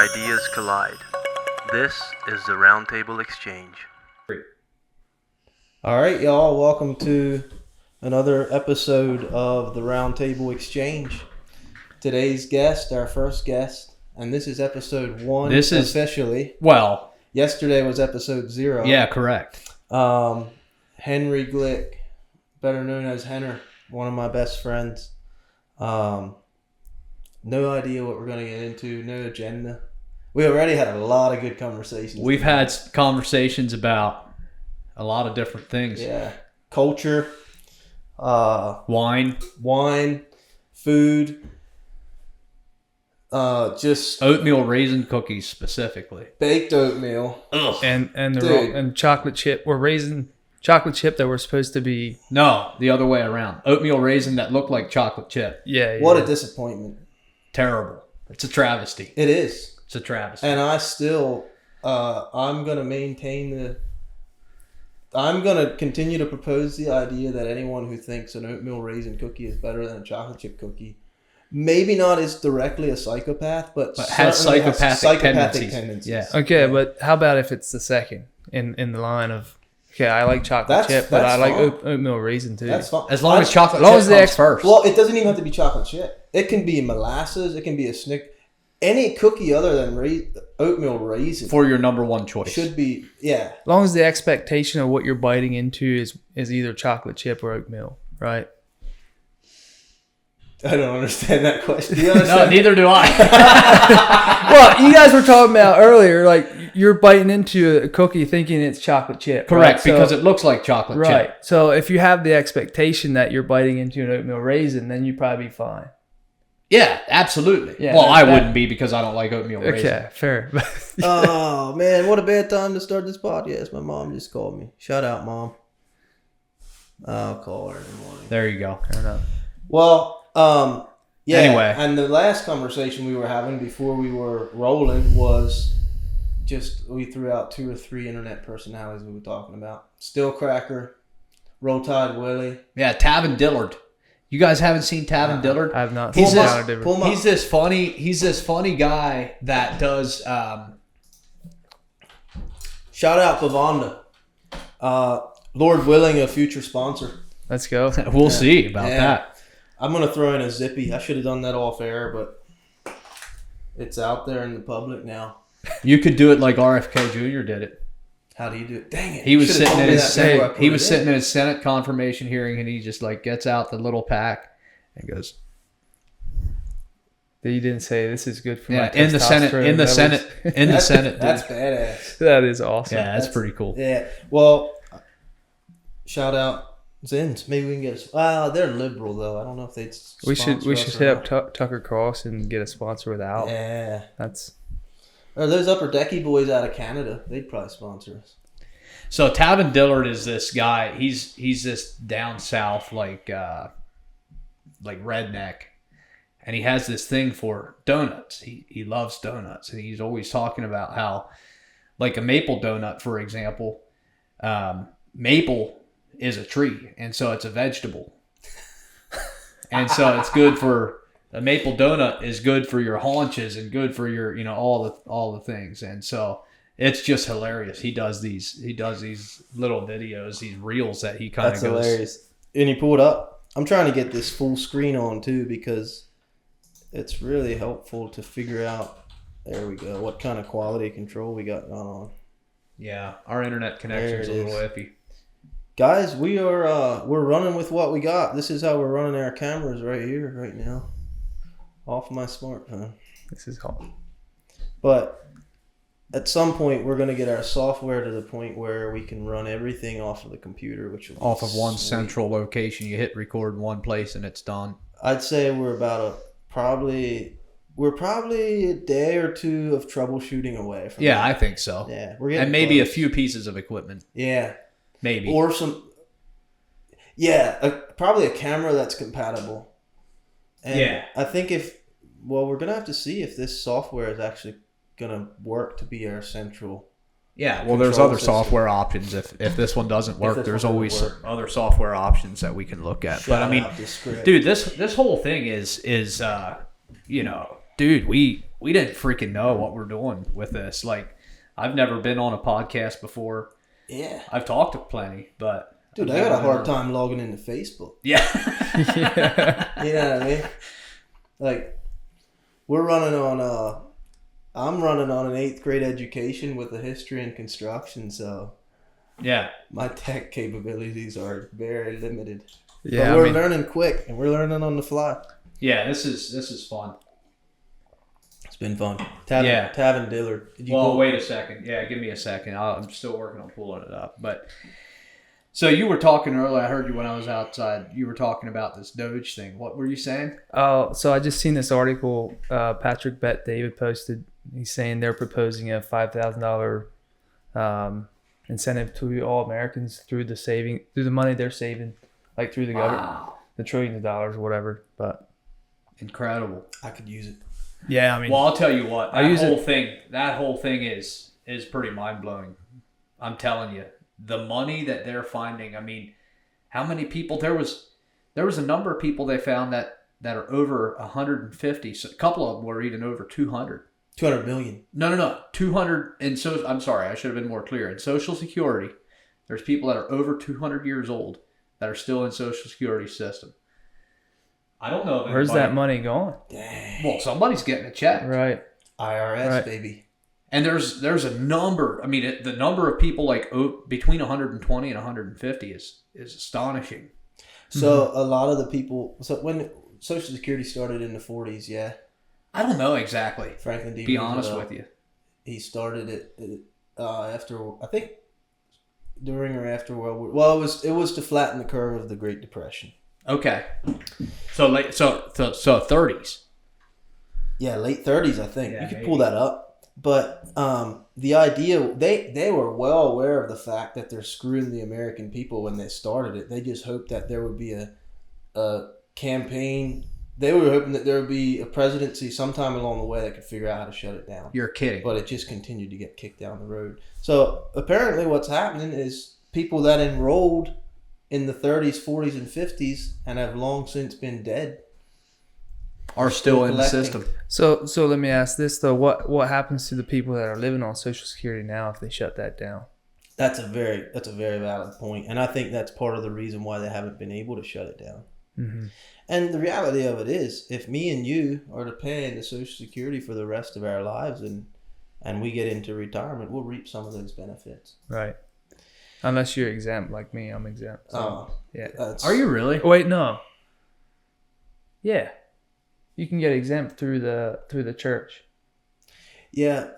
ideas collide. This is the Roundtable Exchange. All right, y'all. Welcome to another episode of the Roundtable Exchange. Today's guest, our first guest, and this is episode 1 officially. Well, yesterday was episode 0. Yeah, correct. Henry Glick, better known as Henner, one of my best friends. No idea what we're going to get into, no agenda. We already had a lot of good conversations. We've had conversations about a lot of different things. Yeah. Culture. Wine, food. Just oatmeal raisin cookies specifically. Baked oatmeal. Ugh. And chocolate chip. We're raising chocolate chip that we're supposed to be. No, the other way around. Oatmeal raisin that looked like chocolate chip. Yeah. What a disappointment. Terrible. It's a travesty. It is. It's a travesty. And I still, I'm going to I'm going to continue to propose the idea that anyone who thinks an oatmeal raisin cookie is better than a chocolate chip cookie, maybe not is directly a psychopath, but has psychopathic tendencies. Yeah. Okay, but how about if it's the second in the line of, okay, I like chocolate chip, but I like oatmeal raisin too. That's fine. As long as chocolate chip comes first. Well, it doesn't even have to be chocolate chip. It can be molasses. It can be a Snick. Any cookie other than oatmeal raisin for your number one choice should be, yeah. As long as the expectation of what you're biting into is either chocolate chip or oatmeal, right? I don't understand that question. Do you understand? No, neither do I. Well, you guys were talking about earlier, like you're biting into a cookie thinking it's chocolate chip. Correct, right? because it looks like chocolate chip. Right. So if you have the expectation that you're biting into an oatmeal raisin, then you'd probably be fine. Yeah, absolutely. Yeah, well, I wouldn't be because I don't like oatmeal raisin. Okay, fair. Oh, man, what a bad time to start this podcast. My mom just called me. Shout out, Mom. I'll call her in the morning. There you go. Fair enough. Well, yeah. Anyway. And the last conversation we were having before we were rolling was just we threw out 2 or 3 internet personalities we were talking about. Still Cracker, Roll Tide Willie. Yeah, Tavin Dillard. You guys haven't seen Tavin Dillard? I have not. He's this funny guy that does. Shout out Bavanda. Lord willing, a future sponsor. Let's go. We'll see about that. I'm gonna throw in a zippy. I should have done that off air, but it's out there in the public now. You could do it like RFK Jr. did it. How do you do it? Dang it! He was sitting in his Senate. He was in sitting in his Senate confirmation hearing, and he just like gets out the little pack and goes. You didn't say this is good for my in the Senate. In the Senate. In the Senate. That's badass. That is awesome. Yeah, that's pretty cool. Yeah. Well, shout out Zins. Maybe we can get. They're liberal though. I don't know if they'd. We should hit up Tucker Cross and get a sponsor with Al. Yeah. That's. Or those Upper Decky boys out of Canada. They'd probably sponsor us. So Tavin Dillard is this guy. He's this down south like redneck, and he has this thing for donuts. He loves donuts, and he's always talking about how, like a maple donut, for example, maple is a tree, and so it's a vegetable, and so it's good for. A maple donut is good for your haunches and good for your, all the things. And so it's just hilarious. He does these little videos, these reels that he kind of goes. That's hilarious. And he pulled up. I'm trying to get this full screen on too because it's really helpful to figure out. There we go. What kind of quality control we got going on? Yeah, our internet connection is a little iffy. Guys, we're running with what we got. This is how we're running our cameras right here, right now. Off my smartphone. This is hot. But at some point, we're going to get our software to the point where we can run everything off of the computer, which will be off of one sweet. Central location. You hit record in one place and it's done. I'd say we're probably a day or 2 of troubleshooting away from that. I think so. Yeah, we're getting and maybe close. a few pieces of equipment. Yeah, maybe or some. Yeah, probably a camera that's compatible. And I think we're going to have to see if this software is actually going to work to be our central. Yeah, well, there's other software options. If this one doesn't work, there's always other software options that we can look at. But I mean, dude, this whole thing is dude, we we didn't freaking know what we're doing with this. Like, I've never been on a podcast before. Yeah. I've talked to plenty, but dude, I got a hard time logging into Facebook. Yeah. Yeah. You know what I mean? Like, we're running on I'm running on an 8th grade education with a history and construction, so yeah, my tech capabilities are very limited. Yeah, but we're learning quick, and we're learning on the fly. Yeah, this is fun. It's been fun. Tavin Dillard. Wait a second. Yeah, give me a second. I'm still working on pulling it up. But so you were talking earlier. I heard you when I was outside. You were talking about this Doge thing. What were you saying? Oh, so I just seen this article. Patrick Bet David posted. He's saying they're proposing a $5,000 incentive to all Americans through the money they're saving, like through the government, the trillions of dollars or whatever. But incredible. I could use it. Yeah, I mean, well, I'll tell you what. That whole thing is pretty mind blowing. I'm telling you, the money that they're finding. I mean, how many people there was a number of people they found that are over 150. So a couple of them were even over 200. 200 million. No. 200. And so I'm sorry, I should have been more clear. In Social Security, there's people that are over 200 years old that are still in Social Security system. I don't know. Where's that money going? Dang. Well, somebody's getting a check. Right. IRS, right. Baby. And there's a number. I mean, the number of people like between 120 and 150 is astonishing. So a lot of the people. So when Social Security started in the 40s, yeah. I don't know exactly. Franklin D. Be honest with you. He started it after, I think, during or after World War. Well, it was to flatten the curve of the Great Depression. Okay. So 30s. Yeah, late 30s, I think. Yeah, you could pull that up. But the idea, they were well aware of the fact that they're screwing the American people when they started it. They just hoped that there would be a campaign. They were hoping that there would be a presidency sometime along the way that could figure out how to shut it down. You're kidding. But it just continued to get kicked down the road. So apparently what's happening is people that enrolled in the 30s, 40s, and 50s and have long since been dead are still in the system. So let me ask this though: what happens to the people that are living on Social Security now if they shut that down? That's a very valid point, and I think that's part of the reason why they haven't been able to shut it down. Mm-hmm. And the reality of it is, if me and you are to pay into Social Security for the rest of our lives, and we get into retirement, we'll reap some of those benefits. Right. Unless you're exempt, like me, I'm exempt. So, yeah. Are you really? Wait, no. Yeah, you can get exempt through the church. Yeah.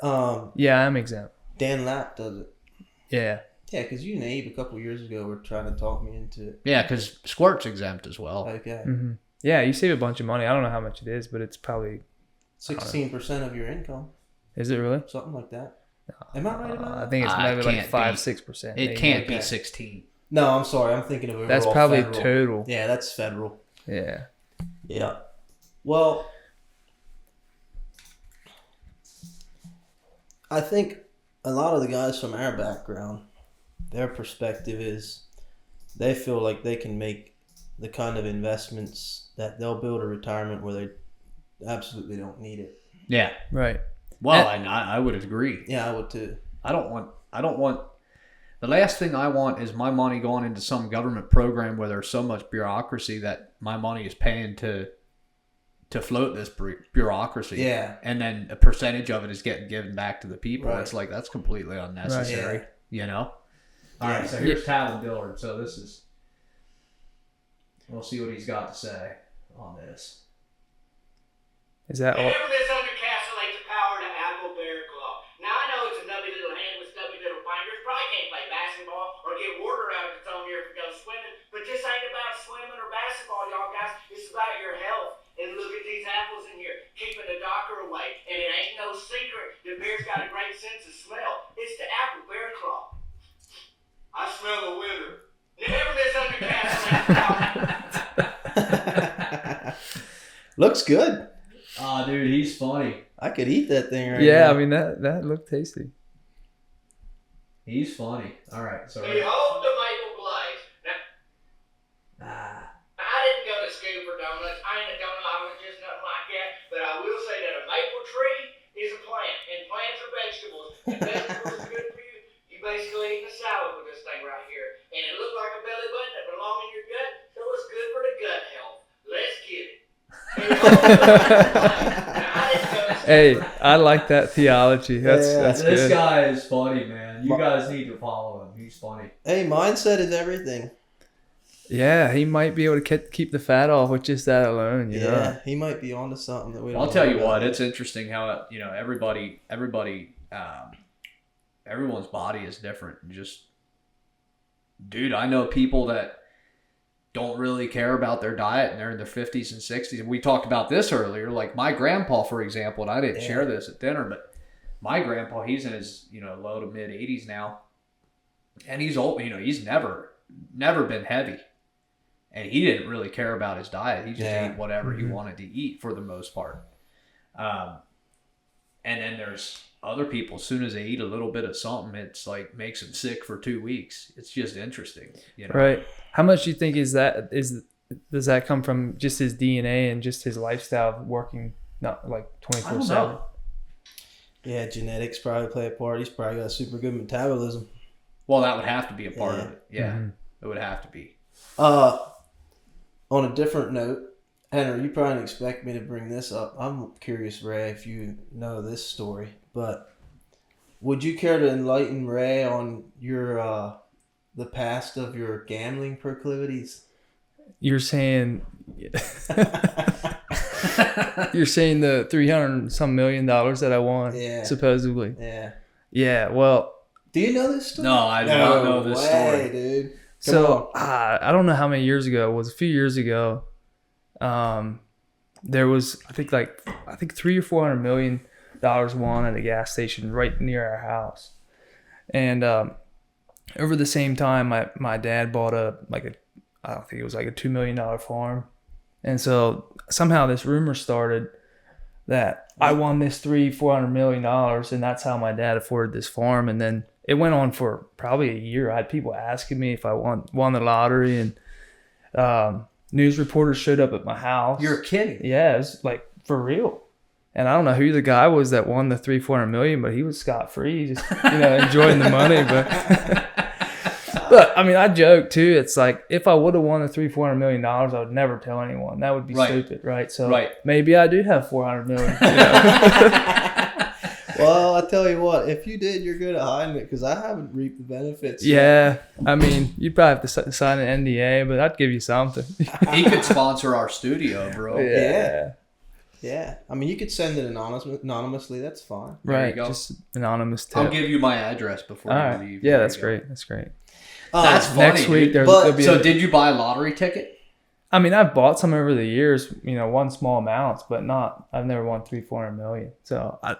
Yeah, I'm exempt. Dan Lapp does it. Yeah. Yeah, because you and Abe a couple years ago were trying to talk me into it. Yeah, because Squirt's exempt as well. Okay. Mm-hmm. Yeah, you save a bunch of money. I don't know how much it is, but it's probably 16% of your income. Is it really? Something like that. Am I right about that? I think it's maybe like 5-6%. It can't be 16. No, I'm sorry. I'm thinking of overall. That's probably federal. total. Yeah, that's federal. Yeah. Yeah. Well, I think a lot of the guys from our background, their perspective is they feel like they can make the kind of investments that they'll build a retirement where they absolutely don't need it. Yeah. Right. Well, I would agree. Yeah, I would too. I don't want the last thing I want is my money going into some government program where there's so much bureaucracy that my money is paying to float this bureaucracy. Yeah. And then a percentage of it is getting given back to the people. Right. It's like, that's completely unnecessary. Right. Yeah. You know? All right, so here's Tavin Dillard. So we'll see what he's got to say on this. Is that all? Whenever this undercastleates power to Apple Bear Claw. Now I know it's a nubby little hand with stubby little fingers. Probably can't play basketball or get water out of its own ear if it goes swimming. But this ain't about swimming or basketball, y'all guys. It's about your health. And look at these apples in here, keeping the doctor away. And it ain't no secret that bear's got a great sense of smell. It's the Apple Bear Claw. I smell a winter. Never this undercastleates power. Looks good. Oh, dude, he's funny. I could eat that thing right now. Yeah, I mean that looked tasty. He's funny. All right, so Behold the maple glaze. Now, I didn't go to school for donuts. I ain't a donut. I was just nothing like that. But I will say that a maple tree basically eating a salad with this thing right here. And it looked like a belly button that belonged in your gut, so it's good for the gut health. Let's get it. Hey, I like that theology. That's This good. guy is funny, man. You guys need to follow him. He's funny. Hey, mindset is everything. Yeah, he might be able to keep the fat off with just that alone. You know? He might be onto something that we don't I'll tell know you about. what, it's interesting how everybody, everyone's body is different. And just, dude, I know people that don't really care about their diet and they're in their 50s and 60s. And we talked about this earlier. Like my grandpa, for example, and I didn't share this at dinner, but my grandpa, he's in his low to mid 80s now, and he's old. He's never been heavy. And he didn't really care about his diet. He just ate whatever he wanted to eat for the most part. And then there's other people, as soon as they eat a little bit of something, it's like makes them sick for 2 weeks. It's just interesting. Right. How much do you think does that come from just his DNA and just his lifestyle of working not like 24/7? Yeah, genetics probably play a part. He's probably got super good metabolism. Well, that would have to be a part of it. Yeah, it would have to be. On a different note, Henry, you probably didn't expect me to bring this up. I'm curious, Ray, if you know this story, but would you care to enlighten Ray on your the past of your gambling proclivities? You're saying you're saying the $300-some million that I won, supposedly. Yeah. Well, do you know this story? No, I do not know this story, dude. I don't know how many years ago. It was a few years ago. There was I think $300 or $400 million won at a gas station right near our house, and over the same time, my dad bought I don't think it was like a $2 million farm, and so somehow this rumor started that I won this $400 million, and that's how my dad afforded this farm, and then it went on for probably a year. I had people asking me if I won the lottery, and news reporters showed up at my house. You're kidding? Yeah, it was like for real. And I don't know who the guy was that won the $400 million, but he was scot free, just enjoying the money. But I mean, I joke too. It's like if I would have won the $400 million, I would never tell anyone. That would be stupid, right? So maybe I do have $400 million. Well, I tell you what, if you did, you're good at hiding it because I haven't reaped the benefits. Yeah, I mean, you'd probably have to sign an NDA, but I'd give you something. He could sponsor our studio, bro. Yeah. I mean, you could send it anonymously. That's fine. Right, just anonymous tip. I'll give you my address before you leave. Yeah, that's great. That's great. That's funny, next week, there'll be did you buy a lottery ticket? I mean, I've bought some over the years, won small amounts, but I've never won $400 million. So I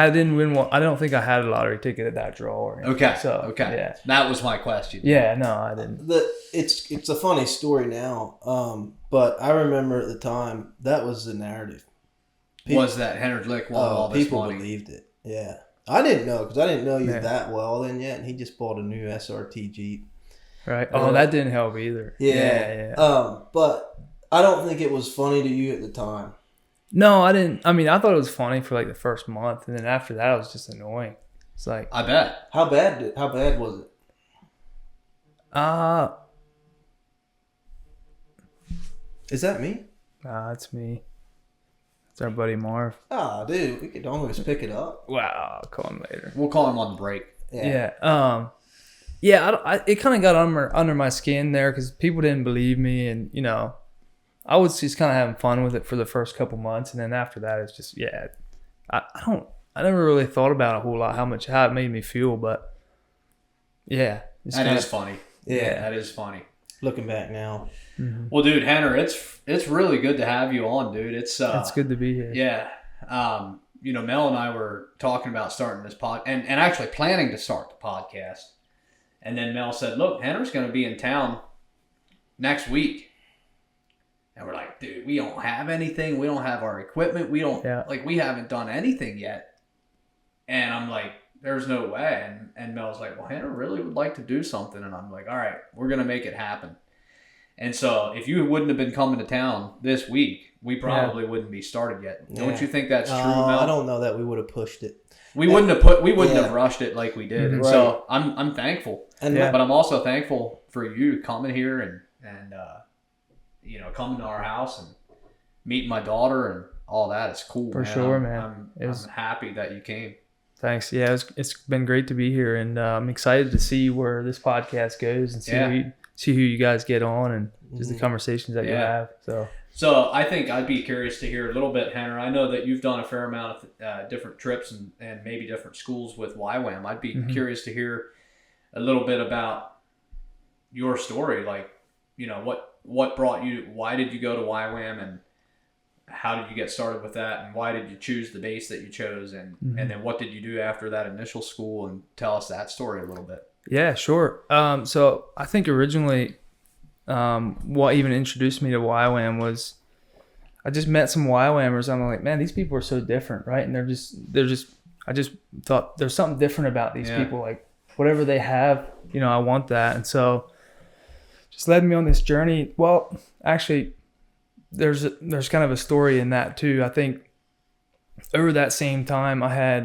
didn't win one. I don't think I had a lottery ticket at that draw. Or anything. Okay. So, yeah. That was my question. Yeah, no, I didn't. It's a funny story now, but I remember at the time that was the narrative. Was that Henry Glick won all this people money? Believed it. Yeah. I didn't know because I didn't know you that well then yet, and he just bought a new SRT Jeep. Right. Oh, that didn't help either. Yeah. But I don't think it was funny to you at the time. No, I didn't. I mean, I thought it was funny for like the first month, and then after that, it was just annoying. It's like I bet. How bad was it? Is that me? Nah, it's me. It's our buddy Marv. Ah, dude, we could almost pick it up. Wow, I'll call him later. We'll call him on the break. Yeah. It kind of got under my skin there because people didn't believe me, and I was just kind of having fun with it for the first couple months, and then after that, it's just I never really thought about a whole lot how it made me feel, but yeah, that is funny. Yeah, that is funny. Looking back now. Mm-hmm. Well, dude, Henner, it's really good to have you on, dude. It's good to be here. Yeah. Mel and I were talking about starting this pod and actually planning to start the podcast. And then Mel said, look, Henner's going to be in town next week. And we're like, dude, we don't have anything. We don't have our equipment. We haven't done anything yet. And I'm like, there's no way. And Mel's like, well, Henner really would like to do something. And I'm like, all right, we're going to make it happen. And so if you wouldn't have been coming to town this week, we probably wouldn't be started yet. Yeah. Don't you think that's true, Mel? I don't know that we would have pushed it. We wouldn't have rushed it like we did. And so I'm thankful. But I'm also thankful for you coming here and coming to our house and meeting my daughter and all that. It's cool. For sure, man. I'm happy that you came. Thanks. Yeah, it's been great to be here, and I'm excited to see where this podcast goes and see who you guys get on and just the conversations that you have. So I think I'd be curious to hear a little bit, Henry. I know that you've done a fair amount of different trips and maybe different schools with YWAM. I'd be curious to hear a little bit about your story. Like, what brought you, why did you go to YWAM, and how did you get started with that, and why did you choose the base that you chose, and then what did you do after that initial school, and tell us that story a little bit. Yeah, sure. So I think originally what even introduced me to YWAM was I just met some YWAMers. I'm like, man, these people are so different, right? And I just thought there's something different about these people. Like whatever they have, I want that. And so just led me on this journey. Well, actually, there's kind of a story in that too. I think over that same time I had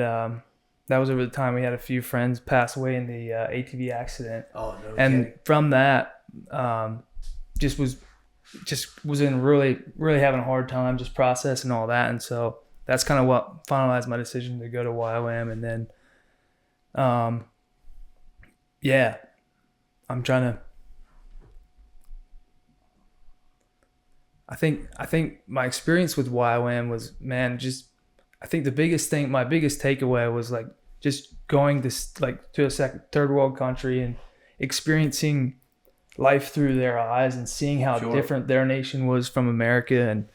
that was over the time we had a few friends pass away in the ATV accident. Oh, no and kidding. From that, just was in really having a hard time just processing all that, and so that's kind of what finalized my decision to go to YWAM. And then, I'm trying to. I think my experience with YWAM was, man, just I think my biggest takeaway was like just going to a third world country and experiencing life through their eyes and seeing how different their nation was from America, and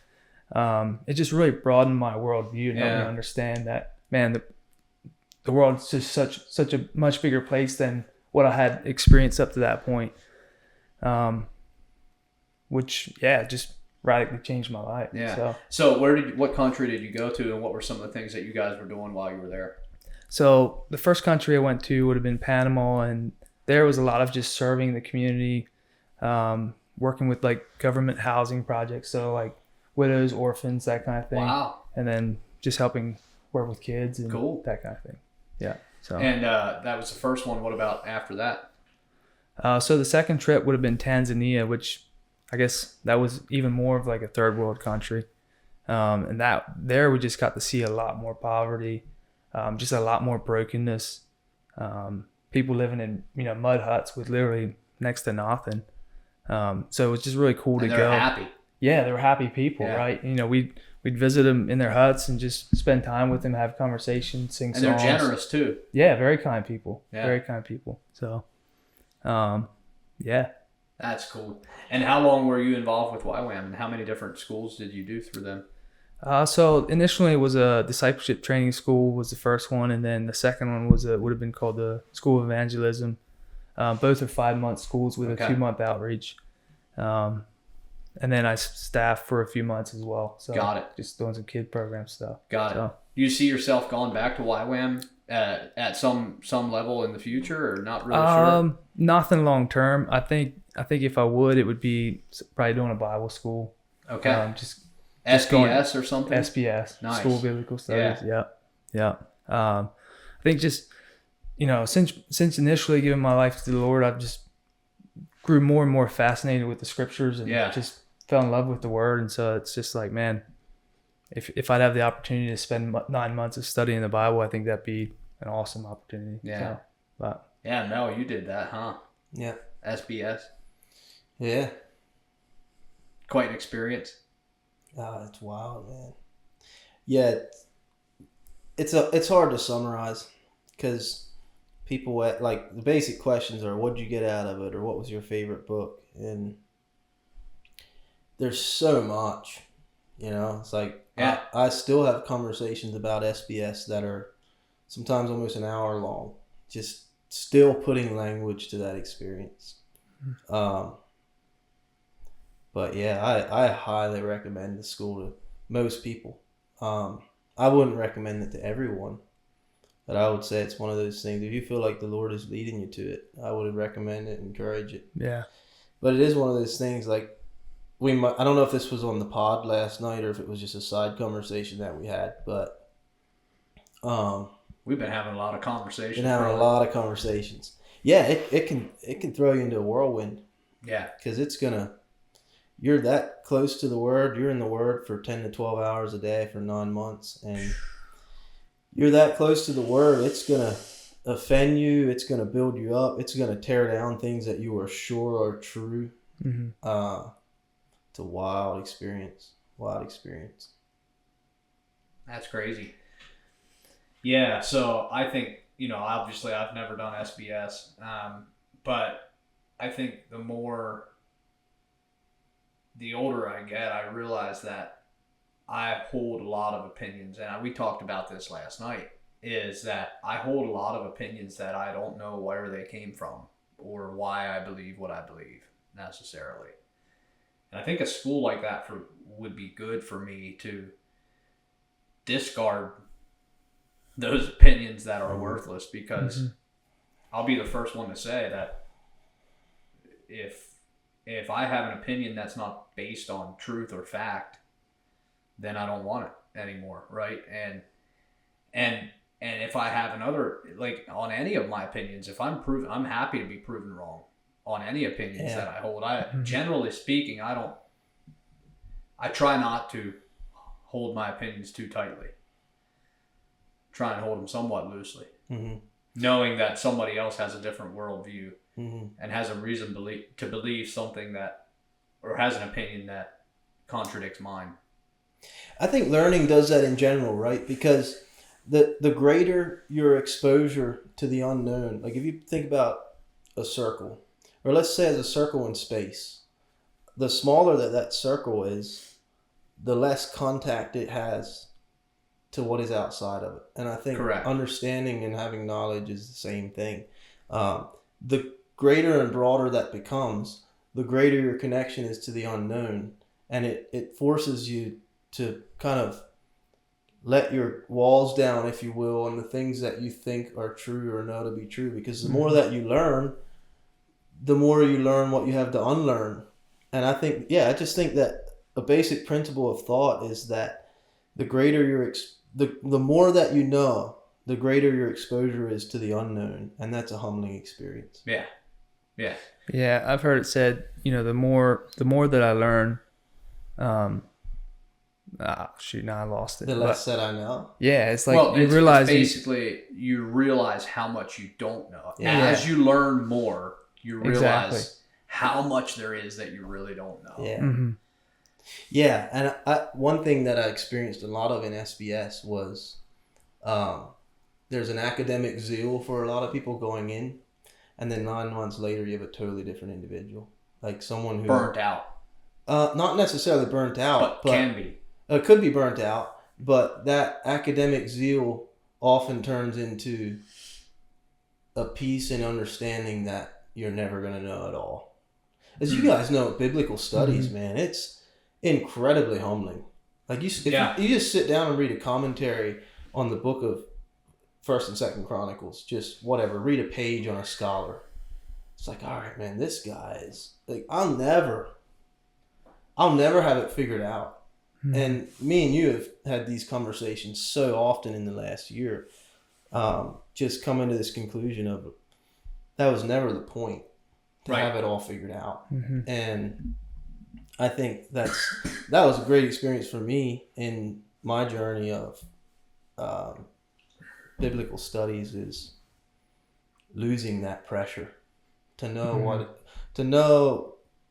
it just really broadened my worldview and helped me understand that, man, the world's just such a much bigger place than what I had experienced up to that point, which just radically changed my life. Yeah. So what country did you go to, and what were some of the things that you guys were doing while you were there? So the first country I went to would have been Panama, and there was a lot of just serving the community, working with like government housing projects, so like widows, orphans, that kind of thing. Wow. And then just helping work with kids and that kind of thing. Yeah. So. And that was the first one. What about after that? So the second trip would have been Tanzania, which I guess that was even more of like a third world country. And that there we just got to see a lot more poverty, just a lot more brokenness. People living in mud huts with literally next to nothing. So it was just really cool to go. They were happy. Yeah, they were happy people, right? We'd visit them in their huts and just spend time with them, have conversations, sing songs. And they're generous too. Yeah, very kind people. Yeah. Very kind people. So, yeah. That's cool. And how long were you involved with YWAM, and how many different schools did you do through them? So initially it was a discipleship training school was the first one, and then the second one would have been called the School of Evangelism. Both are 5-month schools with a 2-month outreach. And then I staffed for a few months as well. So got it. Just doing some kid program stuff. Got it. You see yourself going back to YWAM at some level in the future, or not really sure? Nothing long term. I think if I would, it would be probably doing a Bible school. Okay. Just SBS or something? SBS. Nice. School of Biblical Studies. Yeah. I think just, since initially giving my life to the Lord, I've just grew more and more fascinated with the scriptures and just fell in love with the word. And so it's just like, man, if I'd have the opportunity to spend 9 months of studying the Bible, I think that'd be an awesome opportunity. Yeah. So, Mel, you did that, huh? Yeah. SBS. Yeah. Quite an experience. Oh, it's wild, man. Yeah, it's hard to summarize because people like the basic questions are, what did you get out of it, or what was your favorite book? And there's so much, it's like I still have conversations about SBS that are sometimes almost an hour long, just still putting language to that experience. But yeah, I highly recommend the school to most people. I wouldn't recommend it to everyone, but I would say it's one of those things. If you feel like the Lord is leading you to it, I would recommend it and encourage it. Yeah. But it is one of those things like I don't know if this was on the pod last night or if it was just a side conversation that we had, but we've been having a lot of conversations. Yeah, it can throw you into a whirlwind. Yeah, because you're that close to the Word. You're in the Word for 10 to 12 hours a day for 9 months, and you're that close to the Word. It's gonna offend you. It's gonna build you up. It's gonna tear down things that you are sure are true. Mm-hmm. It's a wild experience. That's crazy. Yeah, so I think, obviously I've never done SBS, but I think the older I get, I realize that I hold a lot of opinions, and we talked about this last night, is that I hold a lot of opinions that I don't know where they came from or why I believe what I believe necessarily. And I think a school like that would be good for me to discard those opinions that are worthless, because I'll be the first one to say that if I have an opinion that's not based on truth or fact, then I don't want it anymore, right? And if I have another, like on any of my opinions, if I'm happy to be proven wrong on any opinions that I hold. Generally speaking, I try not to hold my opinions too tightly. Try and hold them somewhat loosely, knowing that somebody else has a different worldview and has a reason to believe something or has an opinion that contradicts mine. I think learning does that in general, right? Because the greater your exposure to the unknown, like if you think about a circle, or let's say as a circle in space, the smaller that circle is, the less contact it has to what is outside of it. And I think understanding and having knowledge is the same thing. The greater and broader that becomes, the greater your connection is to the unknown. And it forces you to kind of let your walls down, if you will, on the things that you think are true or know to be true. Because the more that you learn, the more you learn what you have to unlearn. And I think, I just think that a basic principle of thought is that the greater the more that you know, the greater your exposure is to the unknown. And that's a humbling experience. Yeah. Yeah. Yeah. I've heard it said, the more that I learn, now I lost it. The less that I know. Yeah, it's like you realize you realize how much you don't know. Yeah. As you learn more, you realize how much there is that you really don't know. Yeah. Mm-hmm. Yeah, and one thing that I experienced a lot of in SBS was there's an academic zeal for a lot of people going in, and then 9 months later you have a totally different individual, like someone who burnt out. Not necessarily burnt out, but can be. It could be burnt out, but that academic zeal often turns into a peace and understanding that you're never going to know it all. As you guys know, biblical studies, man, it's incredibly humbling. Like you just sit down and read a commentary on the book of 1st and 2nd Chronicles, just whatever, read a page on a scholar. It's like, all right, man, this guy is like, I'll never have it figured out. And me and you have had these conversations so often in the last year, just coming to this conclusion of that was never the point to have it all figured out. And I think that was a great experience for me in my journey of biblical studies, is losing that pressure to know to know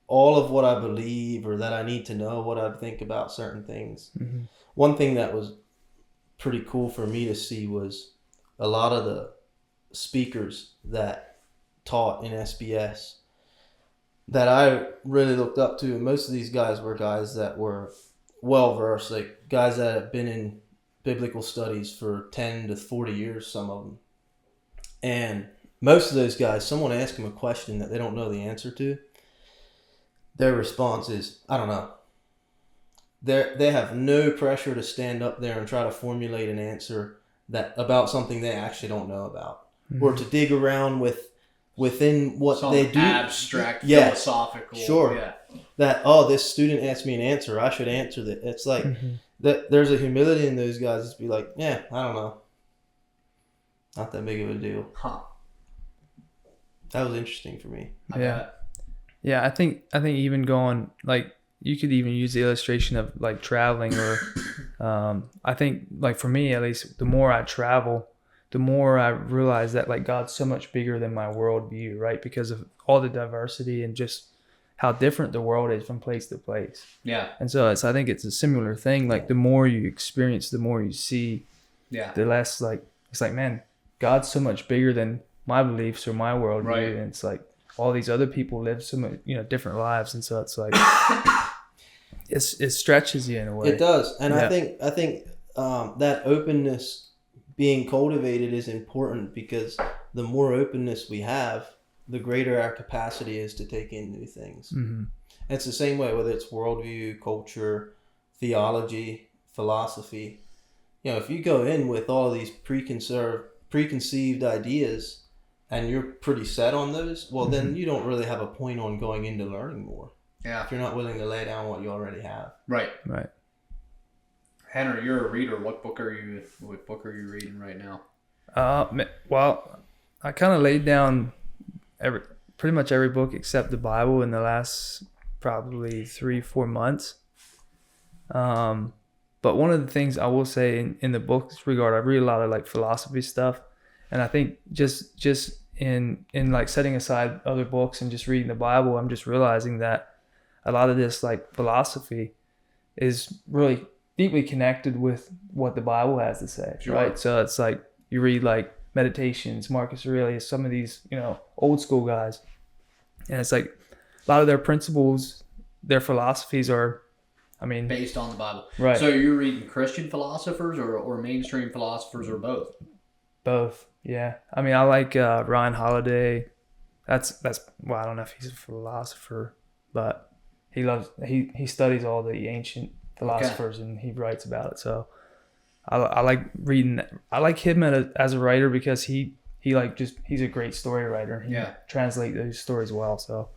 all of what I believe, or that I need to know what I think about certain things. One thing that was pretty cool for me to see was a lot of the speakers that taught in SBS that I really looked up to. And most of these guys were guys that were well-versed, like guys that have been in biblical studies for 10 to 40 years, some of them. And most of those guys, someone asks them a question that they don't know the answer to, their response is, I don't know. They have no pressure to stand up there and try to formulate an answer about something they actually don't know about, or to dig around with within what Some they do. abstract, Yeah, philosophical. sure. Yeah. That this student asked me an answer, I should answer that. It's like that. There's a humility in those guys. Just be like, yeah, I don't know, not that big of a deal. Huh. That was interesting for me. I Yeah. bet. Yeah, I think even going like you could even use the illustration of like traveling or I think like for me at least, the more I travel, the more I realize that like God's so much bigger than my worldview, right? Because of all the diversity and just how different the world is from place to place. Yeah. And so I think it's a similar thing. Like the more you experience, the more you see, Yeah. the less like it's like, man, God's so much bigger than my beliefs or my worldview. Right. And it's like all these other people live so much, different lives. And so it's like it stretches you in a way. It does, and Yeah. I think that openness being cultivated is important, because the more openness we have, the greater our capacity is to take in new things. Mm-hmm. It's the same way, whether it's worldview, culture, theology, philosophy. If you go in with all these preconceived ideas and you're pretty set on those, well, then you don't really have a point on going into learning more. Yeah. If you're not willing to lay down what you already have. Right. Right. Henry, you're a reader. What book are you reading right now? Well, I kind of laid down pretty much every book except the Bible in the last probably 3-4 months. But one of the things I will say in the books regard, I read a lot of like philosophy stuff, and I think just in like setting aside other books and just reading the Bible, I'm just realizing that a lot of this like philosophy is really deeply connected with what the Bible has to say, Sure. right? So it's like you read like Meditations, Marcus Aurelius, some of these, old school guys, and it's like a lot of their principles, their philosophies are, Based on the Bible. Right. So you're reading Christian philosophers or mainstream philosophers or both? both. Yeah. I like Ryan Holiday. That's well, I don't know if he's a philosopher, but he studies all the ancient philosophers and he writes about it. So I like reading. I like him as a writer because he's a great story writer. He translates those stories well. So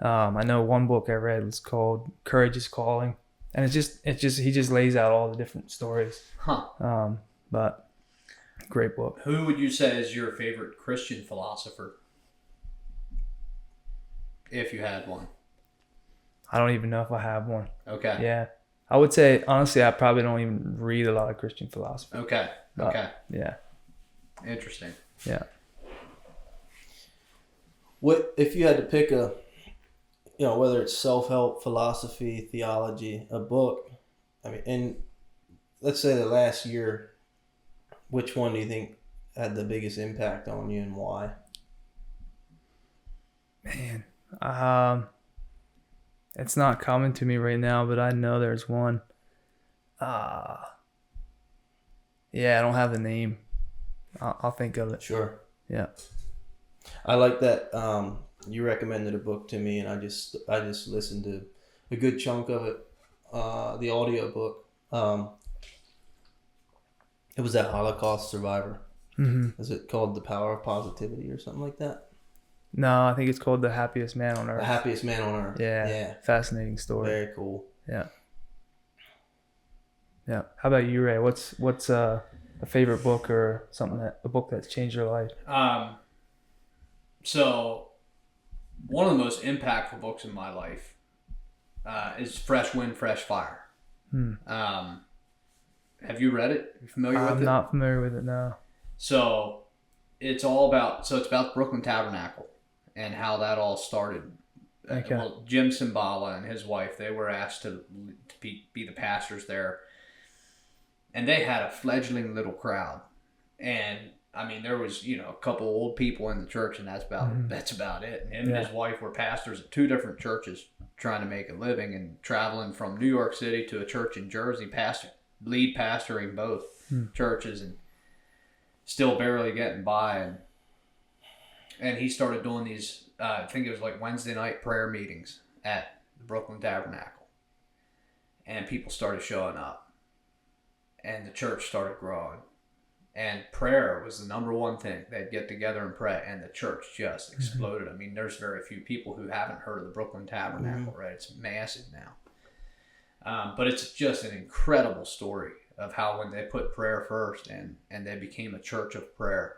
I know one book I read was called Courage is Calling, and he just lays out all the different stories. But great book. Who would you say is your favorite Christian philosopher? If you had one. I don't even know if I have one. Okay. Yeah. I would say, honestly, I probably don't even read a lot of Christian philosophy. Okay. But, Okay. Yeah. Interesting. Yeah. What if you had to pick whether it's self-help, philosophy, theology, a book, and let's say the last year, which one do you think had the biggest impact on you and why? Man. It's not coming to me right now, but I know there's one. Yeah, I don't have the name. I'll think of it. Sure. Yeah. I like that you recommended a book to me, and I just listened to a good chunk of it, the audio book. It was that Holocaust survivor. Mm-hmm. Is it called The Power of Positivity or something like that? No, I think it's called The Happiest Man on Earth. The Happiest Man on Earth. Yeah. Yeah. Fascinating story. Very cool. Yeah. Yeah. How about you, Ray? What's a favorite book or a book that's changed your life? So one of the most impactful books in my life is Fresh Wind, Fresh Fire. Have you read it? Are you familiar with it? I'm not familiar with it, no. So it's about the Brooklyn Tabernacle and how that all started. Okay. Well, Jim Cymbala and his wife, they were asked to be the pastors there. And they had a fledgling little crowd. And there was, a couple old people in the church, and that's about it. And him and his wife were pastors at 2 different churches trying to make a living and traveling from New York City to a church in Jersey, lead pastoring both churches and still barely getting by. And he started doing these, I think it was like Wednesday night prayer meetings at the Brooklyn Tabernacle. And people started showing up. And the church started growing. And prayer was the number one thing. They'd get together and pray, and the church just exploded. I mean, there's very few people who haven't heard of the Brooklyn Tabernacle, right? It's massive now. But it's just an incredible story of how when they put prayer first and they became a church of prayer.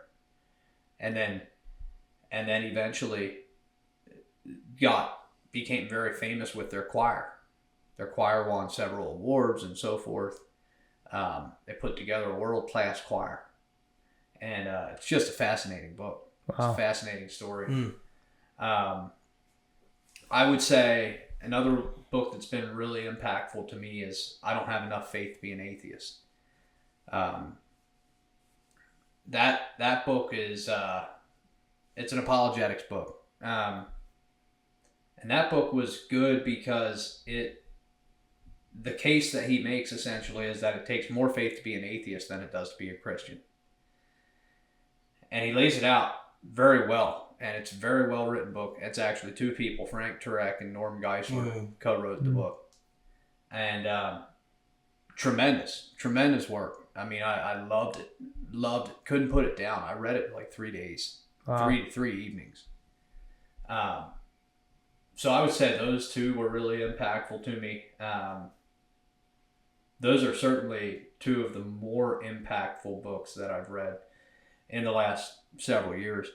And then eventually became very famous with their choir. Their choir won several awards and so forth. They put together a world-class choir. And it's just a fascinating book. Wow. It's a fascinating story. I would say another book that's been really impactful to me is I Don't Have Enough Faith to Be an Atheist. That book is it's an apologetics book. And that book was good because the case that he makes essentially is that it takes more faith to be an atheist than it does to be a Christian. And he lays it out very well, and it's a very well written book. It's actually two people, Frank Turek and Norm Geisler, co-wrote the book. And tremendous work. I mean, I loved it. Couldn't put it down. I read it in like 3 days, three evenings. So I would say those two were really impactful to me. Those are certainly two of the more impactful books that I've read in the last several years.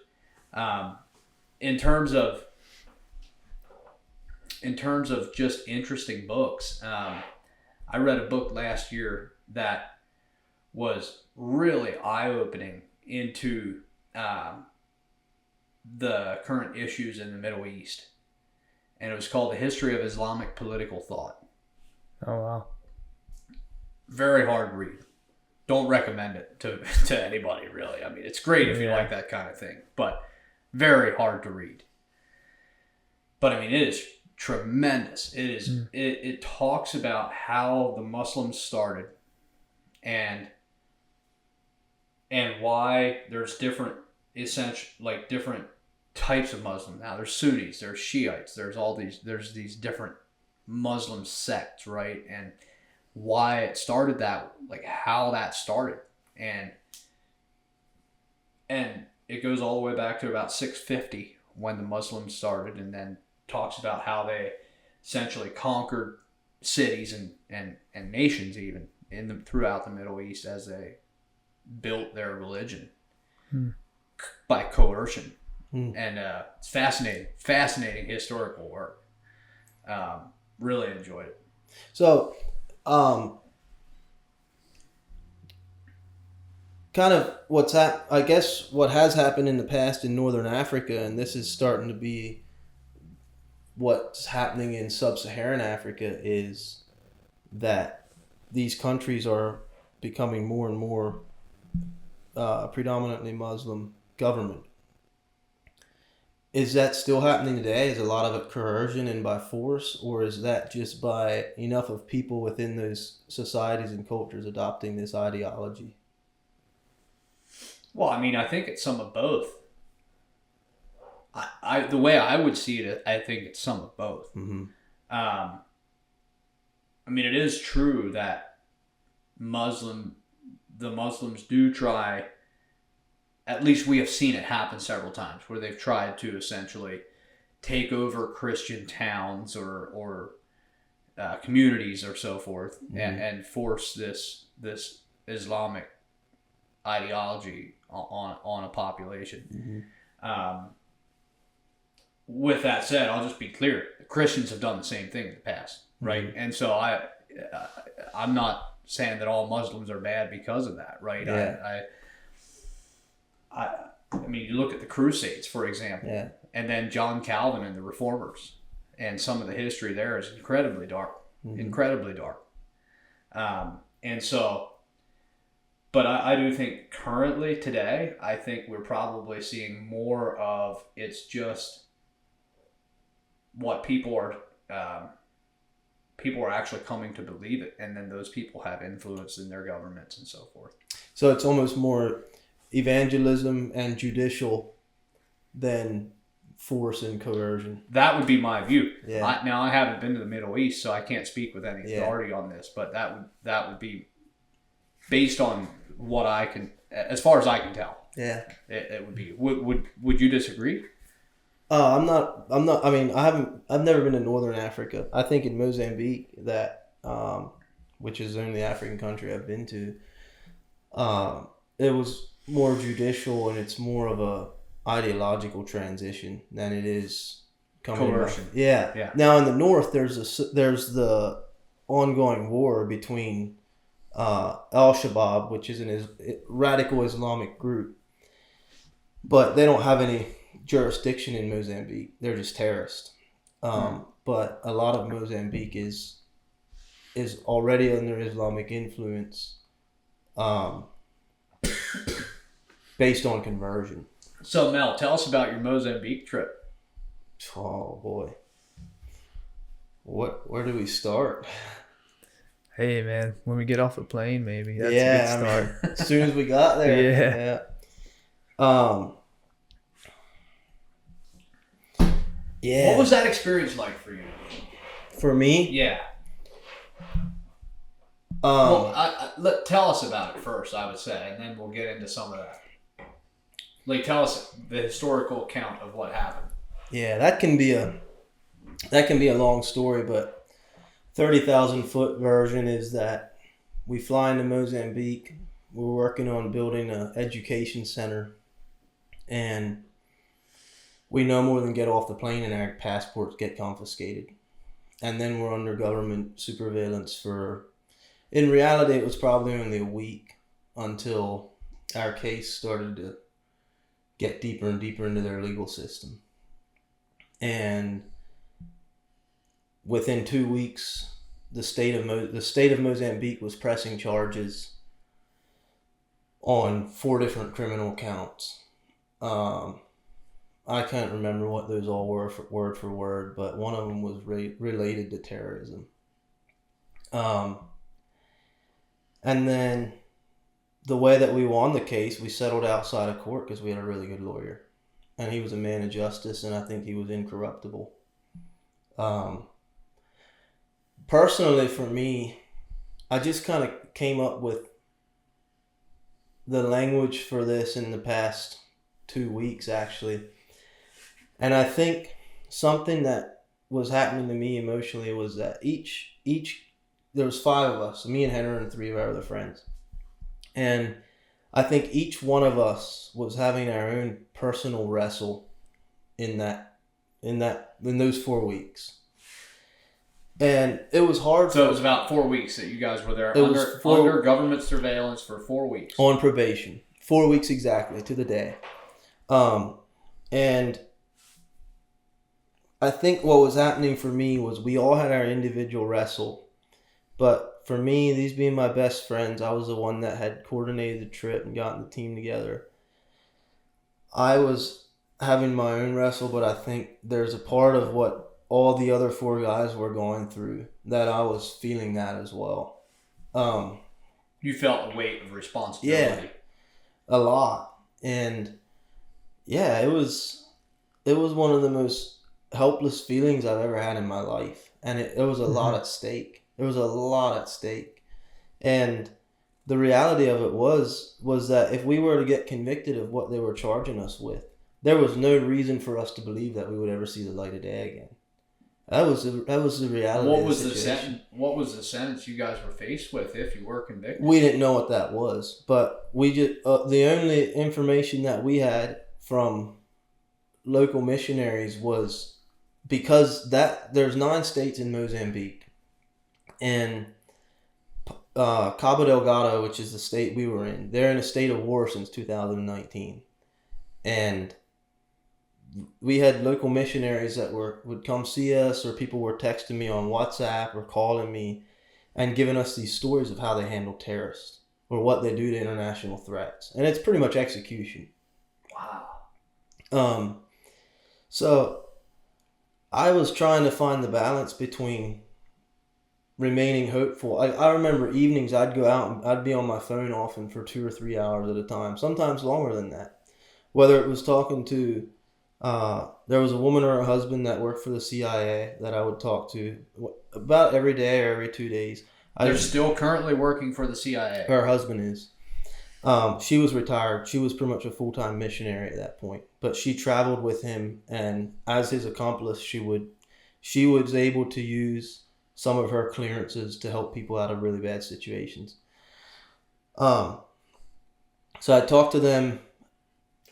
In terms of just interesting books, I read a book last year that was really eye-opening into the current issues in the Middle East. And it was called The History of Islamic Political Thought. Oh, wow. Very hard read. Don't recommend it to anybody, really. I mean, it's great if you like that kind of thing, but very hard to read. But I mean, it is tremendous. It is. It talks about how the Muslims started, and why there's different types of Muslim. Now there's Sunnis, there's Shiites, there's these different Muslim sects, right? And why it started that, like how that started, and it goes all the way back to about 650 when the Muslims started, and then talks about how they essentially conquered cities and nations even throughout the Middle East as they built their religion by coercion. And it's fascinating historical work. Really enjoyed it. So, kind of what has happened in the past in Northern Africa, and this is starting to be what's happening in Sub-Saharan Africa, is that these countries are becoming more and more predominantly Muslim government. Is that still happening today? Is a lot of it coercion and by force, or is that just by enough of people within those societies and cultures adopting this ideology? Well, I mean, I think it's some of both. The way I would see it, I think it's some of both. Mm-hmm. I mean, it is true that the Muslims do try. At least we have seen it happen several times where they've tried to essentially take over Christian towns or communities or so forth, and force this Islamic ideology on a population. Mm-hmm. With that said, I'll just be clear: the Christians have done the same thing in the past, right? Mm-hmm. And so I'm not saying that all Muslims are bad because of that, right? Yeah. I mean, you look at the Crusades, for example, and then John Calvin and the Reformers, and some of the history there is incredibly dark, incredibly dark. And so, but I do think currently today, I think we're probably seeing more of it's just what people are actually coming to believe it, and then those people have influence in their governments and so forth. So it's almost more evangelism and judicial than force and coercion. That would be my view. Yeah. Now I haven't been to the Middle East, so I can't speak with any authority on this, but that would be based on what I can as far as I can tell. Yeah. It would be. Would you disagree? I'm not. I mean, I've never been to Northern Africa. I think in Mozambique, which is the only African country I've been to, it was more judicial and it's more of a ideological transition than it is coercion. Yeah. Now in the north, there's the ongoing war between Al-Shabaab, which is a radical Islamic group, but they don't have any jurisdiction in Mozambique. They're just terrorists. But a lot of Mozambique is already under Islamic influence, based on conversion. So Mel, tell us about your Mozambique trip. Oh boy, where do we start? Hey man, when we get off the plane, maybe that's a good start. I mean, as soon as we got there, yeah. What was that experience like for you? For me? Yeah. Tell us about it first, I would say, and then we'll get into some of that. Like, tell us the historical account of what happened. Yeah, that can be a long story, but 30,000-foot version is that we fly into Mozambique. We're working on building an education center, and we no more than get off the plane and our passports get confiscated. And then we're under government surveillance for, in reality, it was probably only a week until our case started to get deeper and deeper into their legal system. And within 2 weeks, the state of Mozambique was pressing charges on 4 different criminal counts. I can't remember what those all were word for word, but one of them was related to terrorism. And then the way that we won the case, we settled outside of court because we had a really good lawyer. And he was a man of justice, and I think he was incorruptible. Personally, for me, I just kind of came up with the language for this in the past 2 weeks, actually. And I think something that was happening to me emotionally was that there was 5 of us, me and Henry and 3 of our other friends. And I think each one of us was having our own personal wrestle in those 4 weeks. And it was hard. So it was about 4 weeks that you guys were there under government surveillance for 4 weeks. On probation. 4 weeks exactly, to the day. And I think what was happening for me was we all had our individual wrestle. But for me, these being my best friends, I was the one that had coordinated the trip and gotten the team together. I was having my own wrestle, but I think there's a part of what all the other 4 guys were going through that I was feeling that as well. You felt a weight of responsibility. Yeah, a lot. And yeah, it was one of the most helpless feelings I've ever had in my life. And it was a lot at stake. There was a lot at stake. And the reality of it was that if we were to get convicted of what they were charging us with, there was no reason for us to believe that we would ever see the light of day again. That was the reality. What was the sentence? What was the sentence you guys were faced with if you were convicted? We didn't know what that was, but we just the only information that we had from local missionaries was because there's 9 states in Mozambique, and Cabo Delgado, which is the state we were in, they're in a state of war since 2019, and we had local missionaries that would come see us, or people were texting me on WhatsApp or calling me and giving us these stories of how they handle terrorists or what they do to international threats. And it's pretty much execution. Wow. So I was trying to find the balance between remaining hopeful. I remember evenings I'd go out and I'd be on my phone often for 2 or 3 hours at a time, sometimes longer than that. Whether it was talking to there was a woman or a husband that worked for the CIA that I would talk to about every day or every 2 days. They're still currently working for the CIA. Her husband is. She was retired. She was pretty much a full-time missionary at that point, but she traveled with him, and as his accomplice, she was able to use some of her clearances to help people out of really bad situations. So I talked to them.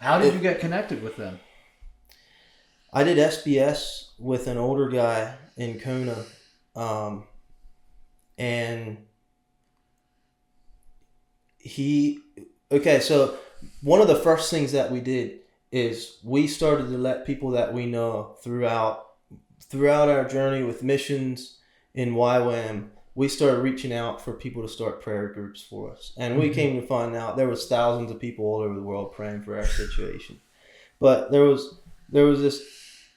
How did you get connected with them? I did SBS with an older guy in Kona, and so one of the first things that we did is we started to let people that we know throughout our journey with missions in YWAM, we started reaching out for people to start prayer groups for us. And we came to find out there was thousands of people all over the world praying for our situation. But there was this,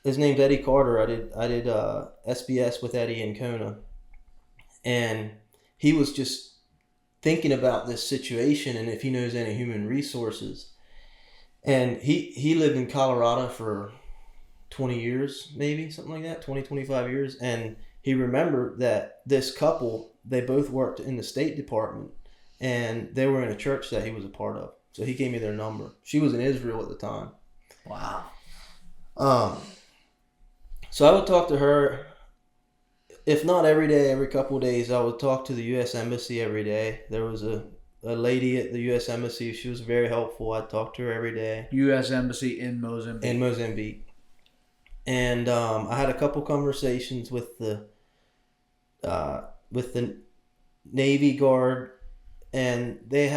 his name's Eddie Carter. I did SBS with Eddie in Kona. And he was just thinking about this situation and if he knows any human resources. And he lived in Colorado for 20 years, maybe, something like that, 20, 25 years. And he remembered that this couple, they both worked in the State Department, and they were in a church that he was a part of. So he gave me their number. She was in Israel at the time. Wow. So I would talk to her, if not every day, every couple of days. I would talk to the U.S. Embassy every day. There was a lady at the U.S. Embassy. She was very helpful. I'd talk to her every day. U.S. Embassy in Mozambique. In Mozambique. And I had a couple conversations with the Navy Guard, and they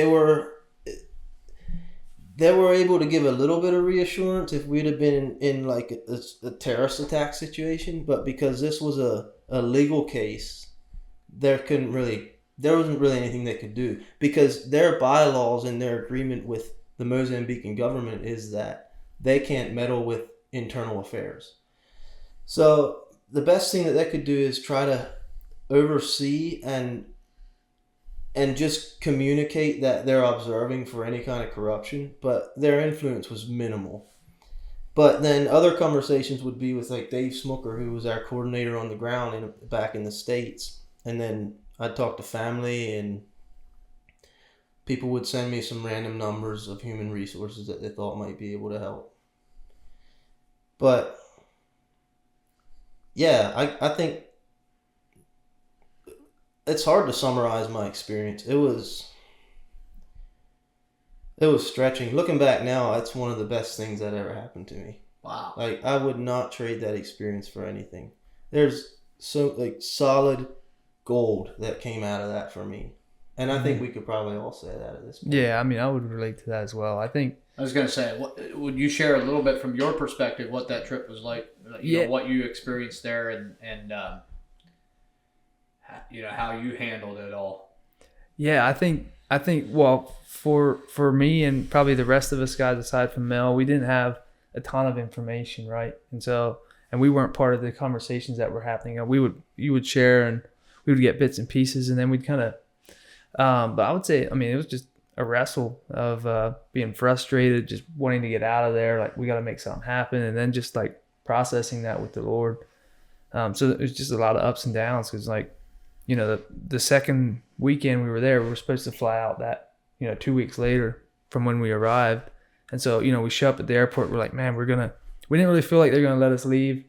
were able to give a little bit of reassurance if we'd have been in like a terrorist attack situation, but because this was a legal case, there wasn't really anything they could do, because their bylaws and their agreement with the Mozambican government is that they can't meddle with internal affairs. So the best thing that they could do is try to oversee and just communicate that they're observing for any kind of corruption, but their influence was minimal. But then other conversations would be with like Dave Smooker, who was our coordinator on the ground back in the States. And then I'd talk to family, and people would send me some random numbers of human resources that they thought might be able to help. But yeah, I think it's hard to summarize my experience. It was stretching. Looking back now, that's one of the best things that ever happened to me. Wow. Like, I would not trade that experience for anything. There's so like solid gold that came out of that for me. And I think we could probably all say that at this point. Yeah, I mean, I would relate to that as well. I was going to say, would you share a little bit from your perspective what that trip was like? You know, what you experienced there, and you know, how you handled it all. Yeah, I think well, for me and probably the rest of us guys aside from Mel, we didn't have a ton of information, right? And we weren't part of the conversations that were happening. You would share, and we would get bits and pieces, and then we'd kind of but I would say, I mean, it was just a wrestle of being frustrated, just wanting to get out of there, like we got to make something happen, and then just like processing that with the Lord. So it was just a lot of ups and downs, because like, you know, the second weekend we were there, we were supposed to fly out that, 2 weeks later from when we arrived. And so, we show up at the airport, we're like, man, we didn't really feel like they're going to let us leave.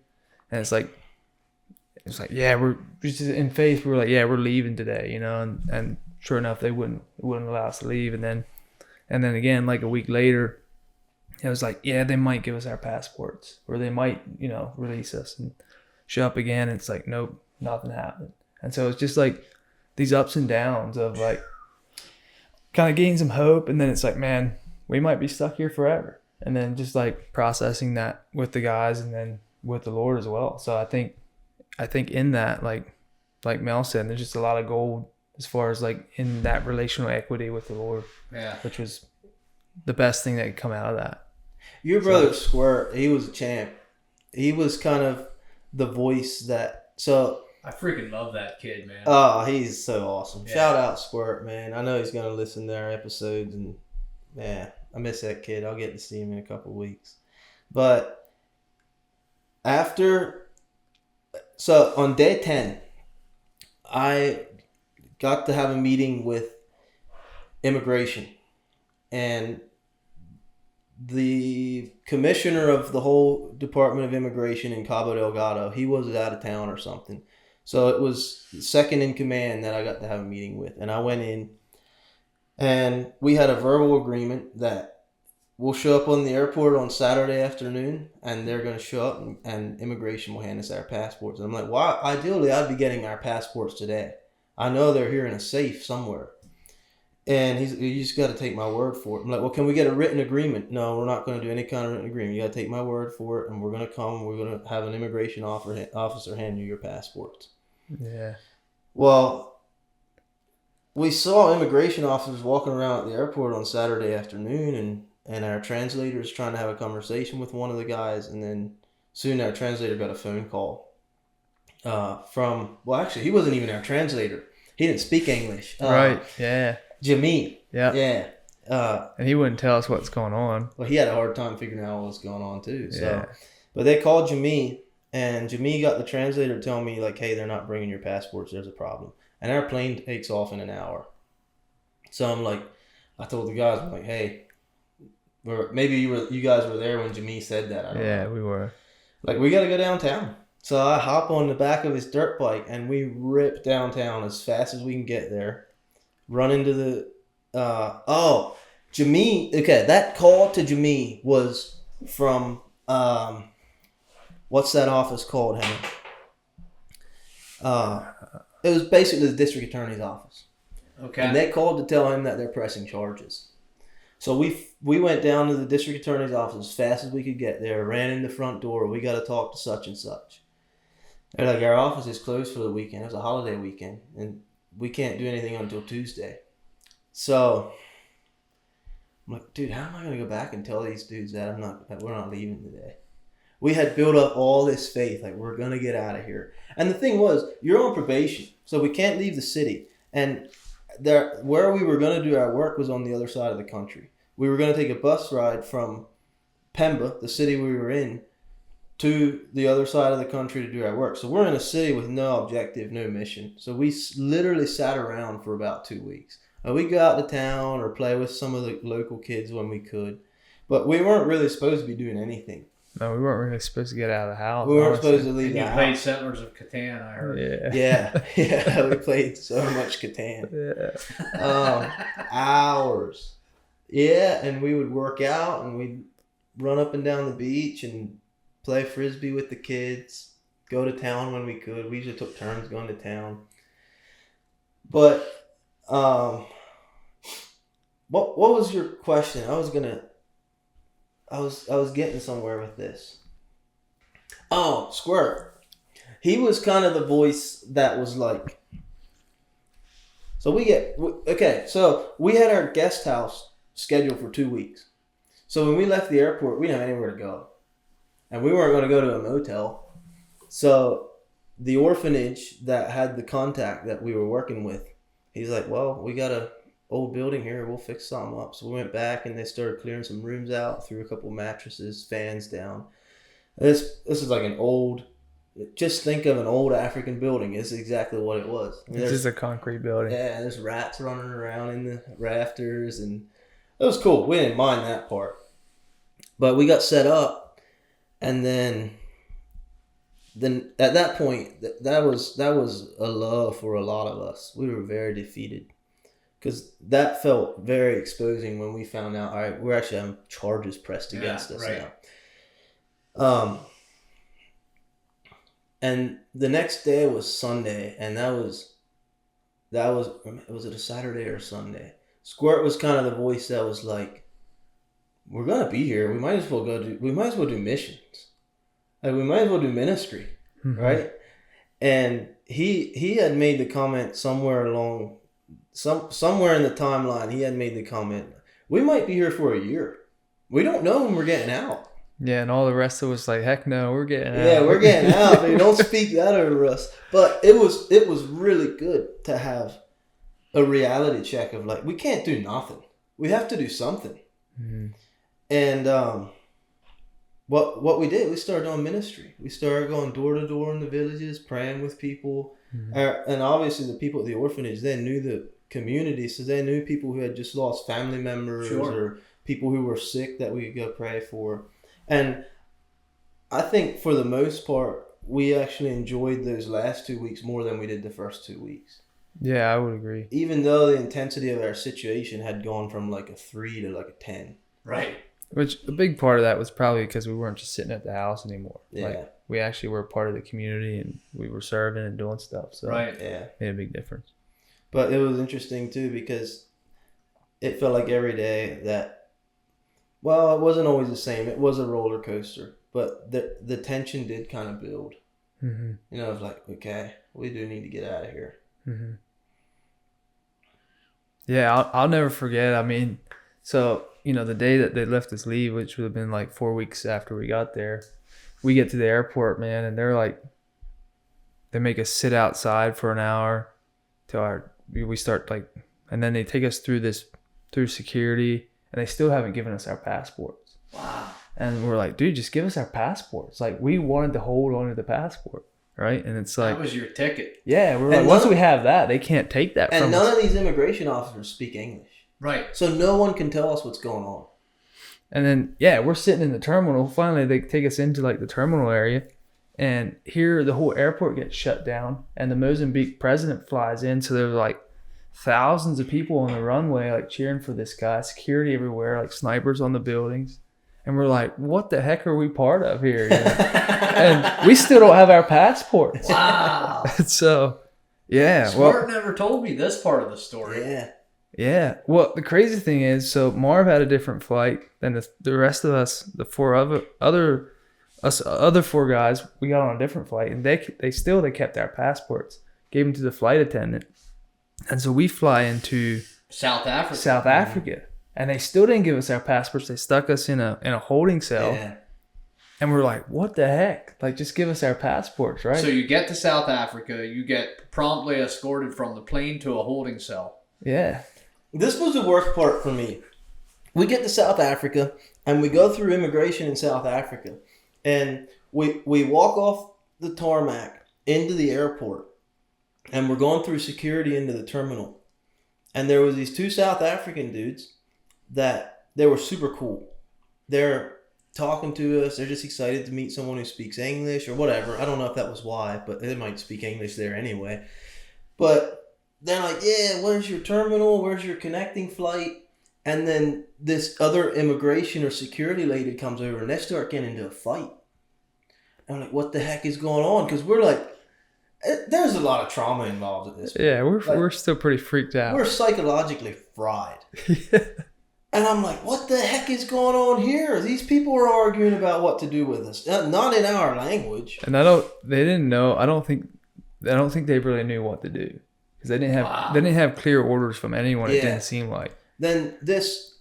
And it's like, yeah, we're just in faith. We were like, yeah, we're leaving today, and sure enough, they wouldn't allow us to leave. And then again, like a week later, it was like, yeah, they might give us our passports, or they might, release us, and show up again. And it's like, nope, nothing happened. And so it's just like these ups and downs of like kind of getting some hope. And then it's like, man, we might be stuck here forever. And then just like processing that with the guys, and then with the Lord as well. So I think in that, like Mel said, there's just a lot of gold as far as like in that relational equity with the Lord. Yeah. Which was the best thing that could come out of that. Your brother Squirt, he was a champ. He was kind of the voice so I freaking love that kid, man. Oh, he's so awesome. Yeah. Shout out Squirt, man. I know he's going to listen to our episodes, and man, I miss that kid. I'll get to see him in a couple of weeks. But on day 10, I got to have a meeting with immigration. And the commissioner of the whole Department of Immigration in Cabo Delgado, he was out of town or something. So it was second in command that I got to have a meeting with. And I went in and we had a verbal agreement that we'll show up on the airport on Saturday afternoon and they're going to show up and immigration will hand us our passports. And I'm like, why? Ideally, I'd be getting our passports today. I know they're here in a safe somewhere. And you just got to take my word for it. I'm like, well, can we get a written agreement? No, we're not going to do any kind of written agreement. You got to take my word for it, and we're going to come. We're going to have an immigration officer hand you your passports. Yeah. Well, we saw immigration officers walking around at the airport on Saturday afternoon, and our translator is trying to have a conversation with one of the guys, and then soon our translator got a phone call from, well, actually, he wasn't even our translator. He didn't speak English. Right, yeah. Jimmy. Yeah. Yeah. And he wouldn't tell us what's going on. Well, he had a hard time figuring out what was going on too. So, Yeah. But they called Jimmy, and Jimmy got the translator to tell me, like, hey, they're not bringing your passports. There's a problem. And our plane takes off in an hour. So I'm like, I told the guys, I'm like, hey, maybe you guys were there when Jimmy said that. I don't know. We were. Like, we got to go downtown. So I hop on the back of his dirt bike, and we rip downtown as fast as we can get there. Run into the Jimmy. Okay, that call to Jimmy was from what's that office called, Henry? It was basically the district attorney's office. Okay. And they called to tell him that they're pressing charges. So we went down to the district attorney's office as fast as we could get there. Ran in the front door. We got to talk to such and such. They're like, our office is closed for the weekend. It was a holiday weekend, and we can't do anything until Tuesday. So I'm like, dude, how am I going to go back and tell these dudes that we're not leaving today? We had built up all this faith, like, we're going to get out of here. And the thing was, you're on probation, so we can't leave the city. And where we were going to do our work was on the other side of the country. We were going to take a bus ride from Pemba, the city we were in, to the other side of the country to do our work. So we're in a city with no objective, no mission. So we literally sat around for about 2 weeks. We go out to town or play with some of the local kids when we could. But we weren't really supposed to be doing anything. No, we weren't really supposed to get out of the house. We weren't supposed to leave And the you played house. Settlers of Catan, I heard. Yeah, we played so much Catan. Hours. Yeah, and we would work out and we'd run up and down the beach and play frisbee with the kids, go to town when we could. We usually took turns going to town. But what was your question? I was getting somewhere with this. Oh, Squirt. He was kind of the voice that was like. So we had our guest house scheduled for 2 weeks. So when we left the airport, we didn't have anywhere to go. And we weren't going to go to a motel. So the orphanage that had the contact that we were working with, he's like, well, we got a old building here. We'll fix something up. So we went back and they started clearing some rooms out, threw a couple mattresses, fans down. This is like an old, just think of an old African building. It's exactly what it was. I mean, It's just a concrete building. yeah, there's rats running around in the rafters, and it was cool. We didn't mind that part. But we got set up, and then at that point, that was a love for a lot of us. We were very defeated because that felt very exposing when we found out, all right, we're actually having charges pressed against us now. And the next day was Sunday, and was it a Saturday or a Sunday? Squirt was kind of the voice that was like, we're gonna be here. We might as well do missions. Like, we might as well do ministry, right? And he had made the comment somewhere in the timeline. He had made the comment, we might be here for a year. We don't know when we're getting out. Yeah, and all the rest of us like, heck no, we're getting out. Yeah, we're getting out. Dude. Don't speak that over us. But it was really good to have a reality check of like, we can't do nothing. We have to do something. Mm-hmm. And what we did, we started doing ministry. We started going door to door in the villages, praying with people, And obviously the people at the orphanage, they knew the community, so they knew people who had just lost family members or people who were sick that we could go pray for. And I think for the most part, we actually enjoyed those last 2 weeks more than we did the first 2 weeks. Yeah, I would agree. Even though the intensity of our situation had gone from like a 3 to like a 10. Right. Which a big part of that was probably because we weren't just sitting at the house anymore. Yeah. Like, we actually were part of the community and we were serving and doing stuff. So Right. Yeah. made a big difference. But it was interesting too because it felt like every day that, well, it wasn't always the same. It was a roller coaster, but the tension did kind of build. Mm-hmm. You know, it was like, okay, we do need to get out of here. Mm-hmm. Yeah, I'll never forget. I mean, so, you know, the day that they left us leave, which would have been like 4 weeks after we got there, we get to the airport, man, and they're like, they make us sit outside for an hour till we start like, and then they take us through security, and they still haven't given us our passports. Wow. And we're like, dude, just give us our passports. Like, we wanted to hold on to the passport, right? And it's like, That was your ticket. yeah, we're And like, once we have that, they can't take that And from none us. of these immigration officers speak English. Right. So no one can tell us what's going on. And then, yeah, we're sitting in the terminal. Finally, they take us into like the terminal area, and here the whole airport gets shut down, and the Mozambique president flies in. So there's like thousands of people on the runway, like cheering for this guy, security everywhere, like snipers on the buildings. And we're like, what the heck are we part of here? You know? And we still don't have our passports. Wow. So, yeah. Smart never told me this part of the story. Yeah. Yeah. Well, the crazy thing is, so Marv had a different flight than the rest of us. The other four guys, we got on a different flight, and they kept our passports, gave them to the flight attendant, and so we fly into South Africa. South Africa, and they still didn't give us our passports. They stuck us in a holding cell, Yeah. and we're like, what the heck? Like, just give us our passports, right? So you get to South Africa, you get promptly escorted from the plane to a holding cell. Yeah. This was the worst part for me. We get to South Africa, and we go through immigration in South Africa. And we walk off the tarmac into the airport, and we're going through security into the terminal. And there was these two South African dudes that they were super cool. They're talking to us. They're just excited to meet someone who speaks English or whatever. I don't know if that was why, but they might speak English there anyway. But they're like, yeah, where's your terminal? Where's your connecting flight? And then this other immigration or security lady comes over, and they start getting into a fight. And I'm like, what the heck is going on? Because we're like, there's a lot of trauma involved in this. Yeah, we're still pretty freaked out. We're psychologically fried. And I'm like, what the heck is going on here? These people are arguing about what to do with us. Not in our language. And they didn't know. I don't think they really knew what to do, because they didn't have clear orders from anyone. It Yeah. didn't seem like. Then this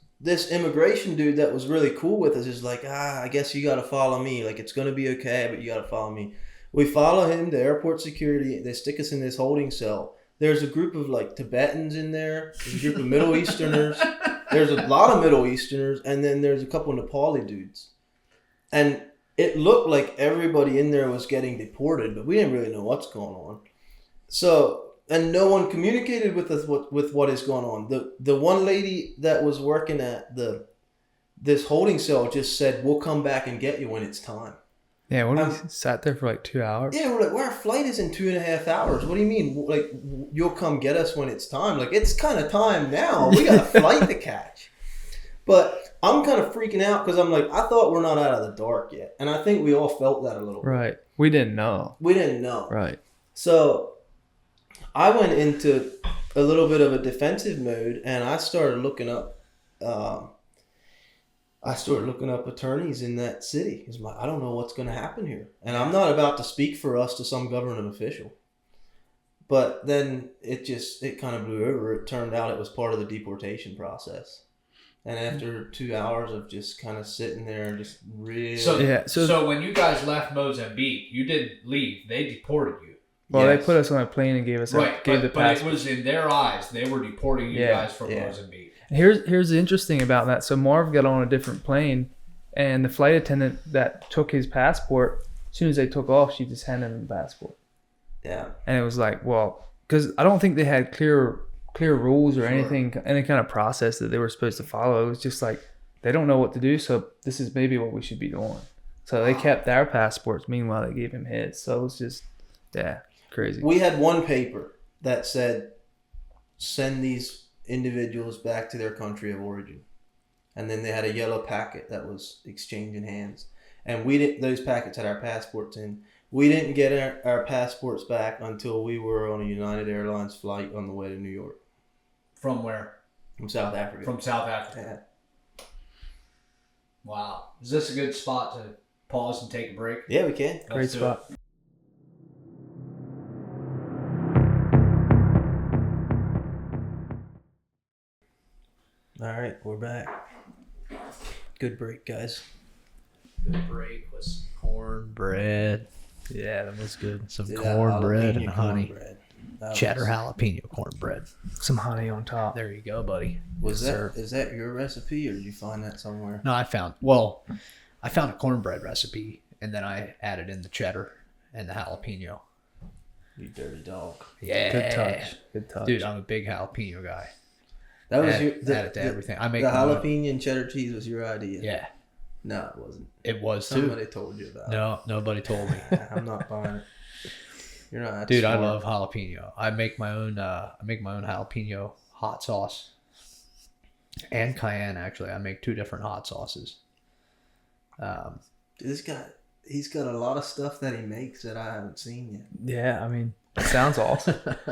immigration dude that was really cool with us is like, I guess you got to follow me. Like, it's going to be okay, but you got to follow me. We follow him to airport security. They stick us in this holding cell. There's a group of like Tibetans in there. There's a group of Middle Easterners. There's a lot of Middle Easterners. And then there's a couple of Nepali dudes. And it looked like everybody in there was getting deported, but we didn't really know what's going on. So, and no one communicated with us with what is going on. The one lady that was working at this holding cell just said, we'll come back and get you when it's time. Yeah, we sat there for like 2 hours. Yeah, we're like, well, our flight is in 2.5 hours. What do you mean? Like, you'll come get us when it's time? Like, it's kind of time now. We got a flight to catch. But I'm kind of freaking out because I'm like, I thought we're not out of the dark yet. And I think we all felt that a little bit. Right. We didn't know. We didn't know. Right. So I went into a little bit of a defensive mode, and I started looking up attorneys in that city. Because I don't know what's going to happen here. And I'm not about to speak for us to some government official. But then it kind of blew over. It turned out it was part of the deportation process. And after 2 hours of just kind of sitting there, just really... So when you guys left Mozambique, you didn't leave. They deported you. Well, Yes. They put us on a plane and gave us the passport. But it was in their eyes. They were deporting you guys from Mozambique. Here's the interesting about that. So Marv got on a different plane, and the flight attendant that took his passport, as soon as they took off, she just handed him the passport. Yeah. And it was like, well, because I don't think they had clear rules or anything, any kind of process that they were supposed to follow. It was just like, they don't know what to do, so this is maybe what we should be doing. So they kept their passports. Meanwhile, they gave him his. So it was just, crazy. We had one paper that said, send these individuals back to their country of origin. And then they had a yellow packet that was exchanging hands. And those packets had our passports in. We didn't get our passports back until we were on a United Airlines flight on the way to New York. From where? From South Africa. From South Africa. Yeah. Wow. Is this a good spot to pause and take a break? Yeah, we can. Great spot. All right, we're back. Good break, guys. Good break was cornbread. Yeah, that was good. Some Did cornbread and jalapeno honey. cornbread. Cheddar jalapeno cornbread. Some honey on top. There you go, buddy. Was Yes, that sir. is that your recipe, or did you find that somewhere? No, I found a cornbread recipe, and then I added in the cheddar and the jalapeno. You dirty dog. Yeah. Good touch. Good touch. Dude, I'm a big jalapeno guy. That was Add it to everything. I make the my own. jalapeno and cheddar cheese was your idea. Yeah, No, it wasn't. it was Somebody too. told you about No, nobody told me. it. I'm not buying it. You're not. that Dude, I smart. love jalapeno. I make my own jalapeno hot sauce. And cayenne, actually. I make 2 different hot sauces. This guy. He's got a lot of stuff that he makes that I haven't seen Yeah, I mean, it sounds awesome. yet.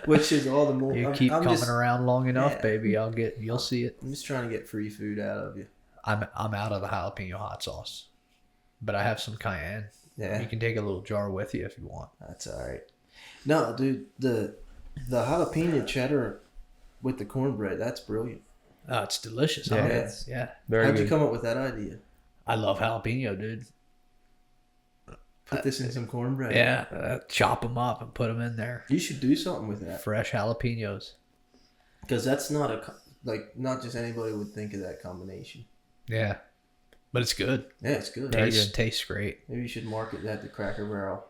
Which is all the more. You I'm, keep I'm coming just, around long enough, Yeah. baby. You'll see it. I'm just trying to get free food out of you. I'm out of the jalapeno hot sauce, but I have some cayenne. Yeah, You can take a little jar with you if you want. that's all right. No, dude, the jalapeno cheddar with the cornbread, that's brilliant. Oh, it's delicious. Yeah. Huh? Yes. Yeah. Very How'd good. you come up with that idea? I love jalapeno, dude. Put this in some cornbread. Yeah, chop them up and put them in there. You should do something with that. Fresh jalapenos. Because that's not not just anybody would think of that combination. Yeah, but it's good. Yeah, it's good. Very Tastes great. Maybe you should market that to Cracker Barrel.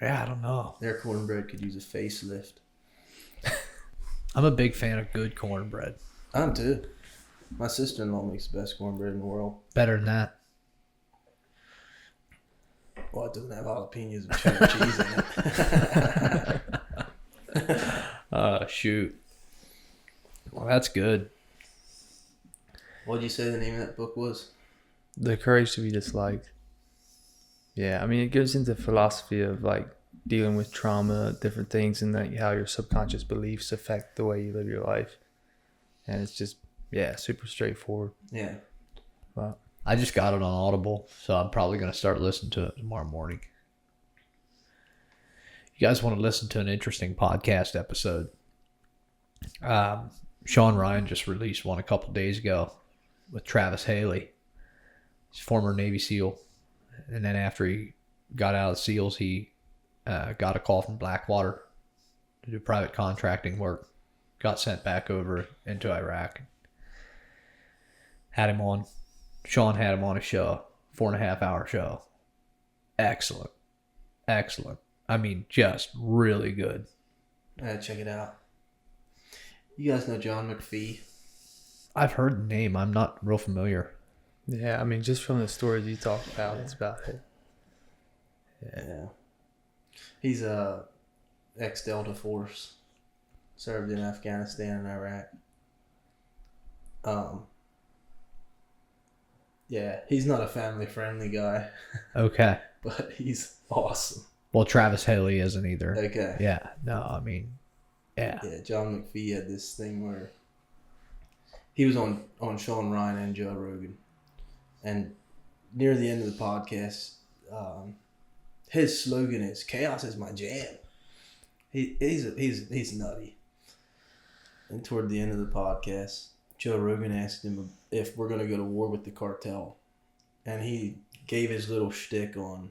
Yeah, I don't know. Their cornbread could use a facelift. I'm a big fan of good cornbread. I'm too. My sister-in-law makes the best cornbread in the world. Better than that. Well, it doesn't have jalapenos and cheddar cheese in it. Shoot. Well, that's good. What did you say the name of that book was? The Courage to be Disliked. Yeah, I mean, it goes into philosophy of like dealing with trauma, different things, and like how your subconscious beliefs affect the way you live your life. And it's just, super straightforward. Yeah. Wow. I just got it on Audible, so I'm probably going to start listening to it tomorrow morning. You guys want to listen to an interesting podcast episode? Sean Ryan just released one a couple days ago with Travis Haley. He's a former Navy SEAL. And then after he got out of the SEALs, he got a call from Blackwater to do private contracting work. Got sent back over into Iraq. Had him on. Sean had him on a show, 4.5-hour show. Excellent. I mean, just really good. I gotta check it out. You guys know John McPhee? I've heard the name. I'm not real familiar. Yeah, I mean, just from the stories you talked about, that's about it. Yeah. He's a ex-Delta Force. Served in Afghanistan and Iraq. Yeah, he's not a family-friendly guy, Okay. but he's awesome. Well, Travis Haley isn't either. Okay. Yeah. No, I mean, yeah. Yeah, John McPhee had this thing where he was on Sean Ryan and Joe Rogan, and near the end of the podcast, his slogan is "Chaos is my jam." He's nutty. And toward the end of the podcast, Joe Rogan asked him if we're gonna go to war with the cartel, and he gave his little shtick on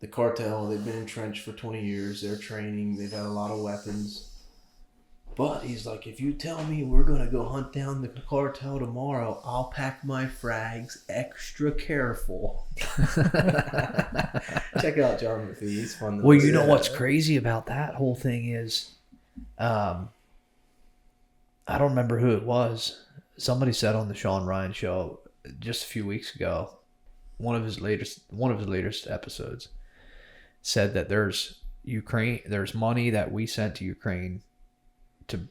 the cartel. They've been entrenched for 20 years. They're training. They've had a lot of weapons. But he's like, if you tell me we're going to go hunt down the cartel tomorrow, I'll pack my frags extra careful. Check out John Murphy. He's fun. Well, you know what's crazy about that whole thing is, I don't remember who it was. Somebody said on the Sean Ryan show just a few weeks ago, one of his latest episodes, said that there's money that we sent to Ukraine in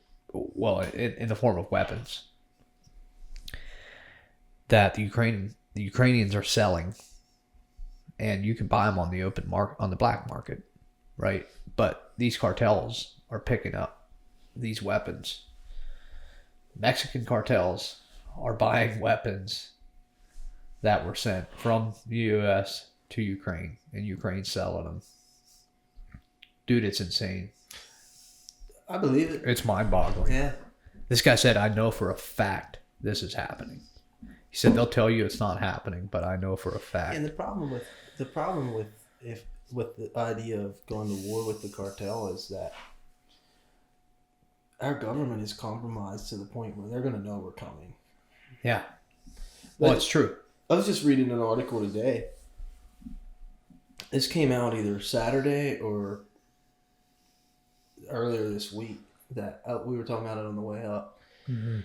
the form of weapons that the Ukrainians are selling, and you can buy them on the open market, on the black market, right? But these cartels are picking up these weapons. Mexican cartels are buying weapons that were sent from the U.S. to Ukraine, and Ukraine's selling them. Dude, it's insane. I believe it. It's mind-boggling. Yeah. This guy said, I know for a fact this is happening. He said, they'll tell you it's not happening, but I know for a fact. And the problem with the idea of going to war with the cartel is that our government is compromised to the point where they're going to know we're coming. Yeah. Well, it's true. I was just reading an article today. This came out either Saturday or earlier this week that we were talking about it on the way up. Mm-hmm.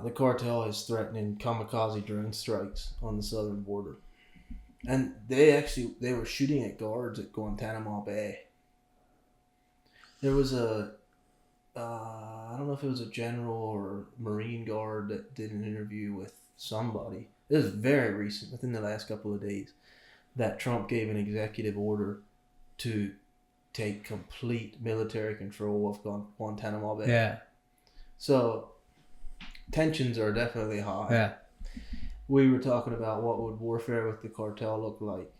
The cartel is threatening kamikaze drone strikes on the southern border, and they were shooting at guards at Guantanamo Bay. There was I don't know if it was a general or Marine guard that did an interview with somebody. It was very recent, within the last couple of days, that Trump gave an executive order to take complete military control of Guantanamo Bay. Yeah. So tensions are definitely high. Yeah. We were talking about what would warfare with the cartel look like.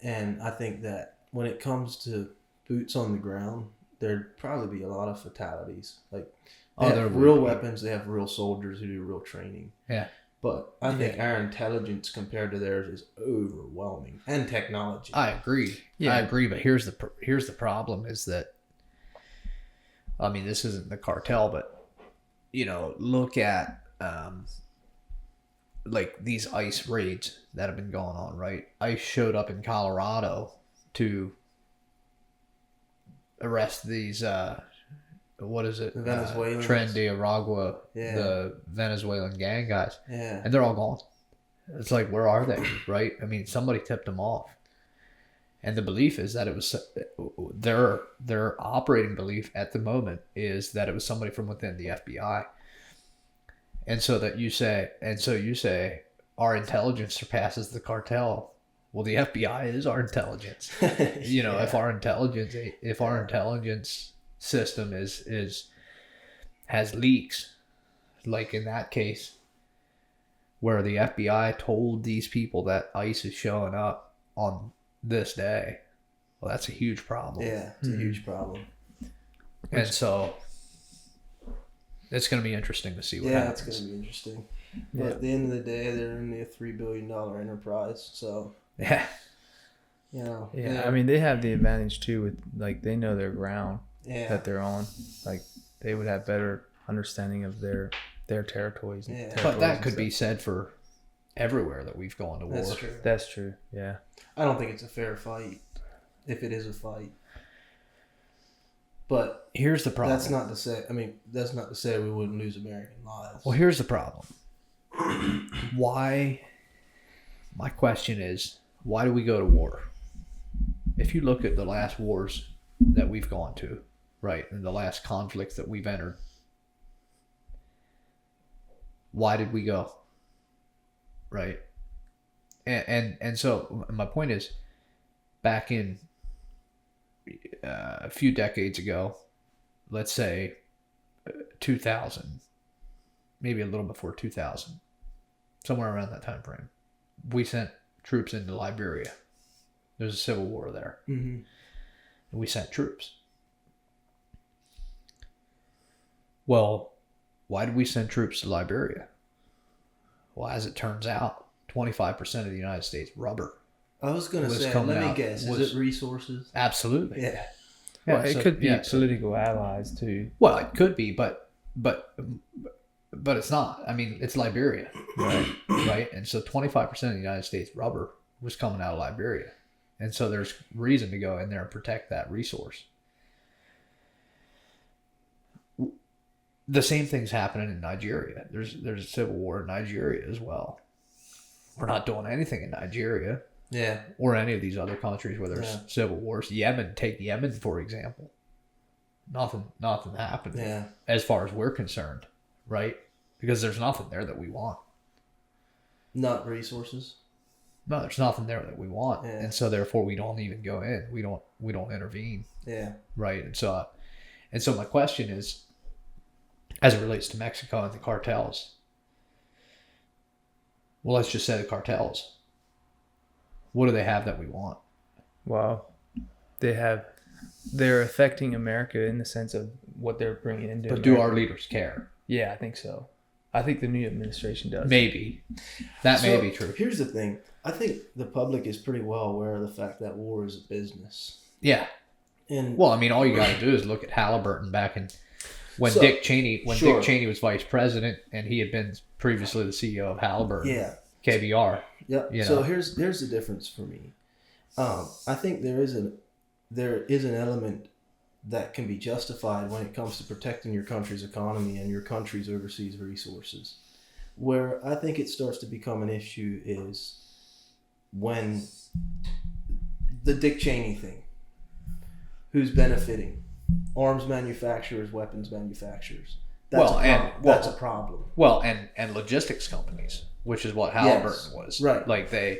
And I think that when it comes to boots on the ground, there'd probably be a lot of fatalities. Like, they have real weapons, they have real soldiers who do real training. Yeah. But I think our intelligence compared to theirs is overwhelming, and technology. I agree. Yeah. I agree. But here's the problem is that, I mean, this isn't the cartel, but, look at like these ICE raids that have been going on, right? ICE showed up in Colorado to arrest these, what is it? The Venezuelans. Tren de Aragua, the Venezuelan gang guys. Yeah. And they're all gone. It's like, where are they, right? I mean, somebody tipped them off. And the belief is that it was, their operating belief at the moment is that it was somebody from within the FBI. And so you say, our intelligence surpasses the cartel. Well, the FBI is our intelligence. If our intelligence system has leaks, like in that case, where the FBI told these people that ICE is showing up on this day, well, that's a huge problem. Yeah, it's a huge problem. And so it's going to be interesting to see what happens. Yeah, it's going to be interesting. But at the end of the day, they're only a $3 billion enterprise, so yeah. I mean, they have the advantage too with, like, they know their ground that they're on. Like, they would have better understanding of their territories. But that could be said for everywhere that we've gone to war. That's true. That's true. Yeah. I don't think it's a fair fight, if it is a fight. But here's the problem. That's not to say we wouldn't lose American lives. Well, here's the problem. Why? My question is, why do we go to war? If you look at the last wars that we've gone to, right, and the last conflicts that we've entered, why did we go? Right? And so my point is, back in a few decades ago, let's say 2000, maybe a little before 2000, somewhere around that time frame, we sent troops into Liberia. There's a civil war there. Mm-hmm. And we sent troops. Well, why did we send troops to Liberia? Well, as it turns out, 25% of the United States rubber. I was going to say, let me guess, is it resources? Absolutely. Yeah. Yeah, Well, it could be political allies too. Well, it could be, but it's not. I mean, it's Liberia, right? And so 25% of the United States rubber was coming out of Liberia, and so there's reason to go in there and protect that resource. The same thing's happening in Nigeria. There's a civil war in Nigeria as well. We're not doing anything in Nigeria. Yeah. Or any of these other countries where there's civil wars. Take Yemen, for example. Nothing happening as far as we're concerned, right? Because there's nothing there that we want. Not resources? No, there's nothing there that we want. Yeah. And so therefore we don't even go in. We don't intervene. Yeah. Right. And so my question is, as it relates to Mexico and the cartels, well, let's just say the cartels. What do they have that we want? Well, they're affecting America in the sense of what they're bringing into But America. Do our leaders care? Yeah, I think so. I think the new administration does. Maybe. That may be true. Here's the thing. I think the public is pretty well aware of the fact that war is a business. Yeah. And well, I mean, all you got to do is look at Halliburton back in when Dick Cheney was vice president, and he had been previously the CEO of Halliburton. Yeah. KBR. Yeah. So here's the difference for me. I think there is an element that can be justified when it comes to protecting your country's economy and your country's overseas resources. Where I think it starts to become an issue is when the Dick Cheney thing. Who's benefiting? Arms manufacturers, weapons manufacturers. That's a problem. Well, and logistics companies, which is what Halliburton was. Right. Like they're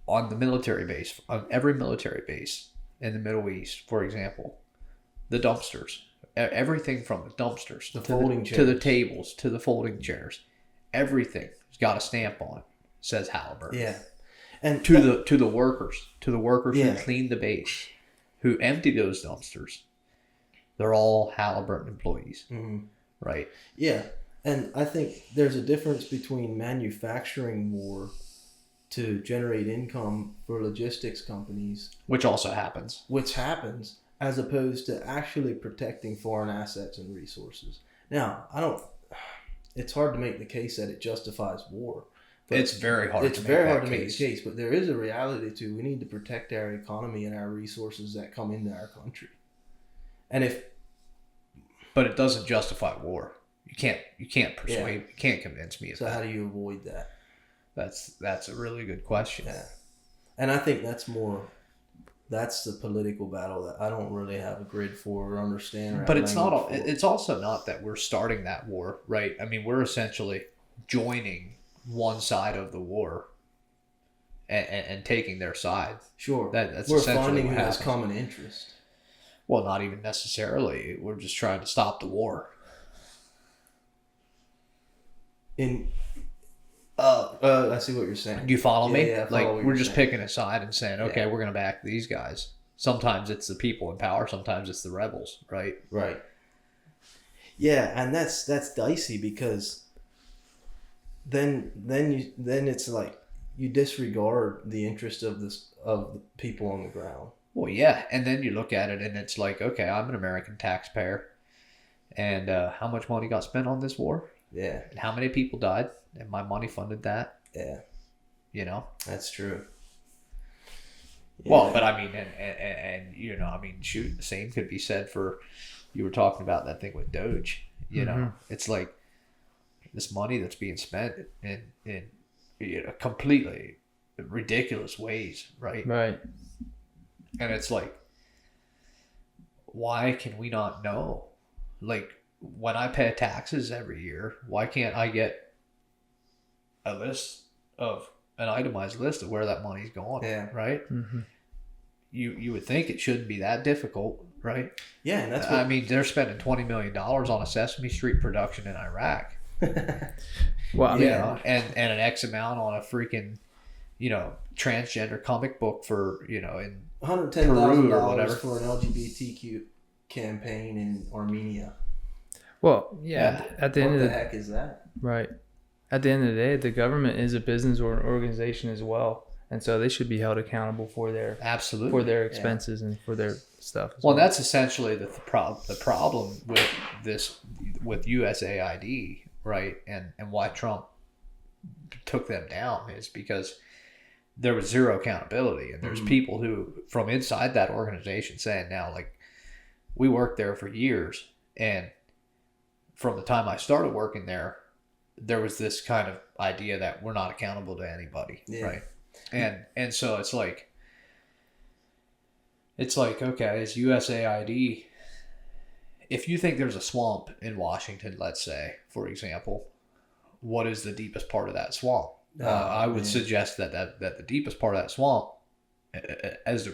on the military base, on every military base in the Middle East, for example, the dumpsters, everything from the dumpsters to the tables to the folding chairs, everything's got a stamp on it. Says Halliburton. Yeah. And to the workers who clean the base, who empty those dumpsters, they're all Halliburton employees. Mm-hmm. Right. Yeah. And I think there's a difference between manufacturing more to generate income for logistics companies. Which also happens. As opposed to actually protecting foreign assets and resources. Now, it's hard to make the case that it justifies war. It's very hard to make the case, but there is a reality to we need to protect our economy and our resources that come into our country. But it doesn't justify war. You can't persuade, you can't convince me of that. So how do you avoid that? That's a really good question. Yeah. And I think that's the political battle that I don't really have a grid for or understand. But it's also not that we're starting that war, right? I mean, we're essentially joining one side of the war and taking their side. Sure. That's we're essentially finding what who has happens. common interest. Well, not even necessarily. We're just trying to stop the war. I see what you're saying. Do you follow me? Yeah, we're just picking a side and saying, okay, we're going to back these guys. Sometimes it's the people in power. Sometimes it's the rebels, right? Right. Yeah, and that's dicey because then it's like you disregard the interest of the people on the ground. Well, yeah, and then you look at it and it's like, okay, I'm an American taxpayer, and how much money got spent on this war? Yeah. And how many people died? And my money funded that. Yeah. You know? That's true. Yeah. Well, but I mean, and you know, I mean, shoot, the same could be said for, you were talking about that thing with Doge. You know, it's like this money that's being spent in completely ridiculous ways, right? Right. And it's like, why can we not know? Like, when I pay taxes every year, why can't I get an itemized list of where that money's going? Yeah. Right? Mm-hmm. You would think it shouldn't be that difficult, right? Yeah, and that's I mean, they're spending $20 million on a Sesame Street production in Iraq. Well, I mean, and an X amount on a freaking, transgender comic book for, in $110,000 for an LGBTQ campaign in Armenia. Well, yeah. At the end of the heck is that? Right. At the end of the day, the government is a business or an organization as well, and so they should be held accountable for their expenses and for their stuff. Well, that's essentially the problem with USAID, right? And why Trump took them down is because there was zero accountability, and there's people who from inside that organization saying now, like, we worked there for years, and from the time I started working there was this kind of idea that we're not accountable to anybody, right? And so it's like, okay, is USAID, if you think there's a swamp in Washington, let's say, for example, what is the deepest part of that swamp? I would suggest that the deepest part of that swamp, as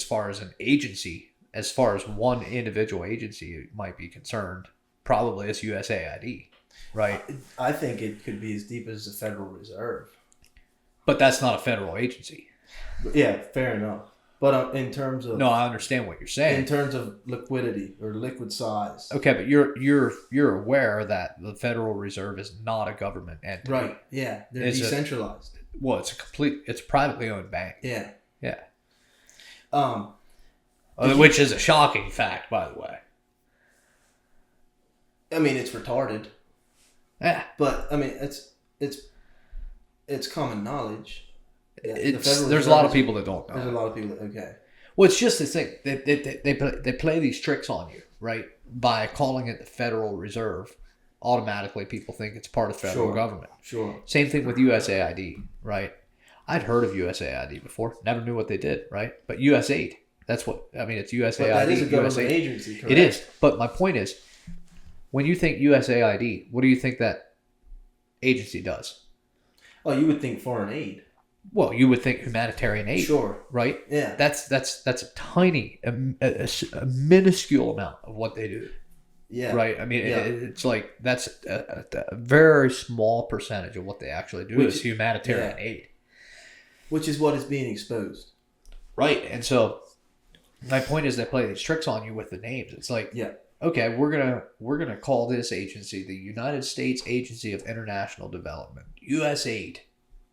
far as an agency, as far as one individual agency might be concerned, probably is USAID, right? I think it could be as deep as the Federal Reserve. But that's not a federal agency. Yeah, fair enough. But in terms of... No, I understand what you're saying. In terms of liquidity or liquid size. Okay, but you're aware that the Federal Reserve is not a government entity. Right, yeah. They're decentralized. It's a privately owned bank. Yeah. Yeah. Which is a shocking fact, by the way. I mean, it's retarded. Yeah. But, I mean, it's common knowledge. Yeah, there's a lot of people that don't know. There's a lot of people that, okay. Well, it's just this thing. They play these tricks on you, right? By calling it the Federal Reserve, automatically people think it's part of the federal government. Sure. Same thing with USAID, right? I'd heard of USAID before. Never knew what they did, right? But USAID, it's USAID. But that is a government agency, correct? It is. But my point is, when you think USAID, what do you think that agency does? Oh, you would think foreign aid. Well, you would think humanitarian aid. Sure. Right? Yeah. That's a tiny, a minuscule amount of what they do. Yeah. Right? I mean, it's like that's a very small percentage of what they actually do is humanitarian aid. Which is what is being exposed. Right. And so my point is they play these tricks on you with the names. It's like, okay, we're gonna call this agency the United States Agency of International Development, USAID.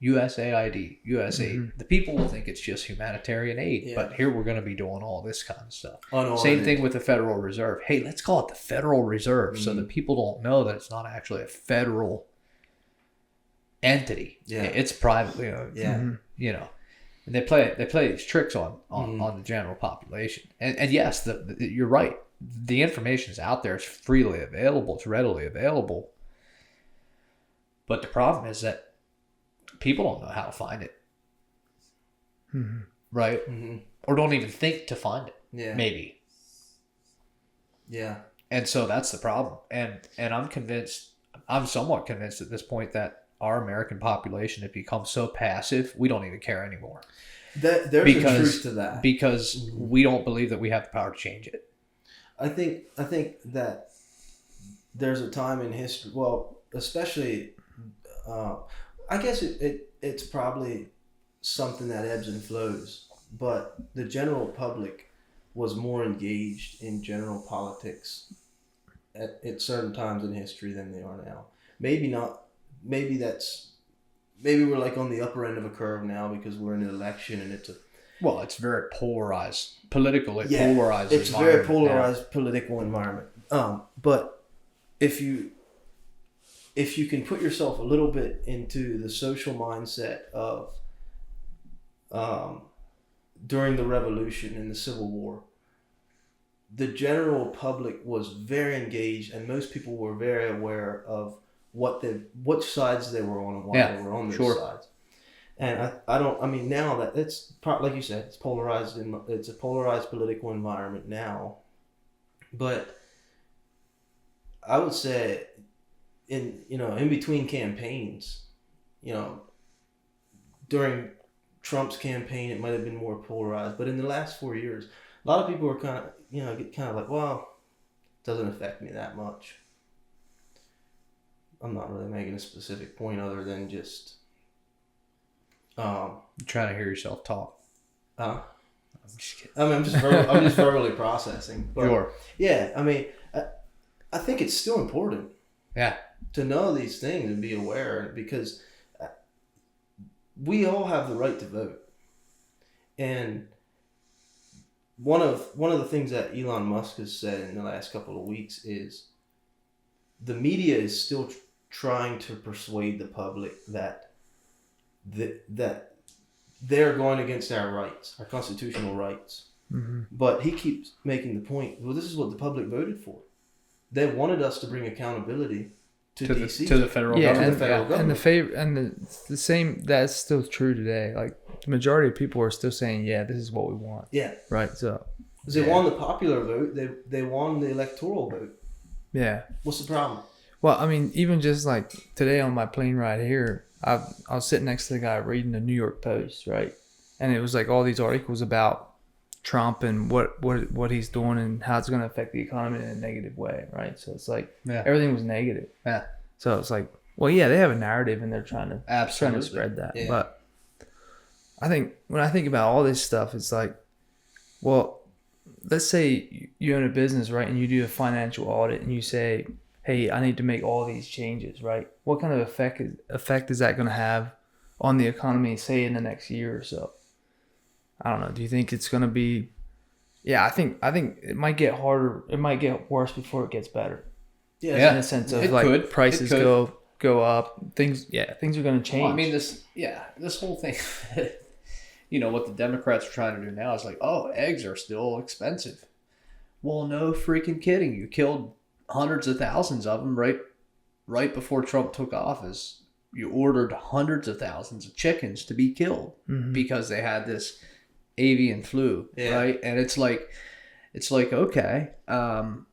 USAID. The people will think it's just humanitarian aid, but here we're going to be doing all this kind of stuff. Same thing with the Federal Reserve. Hey, let's call it the Federal Reserve so that people don't know that it's not actually a federal entity. Yeah. It's privately owned. Yeah. You know, and they play these tricks on the general population. And yes, you're right. The information is out there. It's freely available. It's readily available. But the problem is that people don't know how to find it. Right? Or don't even think to find it. Yeah. Maybe. Yeah. And so that's the problem. And I'm somewhat convinced at this point that our American population has become so passive, we don't even care anymore. There's a truth to that. Because we don't believe that we have the power to change it. I think that there's a time in history, well, especially... I guess it's probably something that ebbs and flows, but the general public was more engaged in general politics at certain times in history than they are now. Maybe not. Maybe we're like on the upper end of a curve now because we're in an election and it's very polarized politically. Polarized. It's a very polarized political environment. But if you can put yourself a little bit into the social mindset of during the Revolution and the Civil War, the general public was very engaged, and most people were very aware of what sides they were on and why they were on those sides. And now that it's like you said, it's polarized. It's a polarized political environment now, but I would say. In between campaigns, during Trump's campaign, it might have been more polarized. But in the last 4 years, a lot of people are kind of like, well, it doesn't affect me that much. I'm not really making a specific point other than just. You're trying to hear yourself talk. I'm just kidding. I'm just verbally processing. But, sure. Yeah, I think it's still important. Yeah. To know these things and be aware, because we all have the right to vote. And one of the things that Elon Musk has said in the last couple of weeks is the media is still trying to persuade the public that they're going against our rights, our constitutional rights. Mm-hmm. But he keeps making the point, well, this is what the public voted for. They wanted us to bring accountability to DC. To the federal government. The same, that's still true today. Like, the majority of people are still saying, yeah, this is what we want. Yeah. Right, so. Because they won the popular vote, they won the electoral vote. Yeah. What's the problem? Well, I mean, even just like today on my plane ride here, I was sitting next to the guy reading the New York Post, right? And it was like all these articles about Trump and what he's doing and how it's going to affect the economy in a negative way, right? So it's like everything was negative. Yeah. So it's like, well, yeah, they have a narrative and they're trying to Absolutely. spread that. Yeah. But I think when I think about all this stuff, it's like, well, let's say you own a business, right? And you do a financial audit and you say, hey, I need to make all these changes, right? What kind of effect is that going to have on the economy, say, in the next year or so? I don't know. Do you think it's going to be? Yeah, I think it might get harder. It might get worse before it gets better. Yeah. In a sense of It like could. prices It could. go up. Things are going to change. Well, I mean, this whole thing, what the Democrats are trying to do now is like, oh, eggs are still expensive. Well, no freaking kidding. You killed hundreds of thousands of them right before Trump took office. You ordered hundreds of thousands of chickens to be killed because they had this avian flu, right? And it's like, okay, well,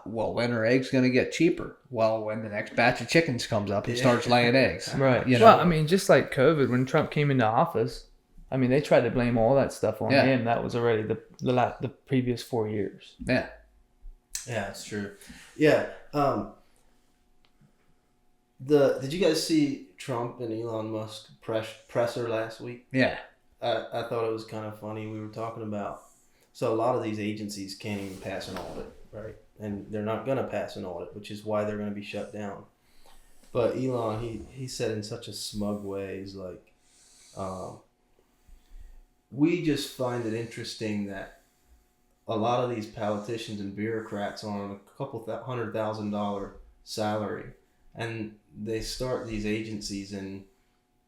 when are eggs going to get cheaper? Well, when the next batch of chickens comes up and starts laying eggs. Right. Well, I mean, just like COVID, when Trump came into office, I mean, they tried to blame all that stuff on him. That was already the previous 4 years. Yeah. Yeah, that's true. Yeah. Did you guys see Trump and Elon Musk presser last week? Yeah. I thought it was kind of funny. We were talking about, so a lot of these agencies can't even pass an audit, right? And they're not going to pass an audit, which is why they're going to be shut down. But Elon, he said in such a smug way, he's like, we just find it interesting that a lot of these politicians and bureaucrats are on a couple $100,000 salary, and they start these agencies and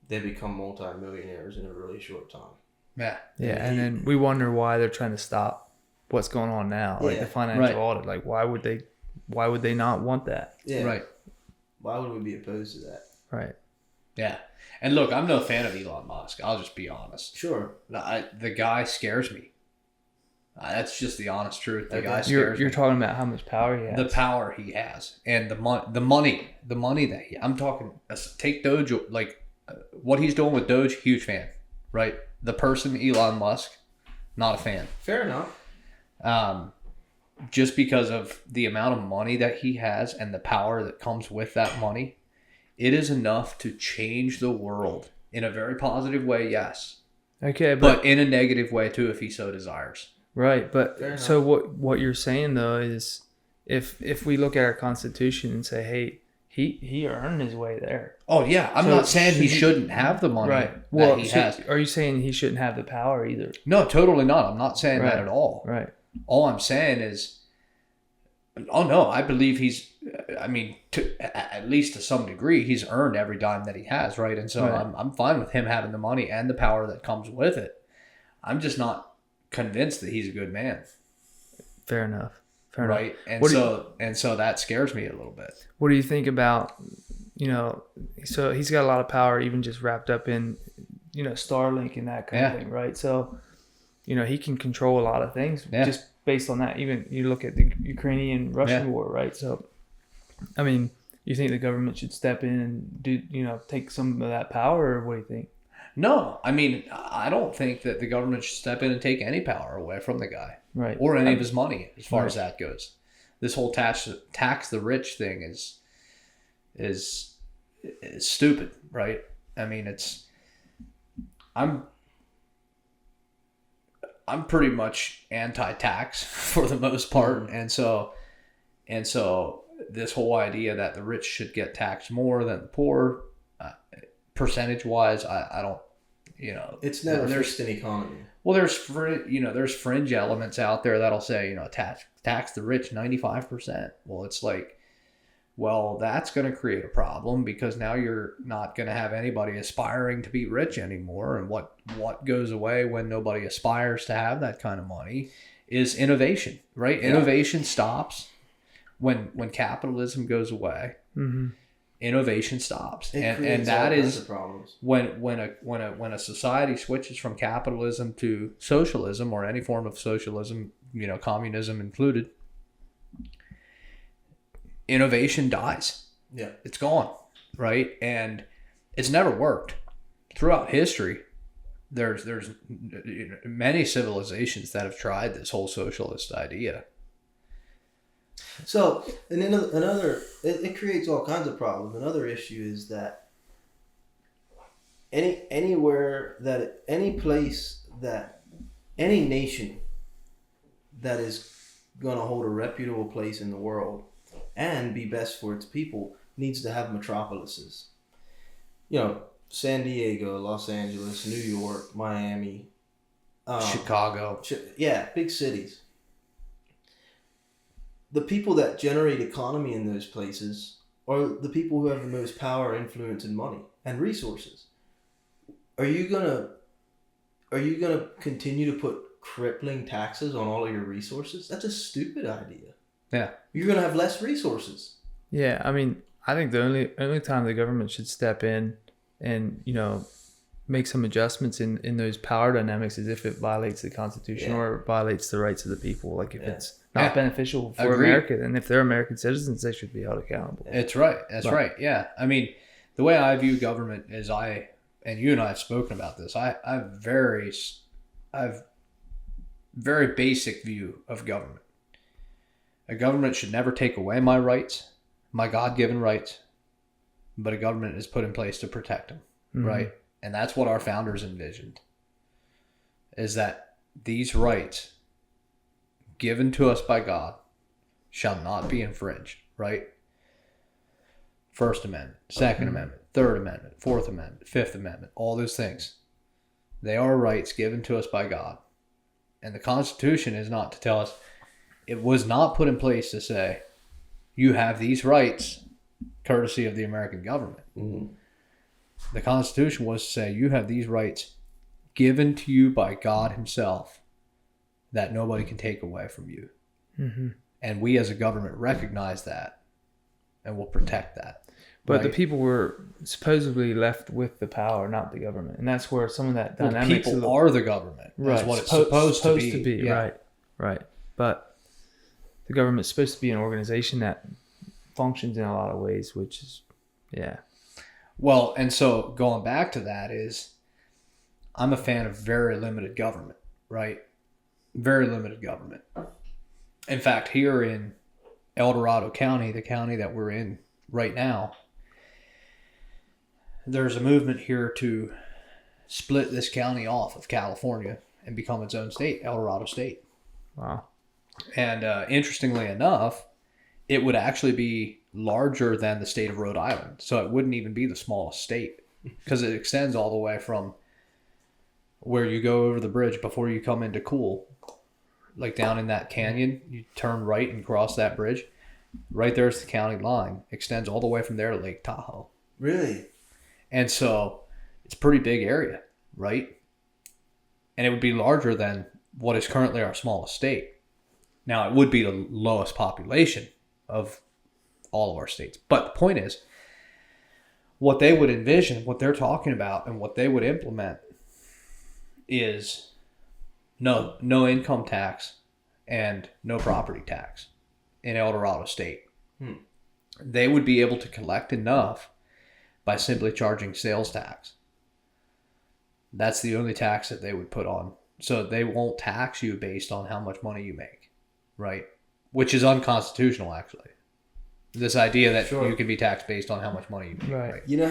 they become multimillionaires in a really short time. Yeah. Yeah, and then we wonder why they're trying to stop what's going on now, like the financial audit. Like, why would they not want that? Yeah. Right. Why would we be opposed to that? Right. Yeah. And look, I'm no fan of Elon Musk. I'll just be honest. Sure. The guy scares me. That's just the honest truth. The guy scares You're me. talking about how much power he has. The power he has, and the money that I'm talking. Take Doge, like what he's doing with Doge. Huge fan, right? The person Elon Musk, not a fan. Fair enough. Just because of the amount of money that he has and the power that comes with that money, it is enough to change the world in a very positive way. Yes. Okay, but in a negative way too, if he so desires. Right, but so what you're saying though is if we look at our Constitution and say, hey, he earned his way there. Oh yeah, I'm not saying he shouldn't have the money that he has. Are you saying he shouldn't have the power either? No, totally not. I'm not saying that at all. Right. All I'm saying is, oh no, I believe he's. I mean, at least to some degree, he's earned every dime that he has, right? And so I'm fine with him having the money and the power that comes with it. I'm just not convinced that he's a good man. Fair enough. Right. And so that scares me a little bit. What do you think about, so he's got a lot of power even just wrapped up in, Starlink and that kind of thing, right? So, he can control a lot of things just based on that. Even you look at the Ukrainian-Russian war, right? So, I mean, you think the government should step in and do, take some of that power, or what do you think? No, I mean, I don't think that the government should step in and take any power away from the guy, right? Or any of his money, as far as that goes. This whole tax the rich thing is stupid, right? I mean, I'm pretty much anti-tax for the most part, and so this whole idea that the rich should get taxed more than the poor, percentage wise, I don't, It's never there's fixed an economy. well, there's fringe elements out there that'll say, tax the rich 95%. Well, it's like, well, that's going to create a problem because now you're not going to have anybody aspiring to be rich anymore. And what goes away when nobody aspires to have that kind of money is innovation, right? Yeah. Innovation stops when capitalism goes away. Mm-hmm. Innovation stops, and that is when a society switches from capitalism to socialism or any form of socialism, communism included. Innovation dies. Yeah, it's gone, right? And it's never worked throughout history. There's many civilizations that have tried this whole socialist idea. So, and then it creates all kinds of problems. Another issue is that any nation that is going to hold a reputable place in the world and be best for its people needs to have metropolises. San Diego, Los Angeles, New York, Miami, Chicago. Big cities. The people that generate economy in those places are the people who have the most power, influence, and money and resources. Are you gonna continue to put crippling taxes on all of your resources? That's a stupid idea. Yeah. You're gonna have less resources. Yeah, I mean, I think the only time the government should step in and make some adjustments in those power dynamics is if it violates the Constitution or violates the rights of the people. Like if it's not beneficial for America, and if they're American citizens, they should be held accountable. That's right. Right. Yeah. I mean, the way I view government is and you and I have spoken about this. I've very basic view of government. A government should never take away my rights, my God-given rights, but a government is put in place to protect them, right? And that's what our founders envisioned, is that these rights given to us by God shall not be infringed, right? First Amendment, Second Amendment, Third Amendment, Fourth Amendment, Fifth Amendment, all those things. They are rights given to us by God. And the Constitution is not to tell us, it was not put in place to say, you have these rights courtesy of the American government. Mm-hmm. The Constitution was to say, you have these rights given to you by God himself that nobody can take away from you. Mm-hmm. And we as a government recognize that and will protect that. But right? The people were supposedly left with the power, not the government. And that's where some of that dynamics... People are the government. Right. That's what it's supposed to be. Yeah. Right. But the government's supposed to be an organization that functions in a lot of ways, which is, Well, and so going back to that is, I'm a fan of very limited government, right? Very limited government. In fact, here in El Dorado County, the county that we're in right now, there's a movement here to split this county off of California and become its own state, El Dorado State. Wow. And interestingly enough, it would actually be larger than the state of Rhode Island. So it wouldn't even be the smallest state because it extends all the way from where you go over the bridge before you come into Cool, like down in that canyon, you turn right and cross that bridge. Right there's the county line. Extends all the way from there to Lake Tahoe. Really? And so it's a pretty big area, right? And it would be larger than what is currently our smallest state. Now, it would be the lowest population of all of our states. But the point is, what they would envision, what they're talking about, and what they would implement is no income tax and no property tax in El Dorado State. They would be able to collect enough by simply charging sales tax. That's the only tax that they would put on. So they won't tax you based on how much money you make, right? Which is unconstitutional, actually. This idea that you can be taxed based on how much money you make. Right. You know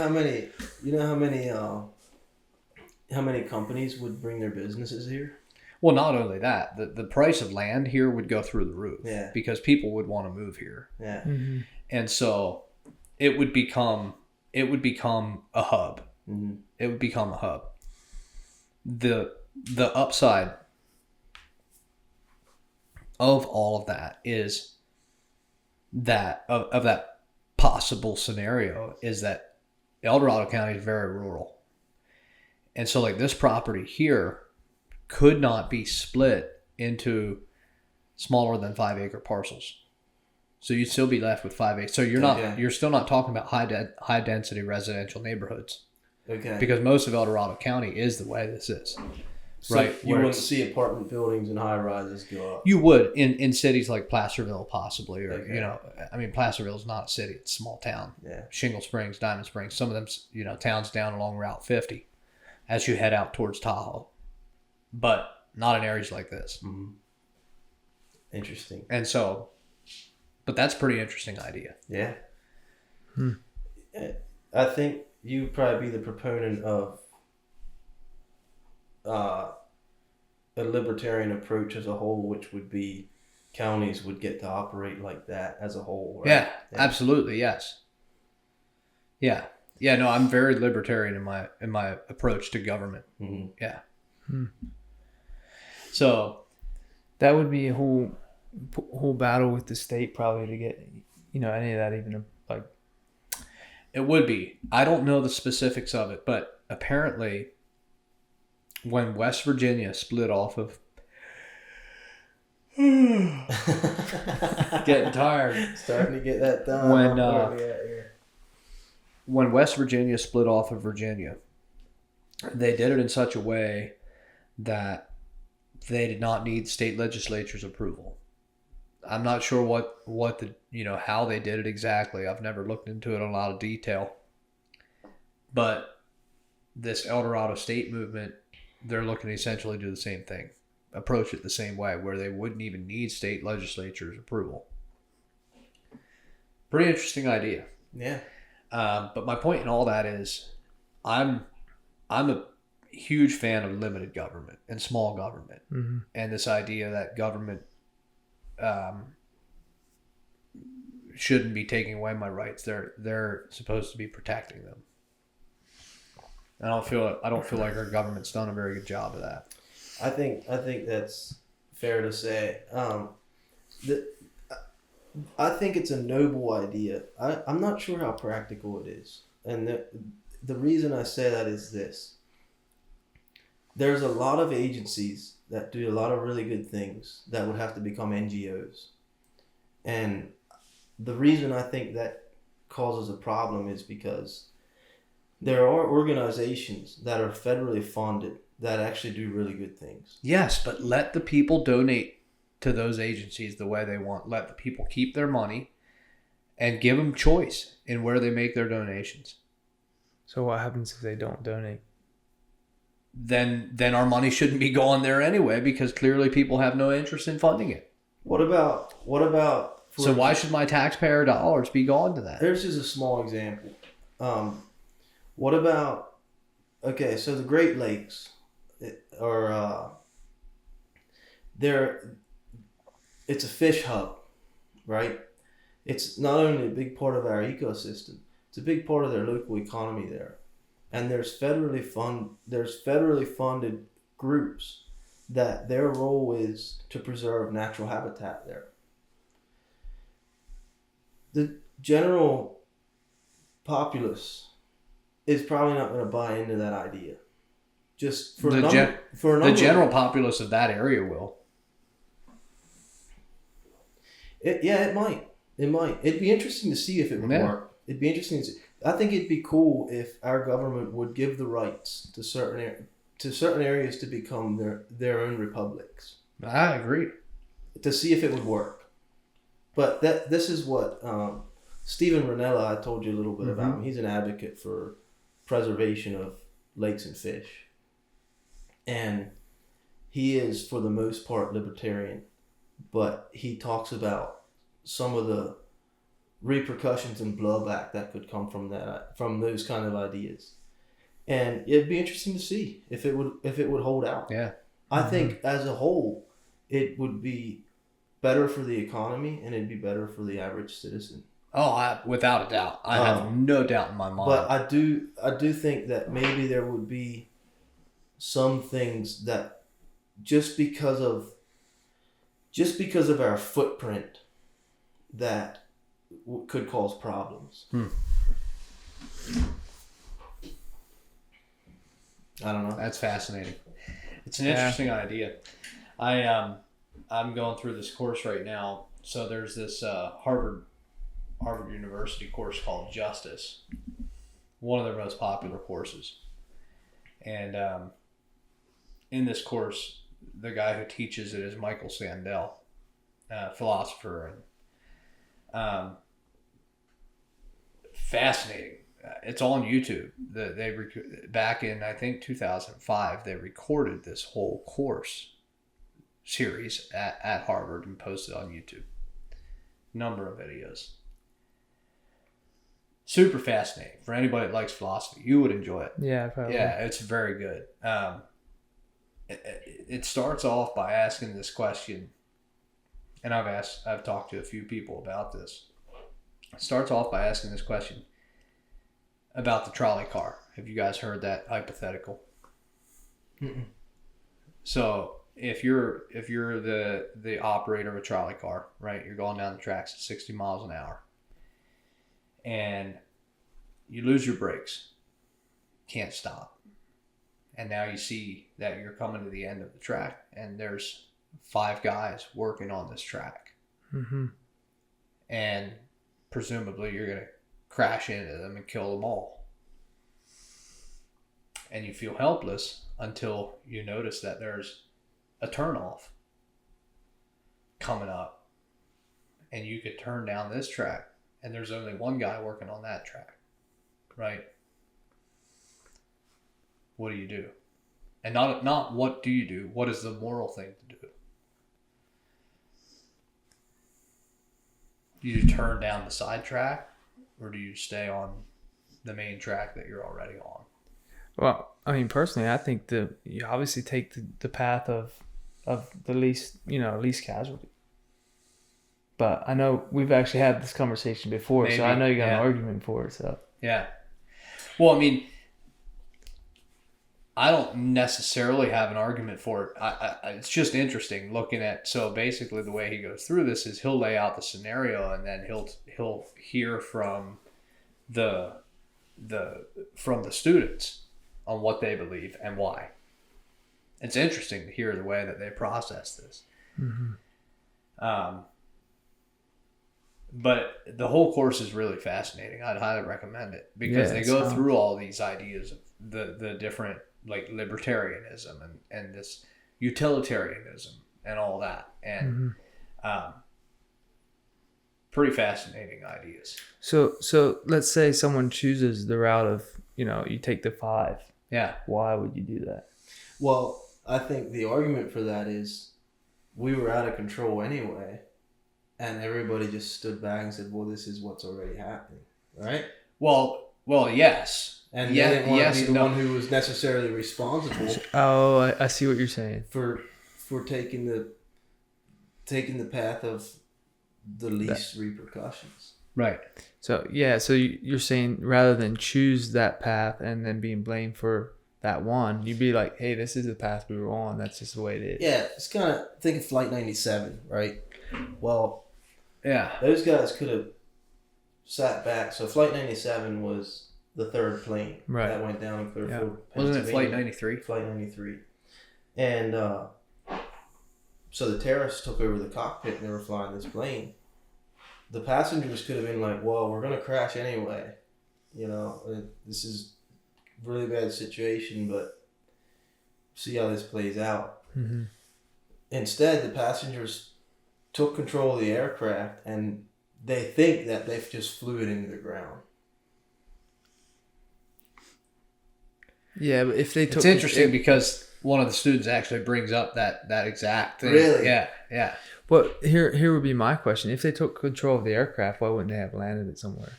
how many companies would bring their businesses here? Well, not only that, the price of land here would go through the roof. Yeah. Because people would want to move here. Yeah. Mm-hmm. And so it would become a hub. Mm-hmm. It would become a hub. The upside of all of that is that of that possible scenario is that El Dorado County is very rural. And so like this property here could not be split into smaller than 5 acre parcels. So you'd still be left with 5 acres. So you're still not talking about high density residential neighborhoods. Okay. Because most of El Dorado County is the way this is. So right. You wouldn't see apartment buildings and high rises go up. You would in cities like Placerville possibly, or Okay. Placerville is not a city; it's a small town. Yeah. Shingle Springs, Diamond Springs, some of them, towns down along Route 50, as you head out towards Tahoe, but not in areas like this. Mm-hmm. Interesting. And so, but that's a pretty interesting idea. Yeah. I think you'd probably be the proponent of a libertarian approach as a whole, which would be counties would get to operate like that as a whole. Right? Yeah, absolutely, yes. Yeah, no, I'm very libertarian in my approach to government. Mm-hmm. Yeah. So that would be a whole battle with the state probably to get any of that even like. It would be. I don't know the specifics of it, but apparently when West Virginia split off of getting tired. Starting to get that done. When West Virginia split off of Virginia, they did it in such a way that they did not need state legislature's approval. I'm not sure what the how they did it exactly. I've never looked into it in a lot of detail. But this El Dorado state movement, they're looking to essentially do the same thing, approach it the same way, where they wouldn't even need state legislature's approval. Pretty interesting idea. Yeah. But my point in all that is, I'm a huge fan of limited government and small government, and this idea that government shouldn't be taking away my rights. They're supposed to be protecting them. I don't feel like our government's done a very good job of that. I think that's fair to say. I think it's a noble idea. I'm not sure how practical it is. And the reason I say that is this. There's a lot of agencies that do a lot of really good things that would have to become NGOs. And the reason I think that causes a problem is because there are organizations that are federally funded that actually do really good things. Yes, but let the people donate to those agencies the way they want. Let the people keep their money and give them choice in where they make their donations. So what happens if they don't donate? Then our money shouldn't be going there anyway, because clearly people have no interest in funding it. What about So why should my taxpayer dollars be going to that? There's just a small example. What about, so the Great Lakes are, it's a fish hub, right? It's not only a big part of our ecosystem, it's a big part of their local economy there. And there's federally funded groups that their role is to preserve natural habitat there. The general populace is probably not going to buy into that idea. Just for the general populace of that area will. It might. It'd be interesting to see if it would work. It'd be interesting to see. I think it'd be cool if our government would give the rights to certain areas to become their own republics. I agree. To see if it would work. But this is what Stephen Ranella, I told you a little bit about him. He's an advocate for preservation of lakes and fish. And he is, for the most part, libertarian. But he talks about some of the repercussions and blowback that could come from those kind of ideas. And it'd be interesting to see if it would hold out. Yeah. I think as a whole, it would be better for the economy and it'd be better for the average citizen. Without a doubt. I have no doubt in my mind. But I do think that maybe there would be some things that just because of our footprint that could cause problems. I don't know. That's fascinating. It's an interesting idea. I'm going through this course right now. So there's this Harvard University course called Justice, one of their most popular courses. And in this course, the guy who teaches it is Michael Sandel, philosopher, and fascinating. It's on YouTube. Back in, I think, 2005, they recorded this whole course series at Harvard and posted on YouTube. Number of videos. Super fascinating. For anybody that likes philosophy, you would enjoy it. Yeah, probably. Yeah, it's very good. It starts off by asking this question, and I've talked to a few people about this. It starts off by asking this question about the trolley car. Have you guys heard that hypothetical? Mm-mm. So if you're the operator of a trolley car, right? You're going down the tracks at 60 miles an hour, and you lose your brakes, can't stop, and now you see that you're coming to the end of the track, and there's 5 guys working on this track, and presumably you're gonna crash into them and kill them all. And you feel helpless until you notice that there's a turnoff coming up. And you could turn down this track and there's only one guy working on that track. Right? What do you do? And not what do you do, what is the moral thing to do? Do you turn down the side track? Or do you stay on the main track that you're already on? Well, I mean, personally, I think you obviously take the path of the least casualty. But I know we've actually had this conversation before, so I know you got an argument for it. So yeah. Well, I mean, I don't necessarily have an argument for it. It's just interesting looking at. So basically, the way he goes through this is he'll lay out the scenario, and then he'll hear from the students on what they believe and why. It's interesting to hear the way that they process this. But the whole course is really fascinating. I'd highly recommend it because they go through all these ideas of the different, like, libertarianism and this utilitarianism and all that. And pretty fascinating ideas. So let's say someone chooses the route of, you take the 5. Yeah. Why would you do that? Well, I think the argument for that is we were out of control anyway, and everybody just stood back and said, well, this is what's already happening, right? Well, yes. And they didn't want to be the one who was necessarily responsible. Oh, I see what you're saying. For taking the path of the least repercussions. Right. So you're saying rather than choose that path and then being blamed for that one, you'd be like, hey, this is the path we were on. That's just the way it is. Yeah, it's kind of, think of Flight 97, right? Well, yeah, those guys could have sat back. So Flight 97 was the 3rd plane that went down in Clearfield, Wasn't it Flight 93? Flight 93. And so the terrorists took over the cockpit and they were flying this plane. The passengers could have been like, well, we're going to crash anyway. This is a really bad situation, but see how this plays out. Instead, the passengers took control of the aircraft and they think that they've just flew it into the ground. Yeah, but if they took... It's interesting because one of the students actually brings up that exact thing. Really? Yeah. Well, here would be my question. If they took control of the aircraft, why wouldn't they have landed it somewhere?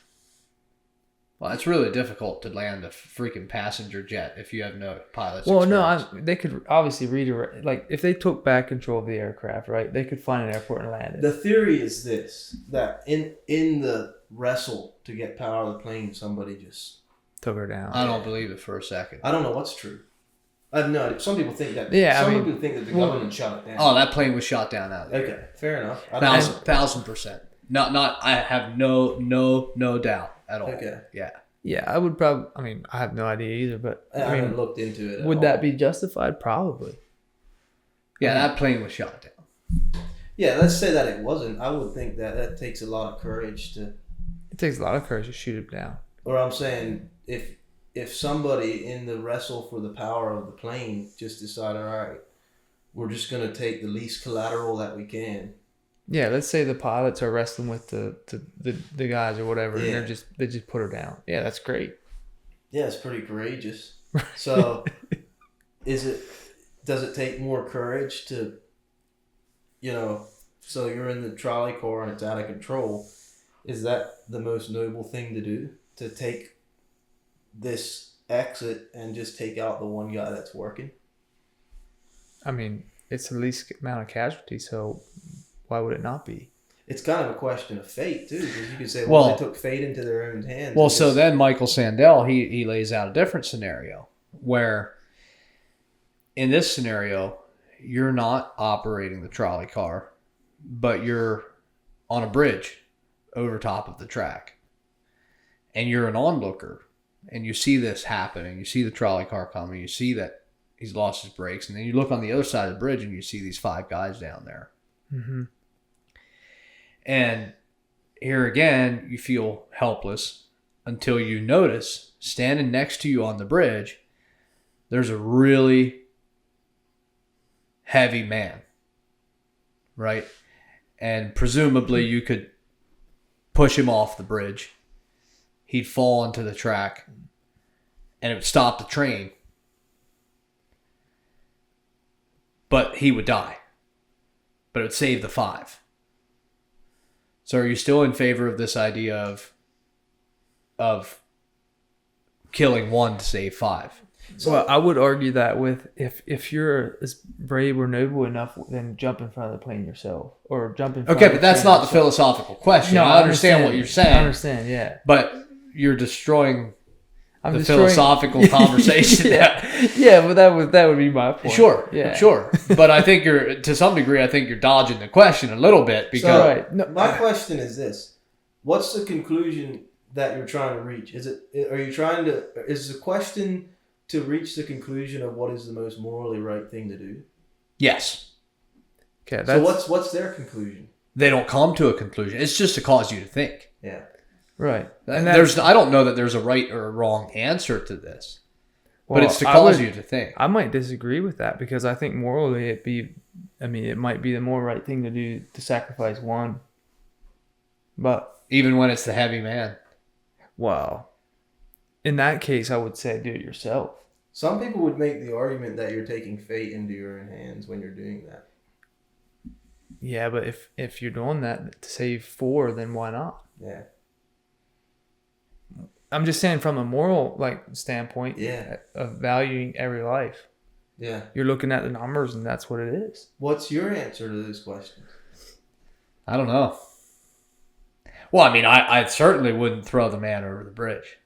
Well, it's really difficult to land a freaking passenger jet if you have no pilot's Well, experience. no, they could obviously redirect. Like, if they took back control of the aircraft, right, they could find an airport and land it. The theory is this, that in the wrestle to get power of the plane, somebody just took her down. I don't believe it for a second. I don't know what's true. I have no idea. Some people think that. Yeah, some people think that the government shot it down. Oh, that plane was shot down out there. Okay, fair enough. 1,000%. Not. I have no doubt at all. Okay. Yeah. Yeah, I would probably. I mean, I have no idea either, but I haven't looked into it. Would that be justified? Probably. Yeah, that plane was shot down. Yeah, let's say that it wasn't. I would think that takes a lot of courage to. It takes a lot of courage to shoot him down. Or I'm saying, if somebody in the wrestle for the power of the plane just decided, all right, we're just going to take the least collateral that we can. Yeah, let's say the pilots are wrestling with the guys or whatever, Yeah. and they just put her down. Yeah, that's great. Yeah, it's pretty courageous. So, does it take more courage to, so you're in the trolley car and it's out of control? Is that the most noble thing to do? To take this exit and just take out the one guy that's working? I mean, it's the least amount of casualties, so why would it not be? It's kind of a question of fate, too, because you could say, Well, they took fate into their own hands. Well, so then Michael Sandel, he lays out a different scenario where in this scenario, you're not operating the trolley car, but you're on a bridge over top of the track. And you're an onlooker, and you see this happen, and you see the trolley car coming, you see that he's lost his brakes, and then you look on the other side of the bridge, and you see these 5 guys down there. Mm-hmm. And here again, you feel helpless until you notice, standing next to you on the bridge, there's a really heavy man, right? And presumably you could push him off the bridge. He'd fall into the track, and it would stop the train. But he would die. But it would save the 5. So are you still in favor of this idea of killing 1 to save 5? So I would argue that with if you're as brave or noble enough, then jump in front of the plane yourself, or jump in front Okay, of but that's not the philosophical question. No, I understand what you're saying. I understand, yeah. But you're destroying I'm the destroying- philosophical conversation. yeah, but that would be my point. Sure, yeah, sure. But I think to some degree, I think you're dodging the question a little bit because So, right. No, my question is this. What's the conclusion that you're trying to reach? Is the question to reach the conclusion of what is the most morally right thing to do? yes, okay, So what's their conclusion? they don't come to a conclusion. It's just to cause you to think. Yeah. right. And I don't know that there's a right or a wrong answer to this, but well, it's to cause you to think. I might disagree with that because I think morally it might be the more right thing to do to sacrifice 1. But Even when it's the heavy man. well, in that case, I would say do it yourself. Some people would make the argument that you're taking fate into your own hands when you're doing that. Yeah, but if you're doing that to save 4, then why not? Yeah. I'm just saying from a moral standpoint, Yeah. of valuing every life. Yeah. You're looking at the numbers, and that's what it is. What's your answer to those questions? I don't know. Well, I mean, I certainly wouldn't throw the man over the bridge.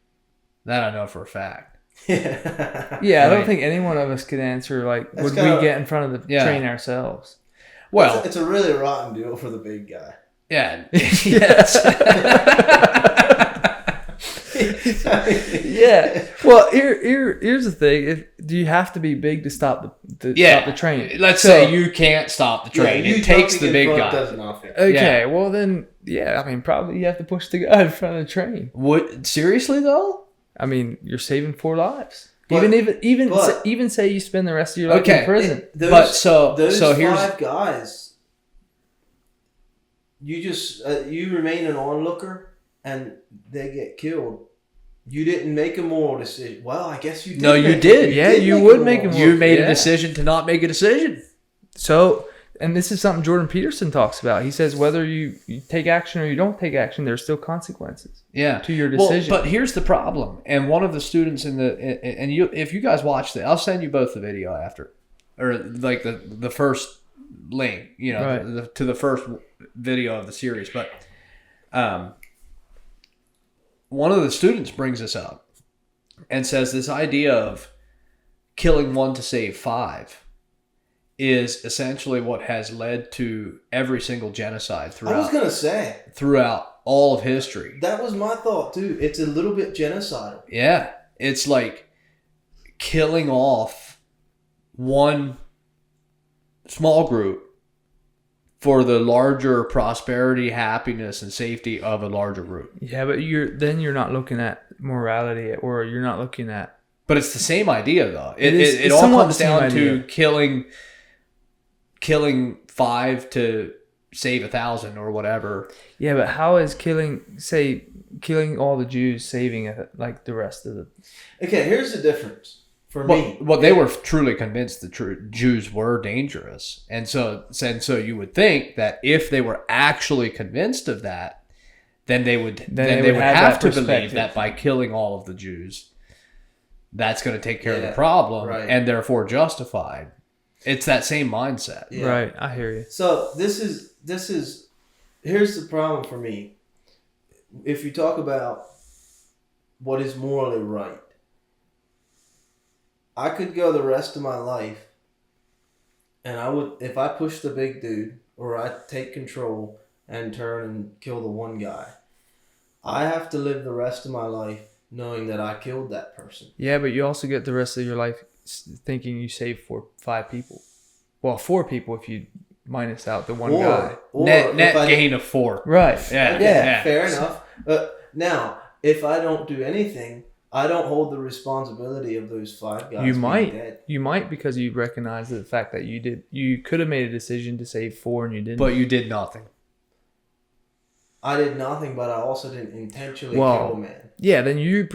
That I know for a fact. Yeah. Yeah, I don't Right. think any one of us could answer That's would kinda- we get in front of the train ourselves? Well, It's a really rotten deal for the big guy. yeah. Yes. Yeah. Well, here's the thing: do you have to be big to stop the train? Let's So- say you can't stop the train. you it takes jumping the in big front guy. does nothing. Okay, well then, yeah. I mean, probably you have to push the guy in front of the train. What? Seriously though? I mean, you're saving 4 lives. But- Even say you spend the rest of your life Okay. in prison. Those here's 5 guys, you just you remain an onlooker and they get killed. You didn't make a moral decision. Well, I guess you did. No, you make- did. Yeah, you make would a make a moral- you made a Yeah. decision to not make a decision. So, and this is something Jordan Peterson talks about. He says whether you take action or you don't take action, there's still consequences Yeah. to your decision. Well, but here's the problem. And one of the students and you, if you guys watch it, I'll send you both the video after, or like the first link, Right. to the first video of the series. But one of the students brings this up and says this idea of killing one to save five is essentially what has led to every single genocide I was gonna say throughout all of history. that was my thought too. It's a little bit genocidal. Yeah, it's like killing off one small group for the larger prosperity, happiness, and safety of a larger group. Yeah, but you're not looking at morality, or you're not looking at. But it's the same idea, though. It It's all somewhat comes the same down to idea. killing five to save 1,000 or whatever. Yeah, but how is killing all the Jews saving like the rest of the? Okay, here's the difference for me. Well, they were truly convinced the Jews were dangerous, and so you would think that if they were actually convinced of that, then they would have to believe that by killing all of the Jews, that's going to take care of the problem, right. and therefore justified. It's that same mindset. Yeah. Right, I hear you. So this is here's the problem for me. If you talk about what is morally right, I could go the rest of my life and I would, if I push the big dude or I take control and turn and kill the one guy, I have to live the rest of my life knowing that I killed that person. Yeah, but you also get the rest of your life thinking you saved 5 people. Well, 4 people if you minus out the one guy. Or Net if I- gain of 4. Right. Yeah. Fair enough. Now, if I don't do anything, I don't hold the responsibility of those 5 guys. You being might. dead. You might, because you recognize the fact that you could have made a decision to save 4 and you didn't. But you did nothing. I did nothing, but I also didn't intentionally kill a man. Yeah, then you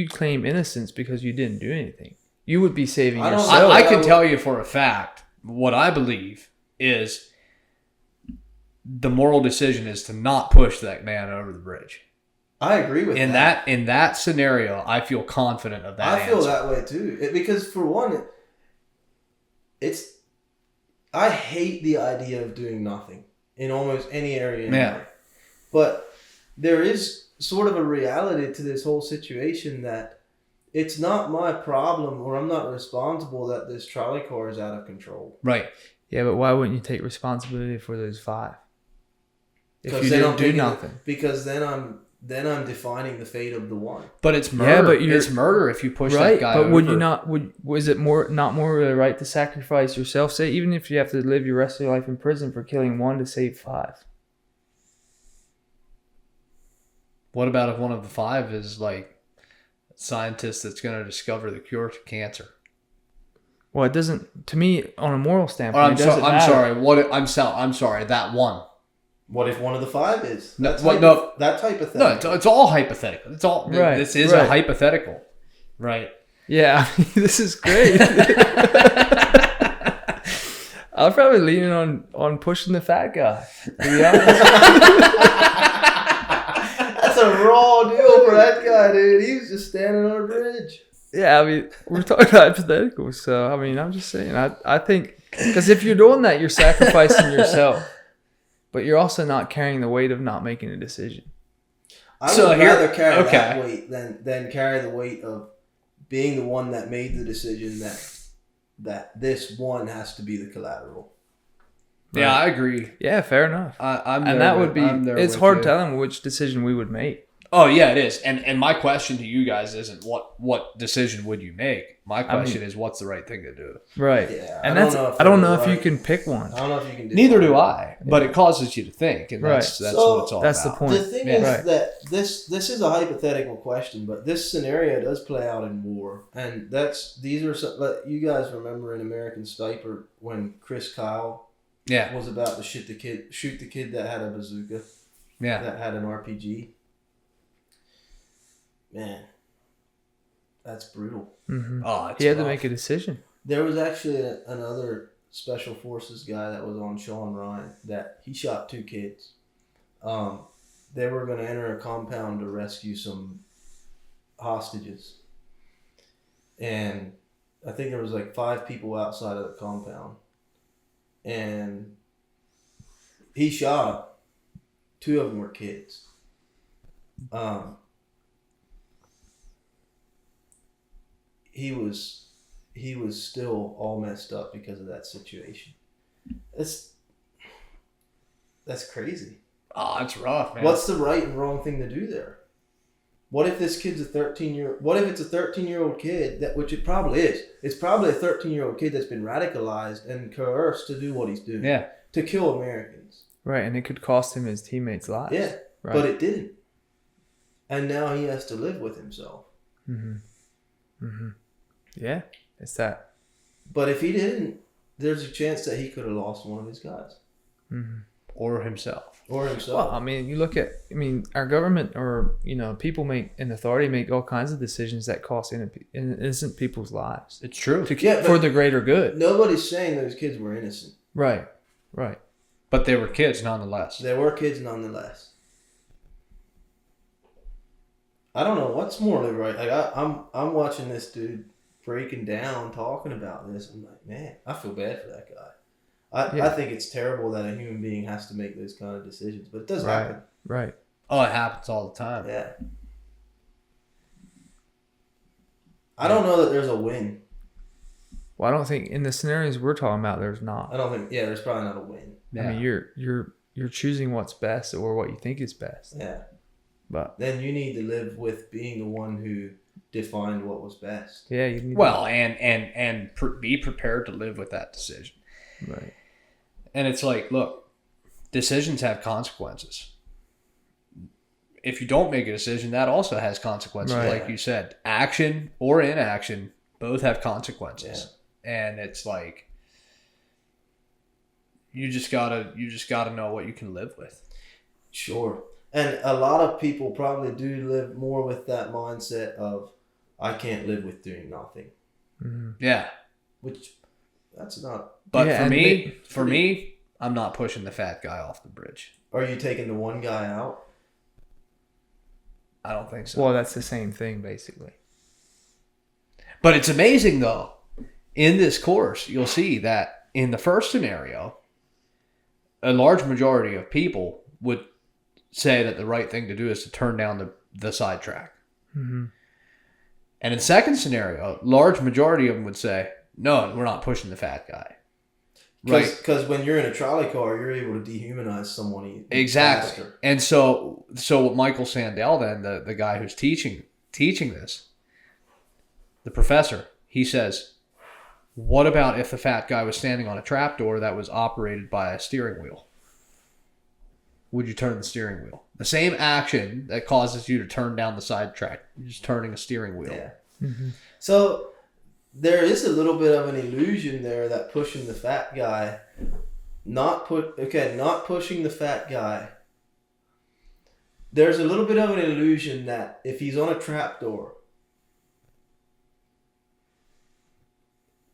claim innocence because you didn't do anything. You would be saving I don't- yourself. I can tell you for a fact what I believe is the moral decision is to not push that man over the bridge. I agree with that. In that scenario, I feel confident of that. I feel answer. that way too. Because for one, I hate the idea of doing nothing in almost any area in life. But there is sort of a reality to this whole situation that it's not my problem, or I'm not responsible that this trolley car is out of control. Right. Yeah, but why wouldn't you take responsibility for those 5? If you then didn't I'm do taking nothing. Because then I'm defining the fate of the one. But it's murder. Yeah, but it's murder if you push Right, that guy but over. would you not? Was it not more really right to sacrifice yourself? Say, even if you have to live your rest of your life in prison for killing 1 to save 5. What about if one of the 5 is like a scientist that's going to discover the cure to cancer? Well, it doesn't. To me, on a moral Or standpoint, I'm it doesn't matter. sorry. I'm sorry. That one. What if one of the 5 is? No, That type of thing. No, it's all hyhypothetical. It's all Right, This is right. a hypothetical, right? Yeah, I mean, this is great. I'm probably leaning on pushing the fat guy. To be honest. That's a raw deal for that guy, dude. He was just standing on a bridge. Yeah, I mean, we're talking hypotheticals, so I mean, I'm just saying. I think because if you're doing that, you're sacrificing yourself, but you're also not carrying the weight of not making a decision. I So would here- rather carry okay. that weight than carry the weight of being the one that made the decision that this one has to be the collateral. Yeah, I agree. Yeah, fair enough. I'm And there that with- would be. I'm there It's with hard you. telling which decision we would make. Oh yeah, it is. And my question to you guys isn't what decision would you make. My question is what's the right thing to do. Right. Yeah, And I that's. don't know if I don't they're know if you right. can pick one. I don't know if you can do Neither that. do I, but it causes you to think, and that's Right. So, what it's all That's the about. point. The thing Yeah. is Right. that this is a hypothetical question, but this scenario does play out in war, and these are some. Like, you guys remember in American Sniper when Chris Kyle Yeah, was about to shoot the kid that had a bazooka, yeah. that had an RPG. Man, that's brutal. Mm-hmm. Oh, it's He had to rough. make a decision. There was actually another special forces guy that was on Sean Ryan that he shot 2 kids. They were going to enter a compound to rescue some hostages. And I think there was like 5 people outside of the compound. And he shot them. 2 of them were kids. he was still all messed up because of that situation. That's crazy. Oh, it's rough, man. What's the right and wrong thing to do there? What if this kid's what if it's a 13-year-old kid, which it probably is. It's probably a 13-year-old kid that's been radicalized and coerced to do what he's doing. Yeah. To kill Americans. Right, and it could cost him his teammates' lives. Yeah, right. But it didn't. And now he has to live with himself. Yeah, it's that. But if he didn't, there's a chance that he could have lost one of his guys. Or himself. Well, I mean, you look at, our government or, people in authority make all kinds of decisions that cost innocent people's lives. It's true. For the greater good. Nobody's saying those kids were innocent. Right. But they were kids nonetheless. They were kids nonetheless. I don't know what's morally right. Like I'm watching this dude breaking down, talking about this. I'm like, man, I feel bad for that guy. I think it's terrible that a human being has to make those kind of decisions, but it does happen. Right. Oh, it happens all the time. Yeah. I don't know that there's a win. Well, I don't think in the scenarios we're talking about, there's not. I don't think. Yeah, there's probably not a win. Yeah. I mean, you're choosing what's best or what you think is best. Yeah. But then you need to live with being the one who defined what was best. Yeah, you need be prepared to live with that decision. Right. And it's like, look, decisions have consequences. If you don't make a decision, that also has consequences. Right. Like you said, action or inaction both have consequences. Yeah. And it's like you just gotta know what you can live with. Sure. And a lot of people probably do live more with that mindset of I can't live with doing nothing. Mm-hmm. Yeah. Which that's not. But for me, I'm not pushing the fat guy off the bridge. Are you taking the one guy out? I don't think so. Well, that's the same thing, basically. But it's amazing, though. In this course, you'll see that in the first scenario, a large majority of people would say that the right thing to do is to turn down the sidetrack. Mm-hmm. And in the second scenario, a large majority of them would say, no, we're not pushing the fat guy. Right? Because when you're in a trolley car, you're able to dehumanize someone exactly. faster. And so Michael Sandel, then the guy who's teaching this, the professor, he says, what about if the fat guy was standing on a trapdoor that was operated by a steering wheel? Would you turn the steering wheel? The same action that causes you to turn down the sidetrack, you're just turning a steering wheel. Yeah. Mm-hmm. So there is a little bit of an illusion there that pushing the fat guy, not pushing the fat guy. There's a little bit of an illusion that if he's on a trapdoor,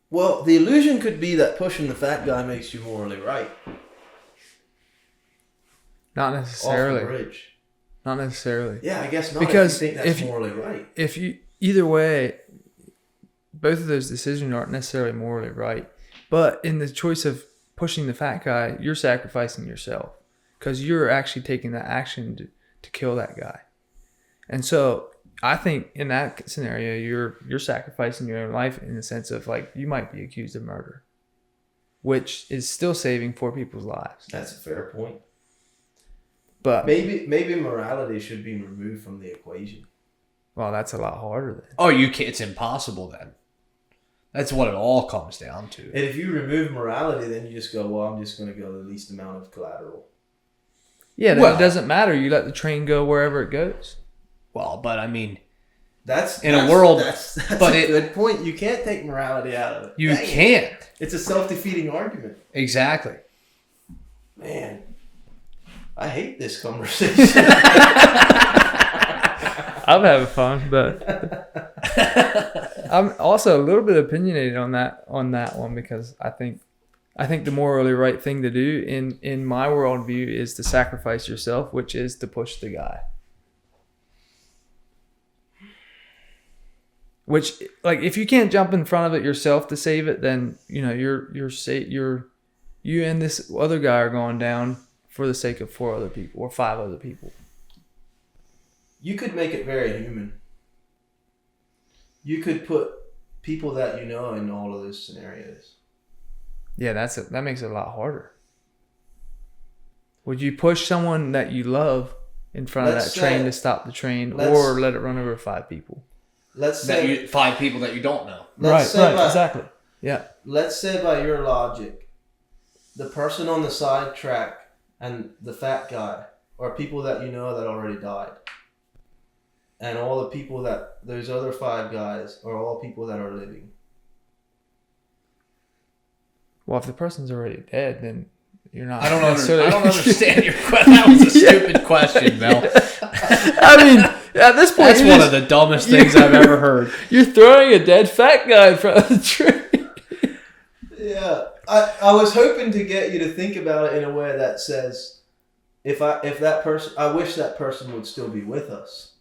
well, the illusion could be that pushing the fat guy makes you morally right. Not necessarily. Off the bridge. Not necessarily. Yeah, I guess not. Because if you think that's morally right. If you either way, both of those decisions aren't necessarily morally right. But in the choice of pushing the fat guy, you're sacrificing yourself because you're actually taking that action to kill that guy. And so I think in that scenario, you're sacrificing your own life in the sense of like you might be accused of murder, which is still saving 4 people's lives. That's a fair point. But maybe morality should be removed from the equation. Well, that's a lot harder then. Oh, you can't. It's impossible then. That's what it all comes down to. And if you remove morality, then you just go, well, I'm just going to go the least amount of collateral. Yeah, then it doesn't matter. You let the train go wherever it goes. Well, but I mean, that's a world. That's a good point. You can't take morality out of it. You can't. It's a self-defeating argument. Exactly. Man, I hate this conversation. I'm having fun, but I'm also a little bit opinionated on that one because I think the morally right thing to do in my worldview is to sacrifice yourself, which is to push the guy. Which, like, if you can't jump in front of it yourself to save it, then you and this other guy are going down for the sake of 4 other people or 5 other people. You could make it very human. You could put people that you know in all of those scenarios. Yeah, that makes it a lot harder. Would you push someone that you love in front of that train to stop the train, or let it run over 5 people? Let's say 5 people that you don't know. Right, exactly. Yeah. Let's say by your logic, the person on the side track and the fat guy are people that you know that already died. And all the people those other 5 guys are all people that are living. Well, if the person's already dead, then you're not. I don't understand your question. That was a stupid question, Mel. I mean, at this point, that's one of the dumbest things I've ever heard. You're throwing a dead fat guy in front of the train. Yeah, I was hoping to get you to think about it in a way that says, if that person, I wish that person would still be with us.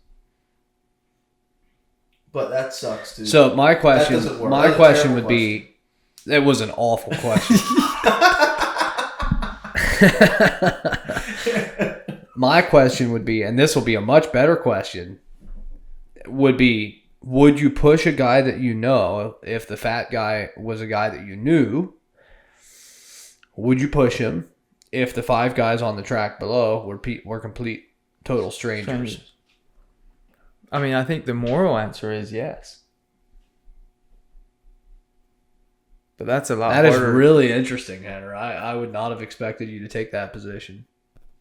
But that sucks too. So my question would be, it was an awful question. My question would be, and this will be a much better question, would you push a guy that you know, if the fat guy was a guy that you knew, would you push him if the 5 guys on the track below were complete total strangers? I mean, I think the moral answer is yes. But that's a lot harder. That is really interesting, Henry. I would not have expected you to take that position.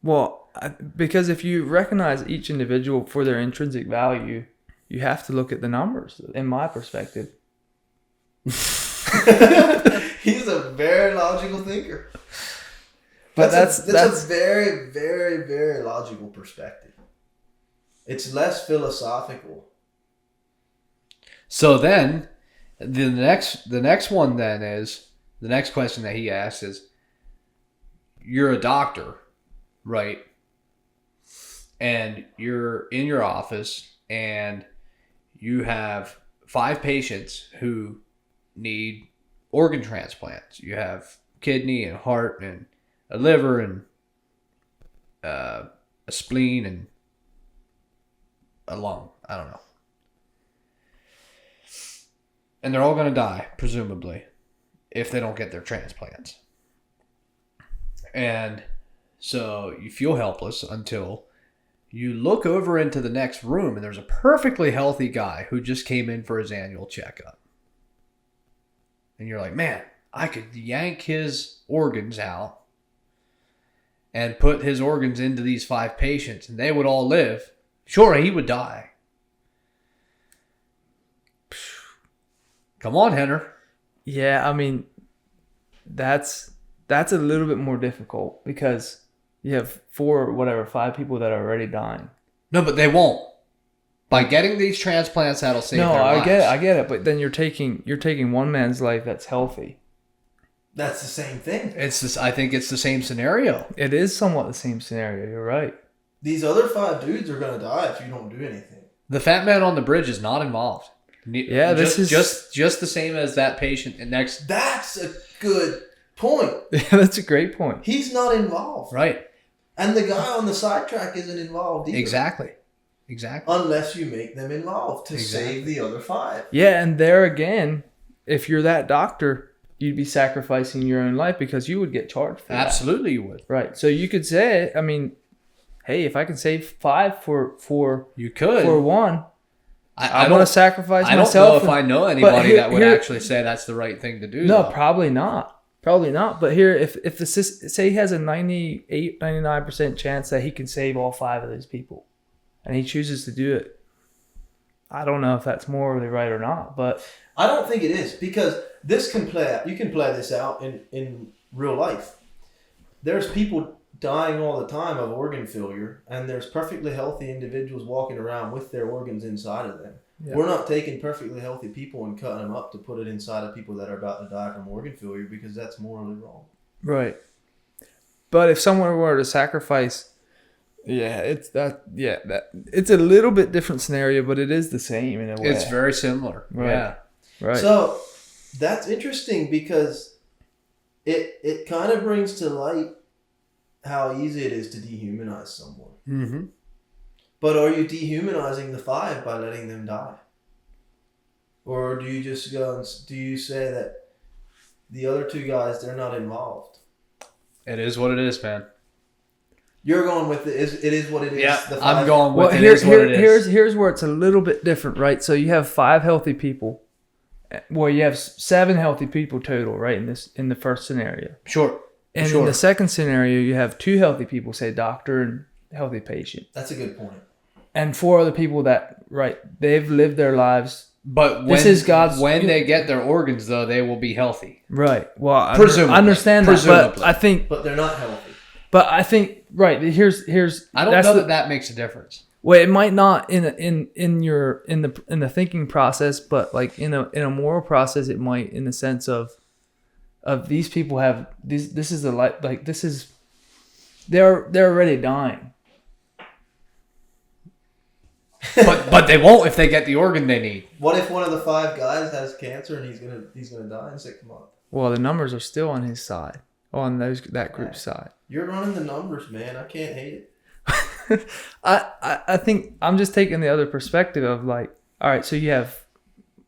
Well, because if you recognize each individual for their intrinsic value, you have to look at the numbers, in my perspective. He's a very logical thinker. But that's a very, very, very logical perspective. It's less philosophical. So then, the next one then is, the next question that he asks is, you're a doctor, right? And you're in your office and you have 5 patients who need organ transplants. You have kidney and heart and a liver and a spleen and a lung. I don't know. And they're all going to die, presumably, if they don't get their transplants. And so you feel helpless until you look over into the next room and there's a perfectly healthy guy who just came in for his annual checkup. And you're like, man, I could yank his organs out and put his organs into these 5 patients and they would all live. Sure, he would die. Come on, Henry. Yeah, I mean, that's a little bit more difficult because you have 5 people that are already dying. No, but they won't. By getting these transplants, that'll save their lives. No, I get it. But then you're taking one man's life that's healthy. That's the same thing. I think it's the same scenario. It is somewhat the same scenario. You're right. These other 5 dudes are gonna die if you don't do anything. The fat man on the bridge is not involved. Yeah, this is just the same as that patient next. That's a good point. Yeah, that's a great point. He's not involved, Right? And the guy on the sidetrack isn't involved either. Exactly. Unless you make them involved to save the other 5. Yeah, and there again, if you're that doctor, you'd be sacrificing your own life because you would get charged for that. Absolutely, you would. Right. So you could say, I mean, hey, if I can save 5 for you could for one, I want to sacrifice myself. I don't know if I know anybody that would actually say that's the right thing to do. No, though. probably not. Probably not. But here, if the say he has a 98, 99% chance that he can save all 5 of those people, and he chooses to do it, I don't know if that's morally right or not. But I don't think it is, because this can play out. You can play this out in real life. There's people dying all the time of organ failure, and there's perfectly healthy individuals walking around with their organs inside of them. Yeah. We're not taking perfectly healthy people and cutting them up to put it inside of people that are about to die from organ failure, because that's morally wrong. Right. But if someone were to sacrifice, it's a little bit different scenario, but it is the same in a way. It's very similar. Right. Yeah. Right. So that's interesting, because it kind of brings to light how easy it is to dehumanize someone. Mm-hmm. But are you dehumanizing the 5 by letting them die? Or do you just go and do you say that the other two guys, they're not involved? It is what it is, man. You're going with it is what it is. Yeah, the I'm five? going with Well, it is what it is. here's where it's a little bit different, right? So you have 5 healthy people. Well, you have 7 healthy people total, right? In the first scenario. Sure. And Sure. in the second scenario, you have 2 healthy people, say doctor and healthy patient, That's a good point. and 4 other people that they've lived their lives. But when they get their organs, though, they will be healthy. Right. Well, Presumably. I understand that, Presumably. but But they're not healthy. I think right. Here's. I don't know that makes a difference. Well, it might not in the thinking process, but like in a moral process, it might in the sense of these people have these. This is a like this is they're already dying. But they won't if they get the organ they need. What if one of the 5 guys has cancer and he's gonna die in 6 months? Well, the numbers are still on his side, on that group's side. You're running the numbers, man. I can't hate it. I think I'm just taking the other perspective of like, all right, so you have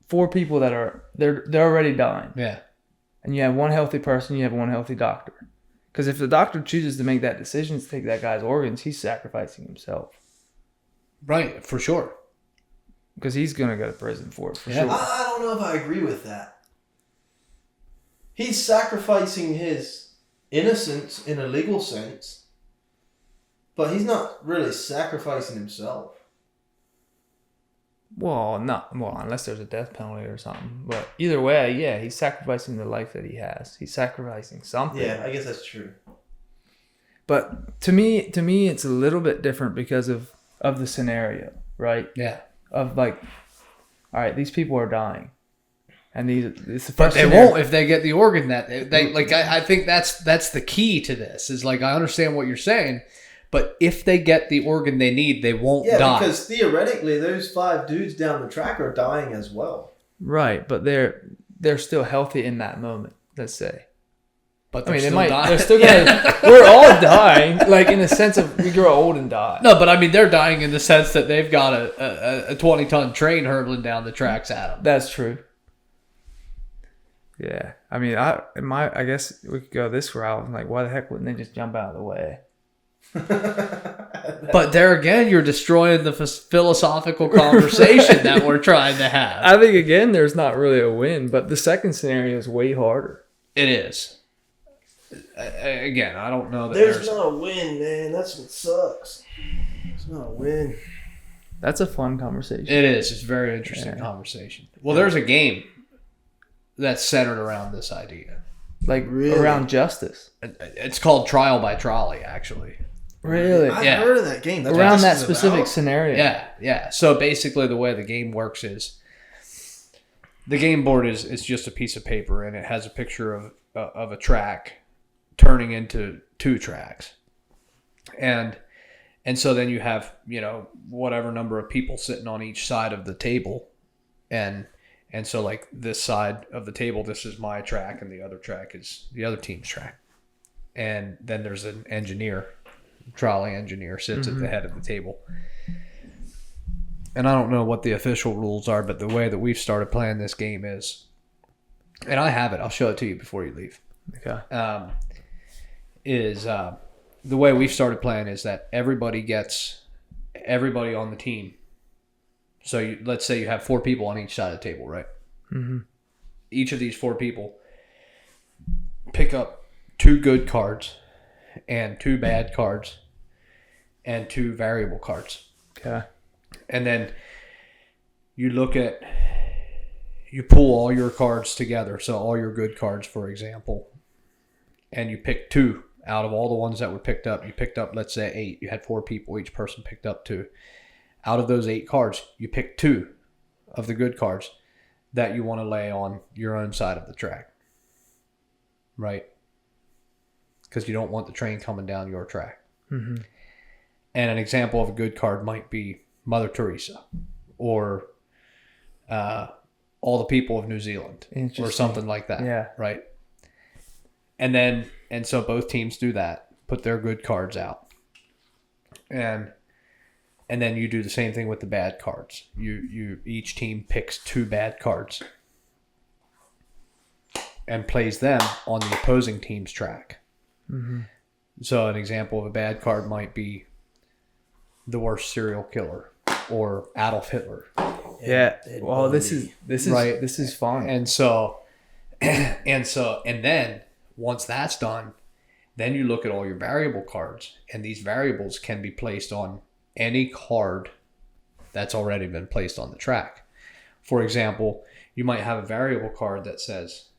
4 people that are they're already dying, Yeah. and you have 1 healthy person, you have 1 healthy doctor. Because if the doctor chooses to make that decision to take that guy's organs, he's sacrificing himself. Right, for sure. Because he's gonna go to prison for it for Yeah. sure. I don't know if I agree with that. He's sacrificing his innocence in a legal sense, but he's not really sacrificing himself. Well, unless there's a death penalty or something. But either way, yeah, he's sacrificing the life that he has. He's sacrificing something. Yeah, I guess that's true. But to me, it's a little bit different because of the scenario, right? Yeah. Of like, all right, these people are dying, and it's the But first they scenario. won't if they get the organ that they like. I think that's the key to this. Is like I understand what you're saying, but if they get the organ they need, they won't die. Yeah, because theoretically, those 5 dudes down the track are dying as well. Right, but they're still healthy in that moment. Let's say. But I mean, still dying. they're still gonna. We're all dying, like in the sense of we grow old and die. No, but I mean they're dying in the sense that they've got a 20-ton train hurtling down the tracks at them. That's true. Yeah, I mean, I guess we could go this route. Like, why the heck wouldn't they just jump out of the way? But there again, you're destroying the philosophical conversation that we're trying to have. I think again, there's not really a win, but the second scenario is way harder. It is. Again, I don't know that There's not a win, man. That's what sucks. It's not a win. That's a fun conversation. It is. It's a very interesting conversation. Well, there's a game that's centered around this idea. Like Really? around justice. It's called Trial by Trolley, actually. Really? I've Yeah. heard of that game. That's what Around this that is specific about? scenario. Yeah. So basically, the way the game works is the game board is just a piece of paper, and it has a picture of a track turning into 2 tracks, and so then you have whatever number of people sitting on each side of the table, and so like this side of the table, this is my track, and the other track is the other team's track, and then there's an engineer. Trolley engineer sits at the head of the table. And I don't know what the official rules are, but the way that we've started playing this game is, and I have it, I'll show it to you before you leave. Okay. The way we've started playing is that everybody on the team. So let's say you have 4 people on each side of the table, right? Mm-hmm. Each of these 4 people pick up 2 good cards and 2 bad cards and 2 variable cards. Okay. And then you pull all your cards together. So all your good cards, for example, and you pick 2 out of all the ones that were picked up. You picked up, let's say 8. You had 4 people. Each person picked up 2. Out of those 8 cards, you pick 2 of the good cards that you want to lay on your own side of the track. Right? Because you don't want the train coming down your track. Mm-hmm. And an example of a good card might be Mother Teresa or all the people of New Zealand or something like that. Yeah. Right. And so both teams do that, put their good cards out. And And then you do the same thing with the bad cards. You each team picks 2 bad cards and plays them on the opposing team's track. Mm-hmm. So an example of a bad card might be the worst serial killer or Adolf Hitler. Yeah. Well, this is right. This is fun. And then once that's done, then you look at all your variable cards, and these variables can be placed on any card that's already been placed on the track. For example, you might have a variable card that says,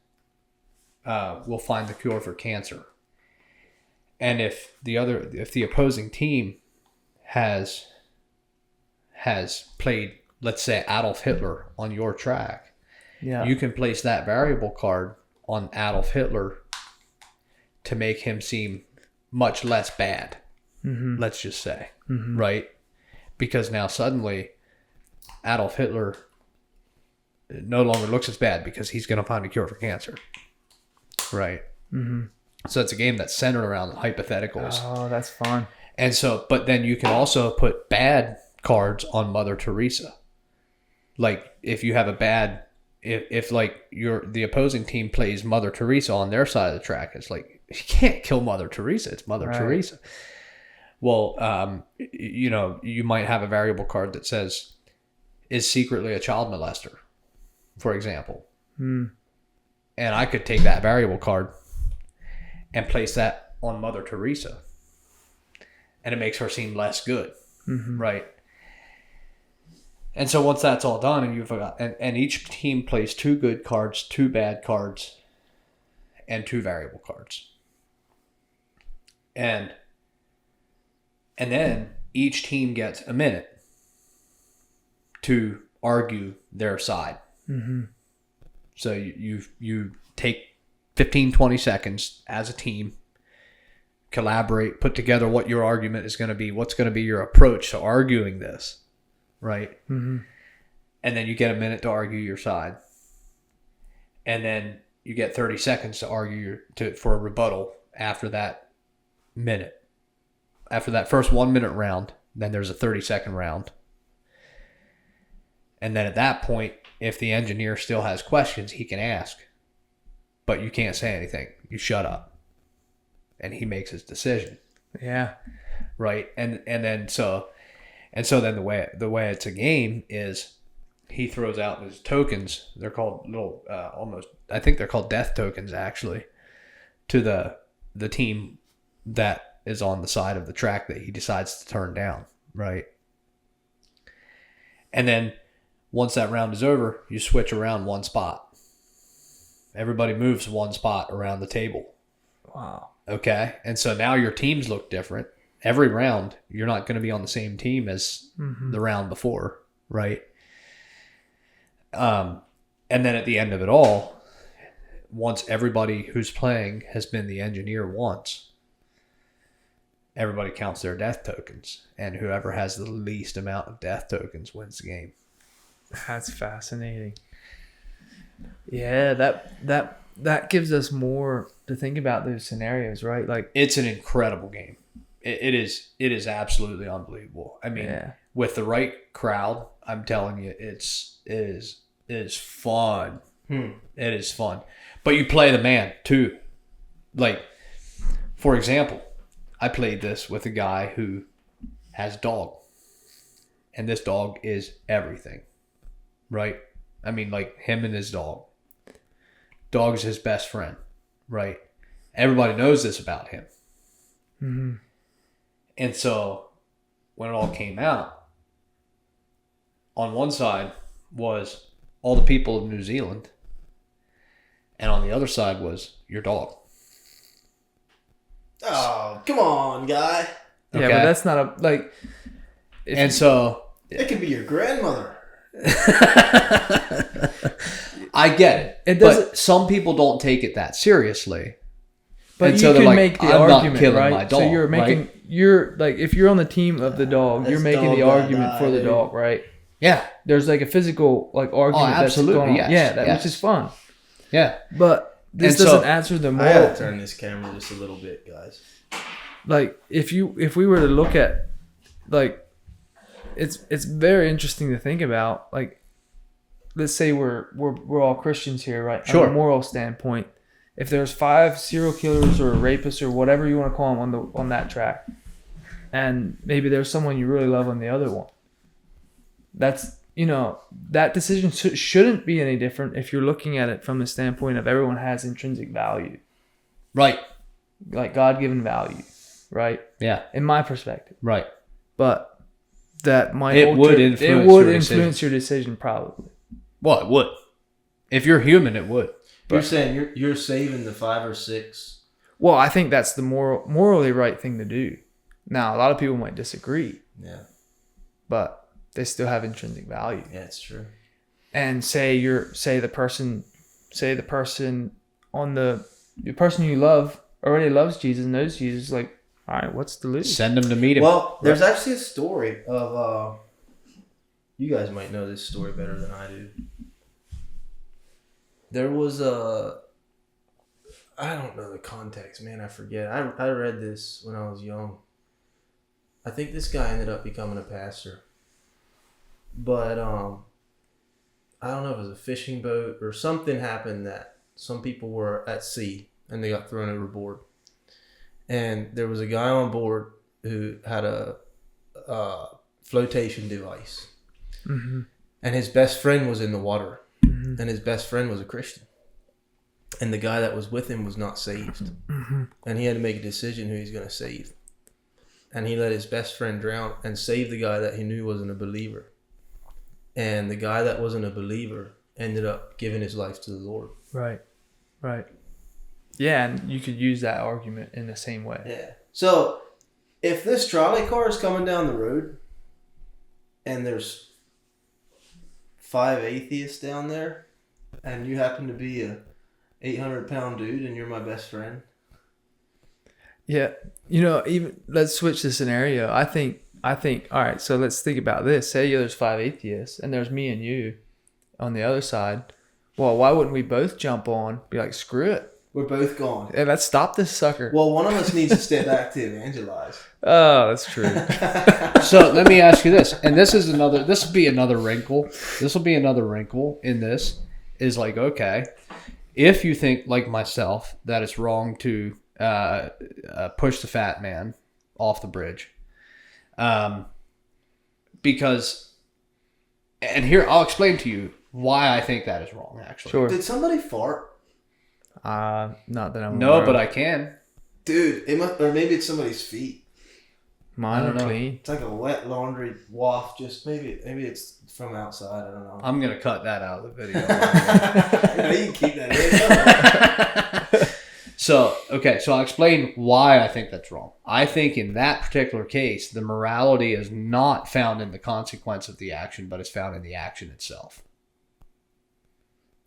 we'll find the cure for cancer. And if the opposing team has played, let's say, Adolf Hitler on your track, you can place that variable card on Adolf Hitler to make him seem much less bad. Mm-hmm. Let's just say, Mm-hmm. right? Because now suddenly Adolf Hitler no longer looks as bad because he's going to find a cure for cancer, right? Mm-hmm. So it's a game that's centered around hypotheticals. Oh, that's fun. And so, but then you can also put bad cards on Mother Teresa. Like if you have a bad, if like the opposing team plays Mother Teresa on their side of the track, it's like, you can't kill Mother Teresa. It's Mother Teresa. Well, you might have a variable card that says, is secretly a child molester, for example. Mm. And I could take that variable card and place that on Mother Teresa. And it makes her seem less good, right? And so once that's all done, and you've got, and each team plays 2 good cards, 2 bad cards, and 2 variable cards. And then each team gets a minute to argue their side. Mm-hmm. So you take 15, 20 seconds as a team, collaborate, put together what your argument is going to be, what's going to be your approach to arguing this, right? Mm-hmm. And then you get a minute to argue your side. And then you get 30 seconds to argue for a rebuttal after that minute. After that first 1 minute round, then there's a 30-second round. And then at that point, if the engineer still has questions, he can ask. But you can't say anything. You shut up. And he makes his decision. Yeah. Right? And then the way it's a game is he throws out his tokens. They're called little I think they're called death tokens actually, to the team that is on the side of the track that he decides to turn down, right? And then once that round is over, you switch around 1 spot. Everybody moves 1 spot around the table. Wow. Okay? And so now your teams look different. Every round, you're not going to be on the same team as the round before, right? And then at the end of it all, once everybody who's playing has been the engineer once, everybody counts their death tokens, and whoever has the least amount of death tokens wins the game. That's fascinating. Yeah, that gives us more to think about those scenarios, right? Like, it's an incredible game. It is absolutely unbelievable. I mean, with the right crowd, I'm telling you, it is fun. It is fun. But you play the man too. Like, for example, I played this with a guy who has a dog. And this dog is everything. Right? I mean, like, him and his dog. Dog's his best friend. Right? Everybody knows this about him. mm-hmm. And so when it all came out, on one side was all the people of New Zealand, and on the other side was your dog. Oh, come on, guy. Yeah, but that's not a, like... And so... It could be your grandmother. I get it. But some people don't take it that seriously. But and you so can like, make the I'm argument, not killing right? my dog, so you're making, right? you're like, if you're on the team of the dog, you're This making dog the gotta argument die, for the dude. dog, right? Yeah. There's like a physical like argument absolutely, that's going on. yes, Yeah, that, yes. which is fun. Yeah. But this And so- doesn't answer the I moral. gotta turn this camera just a little bit, guys. Like if we were to look at like it's very interesting to think about. Like, let's say we're all Christians here, right? Sure. From a moral standpoint, if there's 5 serial killers or rapists or whatever you want to call them on that track, and maybe there's someone you really love on the other one, that's, that decision shouldn't be any different if you're looking at it from the standpoint of everyone has intrinsic value, Right. like God-given value, right? Yeah. In my perspective, Right. but that might It would influence your decision probably. Well, it would. If you're human, it would. You're saying you're saving the 5 or 6. Well, I think that's the morally right thing to do. Now, a lot of people might disagree. Yeah. But they still have intrinsic value. Yeah, it's true. And the person you love already loves Jesus, knows Jesus, like, all right, what's the lose? Send them to meet him. Well, there's actually a story of you guys might know this story better than I do. There was I don't know the context, man, I forget. I read this when I was young. I think this guy ended up becoming a pastor. But I don't know if it was a fishing boat or something happened that some people were at sea and they got thrown overboard. And there was a guy on board who had a flotation device. Mm-hmm. And his best friend was in the water. Mm-hmm. And his best friend was a Christian. And the guy that was with him was not saved. Mm-hmm. And he had to make a decision who he's going to save. And he let his best friend drown and save the guy that he knew wasn't a believer. And the guy that wasn't a believer ended up giving his life to the Lord. Right. Yeah, and you could use that argument in the same way. Yeah. So, if this trolley car is coming down the road and there's 5 atheists down there and you happen to be a 800-pound dude and you're my best friend. Yeah. Even let's switch the scenario. I think, all right, so let's think about this. Say there's 5 atheists and there's me and you on the other side. Well, why wouldn't we both jump on, be like, screw it? We're both gone. Hey, let's stop this sucker. Well, one of us needs to step back to evangelize. Oh, that's true. So let me ask you this, and this will be another wrinkle. This will be another wrinkle in this, is like, okay, if you think, like myself, that it's wrong to push the fat man off the bridge, because, and here I'll explain to you why I think that is wrong. Actually, Sure. Did somebody fart? Not that I'm no, aware but of. I can. Dude, it must, or maybe it's somebody's feet. Mine I don't are know. clean. It's like a wet laundry waft. Just maybe it's from outside. I don't know. I'm gonna cut that out of the video. You can keep that in. So I'll explain why I think that's wrong. I think in that particular case, the morality is not found in the consequence of the action, but it's found in the action itself.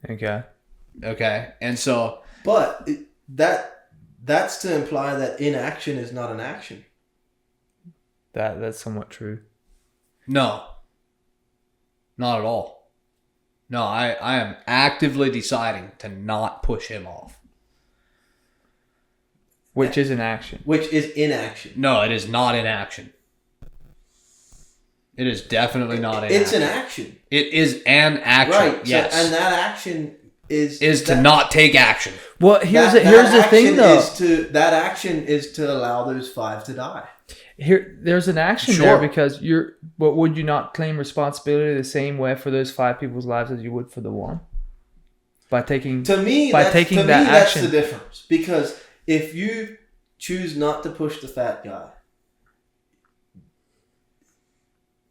Okay. And so... But that's to imply that inaction is not an action. That's somewhat true. No. Not at all. No, I am actively deciding to not push him off. Which is an action. Which is inaction. No, it is not in action. It is definitely not in action. It's an action. It is an action. Right. Yes. So, and that action is to not take action. Well, here's the thing, though. That action is to allow those 5 to die. There's an action Sure. there because but would you not claim responsibility the same way for those 5 people's lives as you would for the one? By taking To me, that that's action. the difference. Because if you choose not to push the fat guy,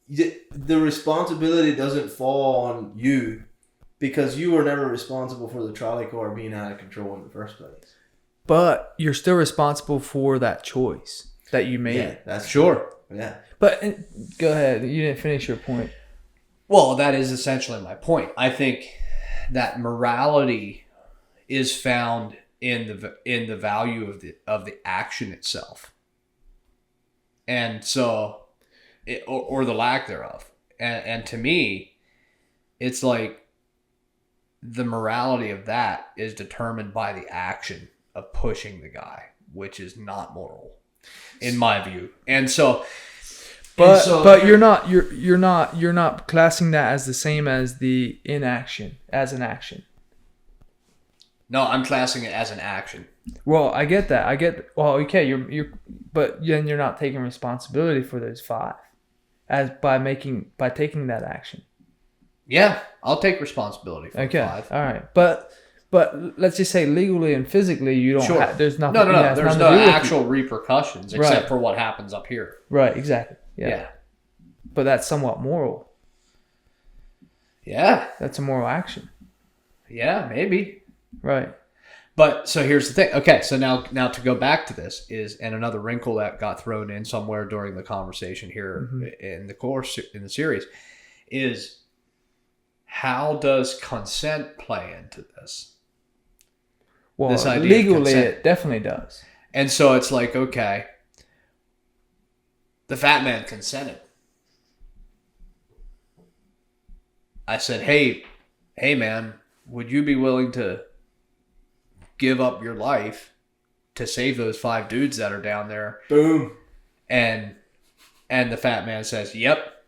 the responsibility doesn't fall on you because you were never responsible for the trolley car being out of control in the first place. But you're still responsible for that choice that you made. Yeah, that's Sure. true. Yeah. But go ahead. You didn't finish your point. Well, that is essentially my point. I think that morality is found in the value of the action itself, and so, or the lack thereof. And to me, it's like the morality of that is determined by the action of pushing the guy, which is not moral, in my view. And so, But you're not classing that as the same as the inaction as an action. No, I'm classing it as an action. Well, I get that. Well, okay, but then you're not taking responsibility for those 5 as by taking that action. Yeah, I'll take responsibility for 5. All right. But let's just say legally and physically you don't Sure. there's nothing. No. There's no actual repercussions except for what happens up here. Right, exactly. Yeah. But that's somewhat moral. Yeah. That's a moral action. Yeah, maybe. Right. But so here's the thing. Okay, so now to go back to this and another wrinkle that got thrown in somewhere during the conversation here in the series is, how does consent play into this? Well, this idea legally it definitely does. And so it's like, okay, the fat man consented. I said, hey man, would you be willing to give up your life to save those 5 dudes that are down there? Boom. And the fat man says, yep,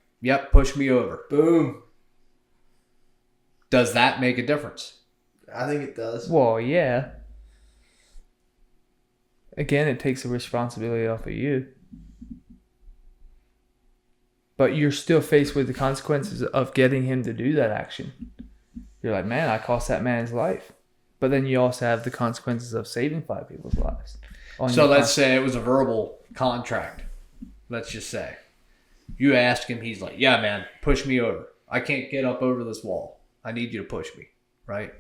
push me over. Boom. Does that make a difference? I think it does. Well, yeah. Again, it takes the responsibility off of you. But you're still faced with the consequences of getting him to do that action. You're like, man, I cost that man his life. But then you also have the consequences of saving 5 people's lives. So let's say it was a verbal contract. Let's just say. You ask him, he's like, yeah, man, push me over. I can't get up over this wall. I need you to push me, right?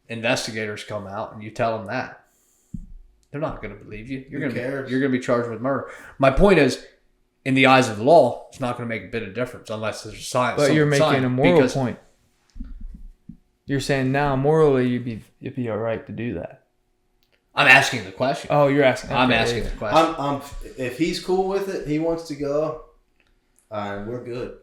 Investigators come out and you tell them that. They're not going to believe you. You're going to be charged with murder. My point is, in the eyes of the law, it's not going to make a bit of difference unless there's a science. But you're making a moral point. You're saying now morally you'd be all right to do that. I'm asking the question. Oh, you're asking. I'm asking the question. I'm if he's cool with it, he wants to go. We're good.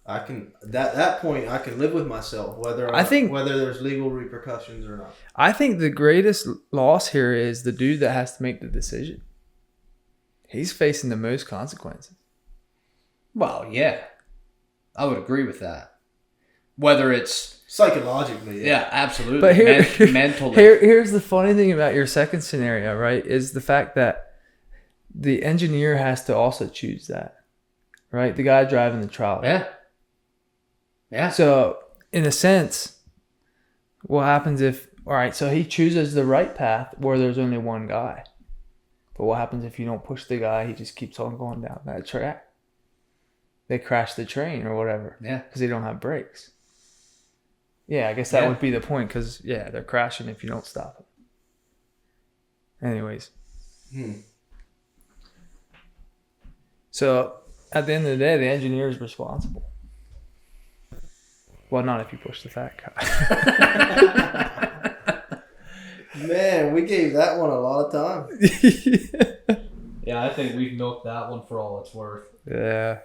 I can that point I can live with myself whether there's legal repercussions or not. I think the greatest loss here is the dude that has to make the decision. He's facing the most consequences. Well, yeah, I would agree with that. Whether it's psychologically, yeah, absolutely. But mentally. Here's the funny thing about your second scenario, right? Is the fact that the engineer has to also choose that, right? The guy driving the trolley. Yeah. Yeah. So, in a sense, what happens if, all right, so he chooses the right path where there's only one guy. But what happens if you don't push the guy? He just keeps on going down that track. They crash the train or whatever. Yeah. Because they don't have brakes. Yeah, I guess that would be the point because, yeah, they're crashing if you don't stop them. Anyways. So, at the end of the day, the engineer is responsible. Well, not if you push the fat guy. Man, we gave that one a lot of time. Yeah, I think we've milked that one for all it's worth. Yeah.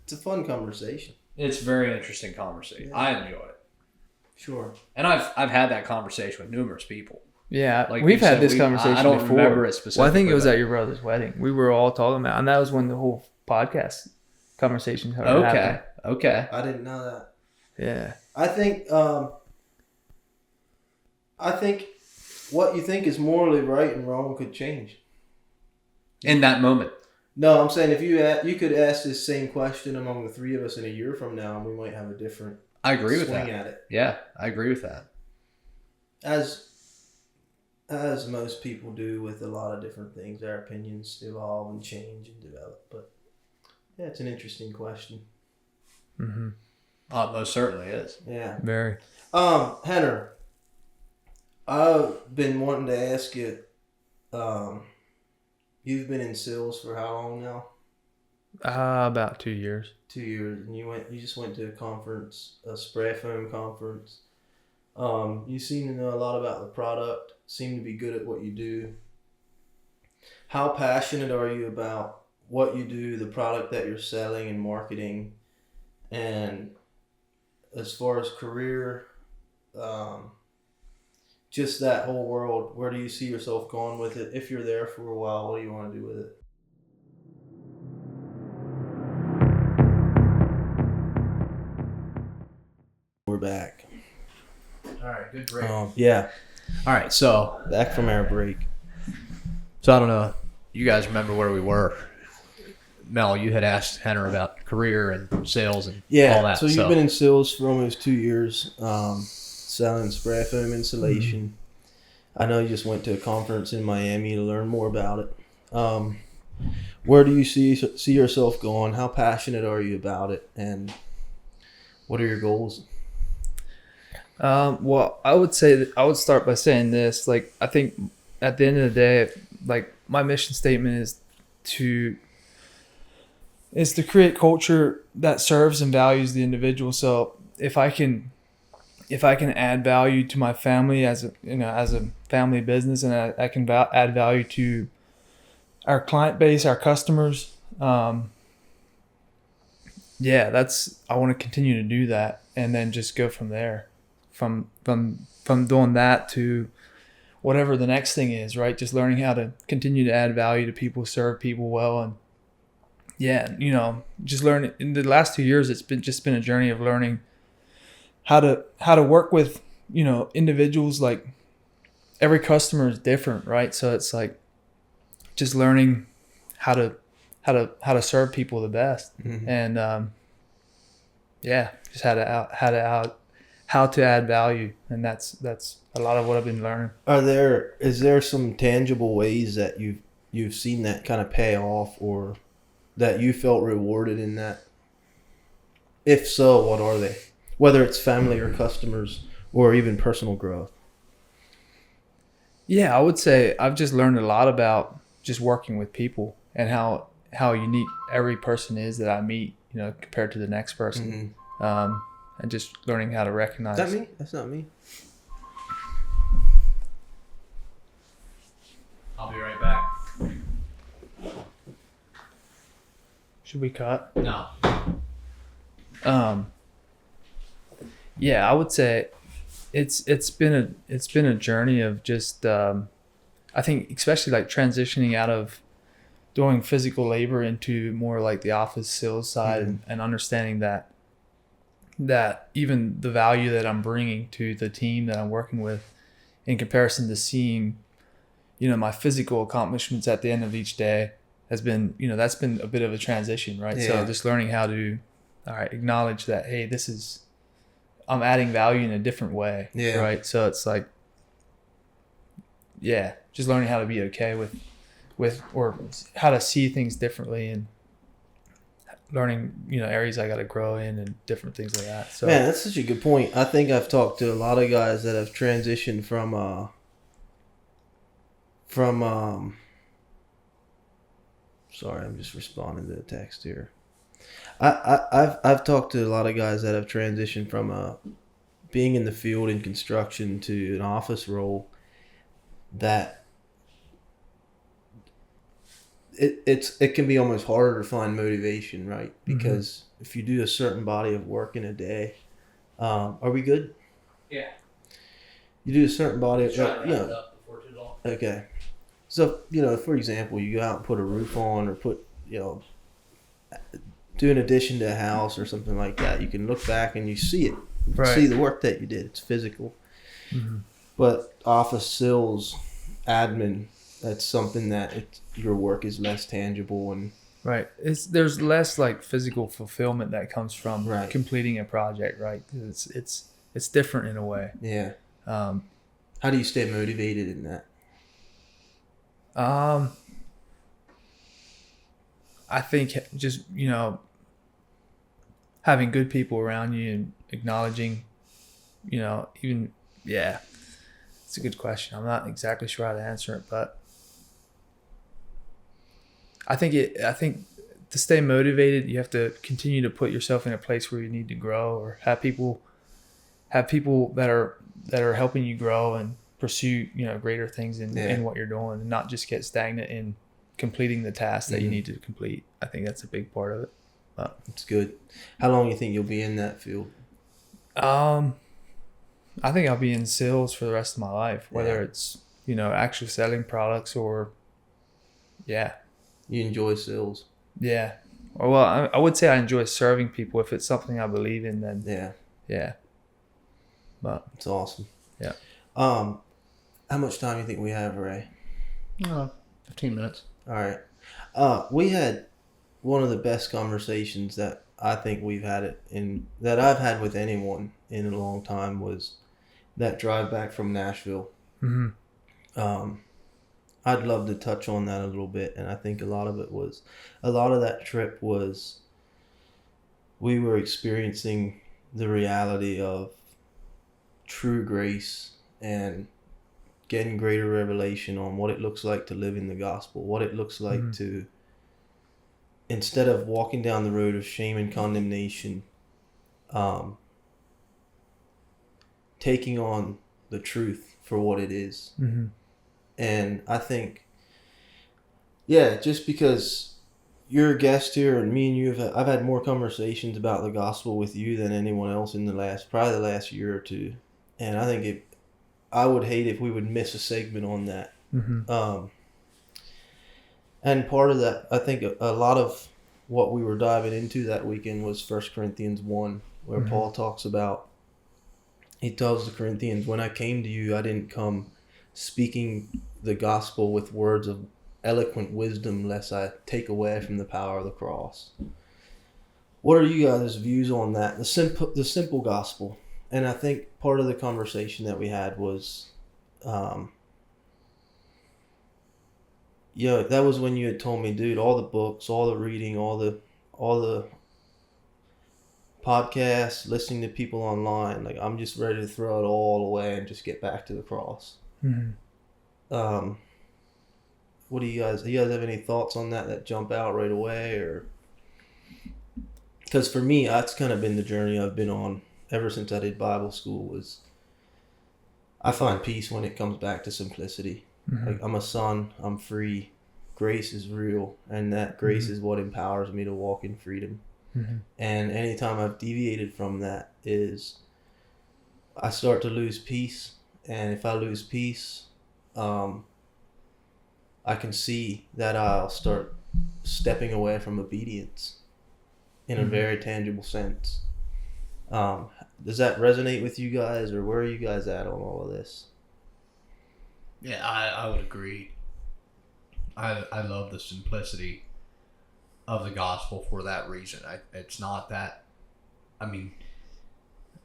It's a fun conversation. It's a very interesting conversation. Yeah. I enjoy it. Sure. And I've had that conversation with numerous people. Yeah, like we've had this conversation I don't before. remember it specifically. Well, I think it was at your brother's wedding. We were all talking about, and that was when the whole podcast conversation started happening. Okay. I didn't know that. Yeah. I think what you think is morally right and wrong could change. In that moment. No, I'm saying if you could ask this same question among the 3 of us in a year from now, and we might have a different I agree with that. swing at it. Yeah, I agree with that. As most people do with a lot of different things, our opinions evolve and change and develop. But yeah, it's an interesting question. Mm-hmm. Oh, most certainly is. Yeah. Very. Henner, I've been wanting to ask you, you've been in sales for how long now? About 2 years. 2 years, and you just went to a conference, a spray foam conference. You seem to know a lot about the product, seem to be good at what you do. How passionate are you about what you do, the product that you're selling and marketing? And as far as career, just that whole world, where do you see yourself going with it? If you're there for a while, what do you want to do with it? back. All right, good break. Yeah, All right, so back from our break. I don't know. You guys remember where we were? Mel, you had asked Henner about career and sales and Yeah, all that. so you've been in sales for almost 2 years, selling spray foam insulation. I know you just went to a conference in Miami to learn more about it. Where do you see yourself going? How passionate are you about it? And what are your goals? Well, I would say that I would start by saying this. Like, I think at the end of the day, like, my mission statement is to create culture that serves and values the individual. So if I can add value to my family as a family business, and I can add value to our client base, our customers, I want to continue to do that, and then just go from there, from doing that to whatever the next thing is, right? Just learning how to continue to add value to people, serve people well, and just learn. In the last 2 years, it's been a journey of learning how to work with, individuals. Like, every customer is different, right? So it's like just learning how to serve people the best, and just how to add value, and that's a lot of what I've been learning. Is there some tangible ways that you've seen that kind of pay off, or that you felt rewarded in that? If so, what are they? Whether it's family or customers or even personal growth. Yeah, I would say I've just learned a lot about just working with people and how unique every person is that I meet, compared to the next person. And just learning how to recognize. Is that me? That's not me. I'll be right back. Should we cut? No. Yeah, I would say it's been a journey of just I think especially like transitioning out of doing physical labor into more like the office sales side, and understanding that even the value that I'm bringing to the team that I'm working with, in comparison to seeing, my physical accomplishments at the end of each day, has been, that's been a bit of a transition, right? Yeah. So just learning how to, acknowledge that, hey, I'm adding value in a different way, right? So it's like, just learning how to be okay with or how to see things differently, and learning, areas I got to grow in and different things like that. So, man, that's such a good point. I think I've talked to a lot of guys that have transitioned from sorry, I'm just responding to the text here. I've talked to a lot of guys that have transitioned from being in the field in construction to an office role, that it can be almost harder to find motivation, right? Because if you do a certain body of work in a day, are we good? Yeah. You do a certain body of Okay. So, for example, you go out and put a roof on, or do an addition to a house or something like that. You can look back and you see it. You can see the work that you did. It's physical. But office sales, admin, that's something that your work is less tangible, and right. There's less like physical fulfillment that comes from completing a project, right? It's different in a way. Yeah. How do you stay motivated in that? I think just, having good people around you and acknowledging, it's a good question. I'm not exactly sure how to answer it, but I think to stay motivated, you have to continue to put yourself in a place where you need to grow, or have people that are helping you grow and pursue, greater things in what you're doing, and not just get stagnant in completing the tasks that you need to complete. I think that's a big part of it. It's good. How long do you think you'll be in that field? I think I'll be in sales for the rest of my life, whether it's, actually selling products or, You enjoy sales? Yeah. Well, I would say I enjoy serving people. If it's something I believe in, then yeah. But It's awesome. yeah. How much time do you think we have, Ray? 15 minutes. All right. We had one of the best conversations that I think we've had that I've had with anyone in a long time was that drive back from Nashville. Mm-hmm. I'd love to touch on that a little bit, and I think a lot of that trip was we were experiencing the reality of true grace and getting greater revelation on what it looks like to live in the gospel, what it looks like to, instead of walking down the road of shame and condemnation, taking on the truth for what it is. Mm-hmm. And I think, yeah, just because you're a guest here and me and you I've had more conversations about the gospel with you than anyone else in the last year or two. And I think I would hate if we would miss a segment on that. Mm-hmm. And part of that, I think a lot of what we were diving into that weekend was 1 Corinthians 1, where Paul talks about, he tells the Corinthians, when I came to you, I didn't come speaking the gospel with words of eloquent wisdom, lest I take away from the power of the cross. What are you guys' views on that? The simple gospel. And I think part of the conversation that we had was, that was when you had told me, dude, all the books, all the reading, all the podcasts, listening to people online, like I'm just ready to throw it all away and just get back to the cross. Mm-hmm. What do you guys have any thoughts on that jump out right away? Or because for me, that's kind of been the journey I've been on ever since I did Bible school. Was I find peace when it comes back to simplicity. Mm-hmm. Like, I'm a son, I'm free, grace is real, and that grace is what empowers me to walk in freedom. Mm-hmm. And anytime I've deviated from that is I start to lose peace. And if I lose peace, I can see that I'll start stepping away from obedience in a very tangible sense. Does that resonate with you guys, or where are you guys at on all of this? Yeah, I would agree. I love the simplicity of the gospel for that reason. It's not that, I mean,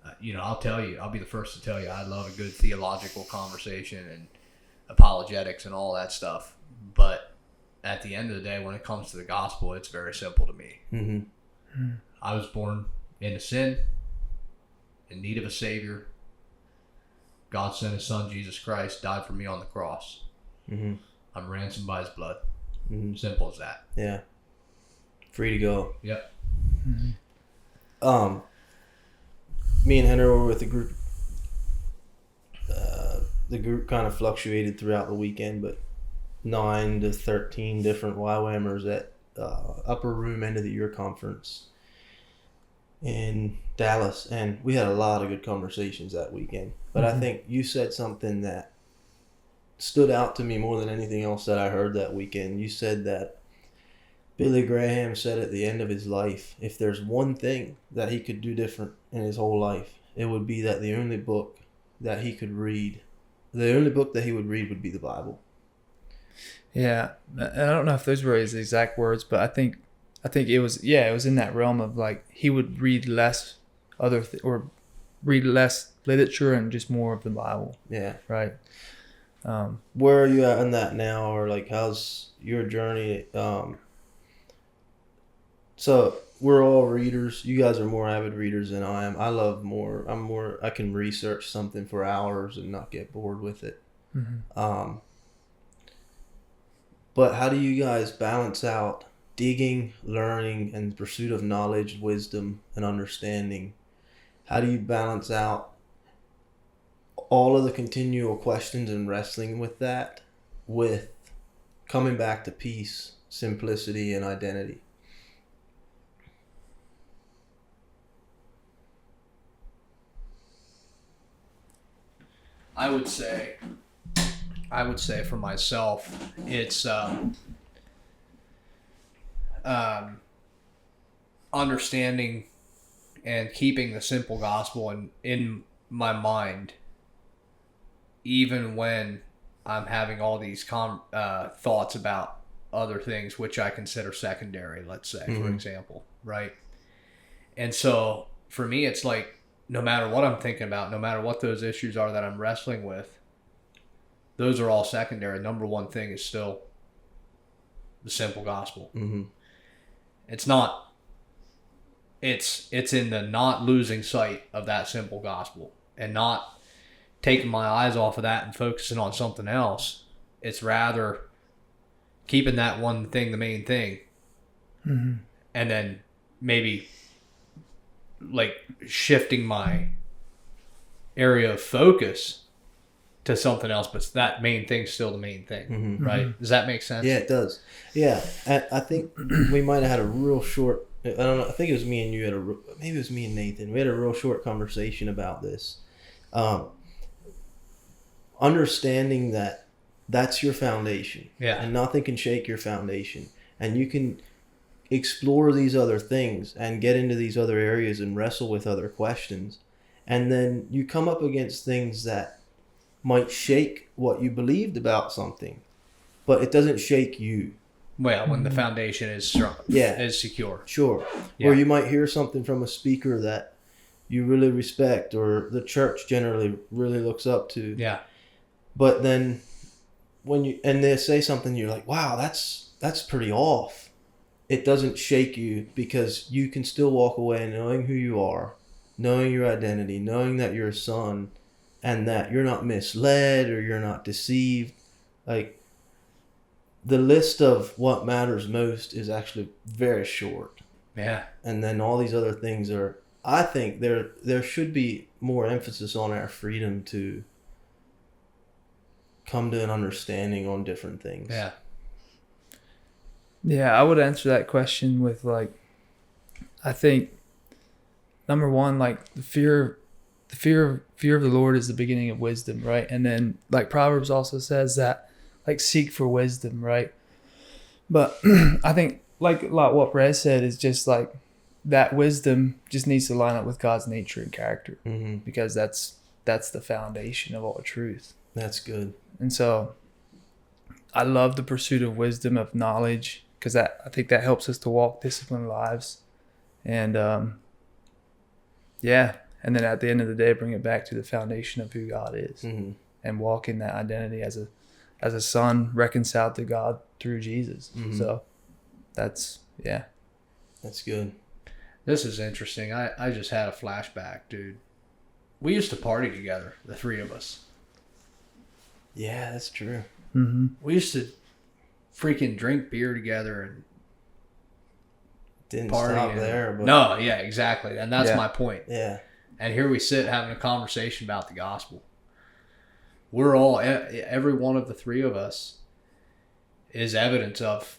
I'll be the first to tell you, I love a good theological conversation and apologetics and all that stuff. But at the end of the day, when it comes to the gospel, it's very simple to me. Mm-hmm. I was born into sin, in need of a Savior. God sent His Son, Jesus Christ, died for me on the cross. Mm-hmm. I'm ransomed by His blood. Mm-hmm. Simple as that. Yeah. Free to go. Yep. Mm-hmm. Me and Henry were with the group. The group kind of fluctuated throughout the weekend, but 9 to 13 different YWAMers at upper room end of the year conference in Dallas, and we had a lot of good conversations that weekend. But I think you said something that stood out to me more than anything else that I heard that weekend. You said that Billy Graham said at the end of his life, if there's one thing that he could do different in his whole life, it would be that the only book that he would read would be the Bible. Yeah, I don't know if those were his exact words, but I think it was in that realm of like he would read less read less literature and just more of the Bible. Yeah. Right. Where are you at in that now, or like how's your journey? So we're all readers. You guys are more avid readers than I am. I can research something for hours and not get bored with it. Mm-hmm. But how do you guys balance out digging, learning, and the pursuit of knowledge, wisdom, and understanding? How do you balance out all of the continual questions and wrestling with that with coming back to peace, simplicity, and identity? I would say for myself, it's understanding and keeping the simple gospel in my mind, even when I'm having all these thoughts about other things, which I consider secondary, let's say, for example, right? And so for me, it's like, no matter what I'm thinking about, no matter what those issues are that I'm wrestling with, those are all secondary. Number one thing is still the simple gospel. Mm-hmm. It's not, it's in the not losing sight of that simple gospel and not taking my eyes off of that and focusing on something else. It's rather keeping that one thing the main thing. Mm-hmm. And then maybe like shifting my area of focus to something else, but that main thing's still the main thing, right? Does that make sense? Yeah, it does. Yeah, I think we might have had a real short. I don't know. I think it was me and you maybe it was me and Nathan. We had a real short conversation about this. Understanding that that's your foundation, and nothing can shake your foundation, and you can explore these other things and get into these other areas and wrestle with other questions, and then you come up against things that might shake what you believed about something, but it doesn't shake you. Well, when the foundation is strong, is secure. Sure. Yeah. Or you might hear something from a speaker that you really respect, or the church generally really looks up to. Yeah. But then when they say something, you're like, wow, that's pretty off. It doesn't shake you, because you can still walk away knowing who you are, knowing your identity, knowing that you're a son, and that you're not misled or you're not deceived. Like, the list of what matters most is actually very short. Yeah. And then all these other things are, I think there should be more emphasis on our freedom to come to an understanding on different things. Yeah. Yeah, I would answer that question with, like, I think number one, like, the fear of the Lord is the beginning of wisdom, right? And then, like, Proverbs also says that, like, seek for wisdom, right? But I think, like what Brad said, is just like that wisdom just needs to line up with God's nature and character, because that's the foundation of all truth. That's good. And so I love the pursuit of wisdom, of knowledge, because I think that helps us to walk disciplined lives. And and then at the end of the day, bring it back to the foundation of who God is, and walk in that identity as a son reconciled to God through Jesus. So that's good. This is interesting. I just had a flashback, dude. We used to party together, the three of us. Yeah, that's true. We used to freaking drink beer together and didn't party. Stop there. But no, yeah, exactly. And that's my point. Yeah. And here we sit having a conversation about the gospel. We're all, every one of the three of us is evidence of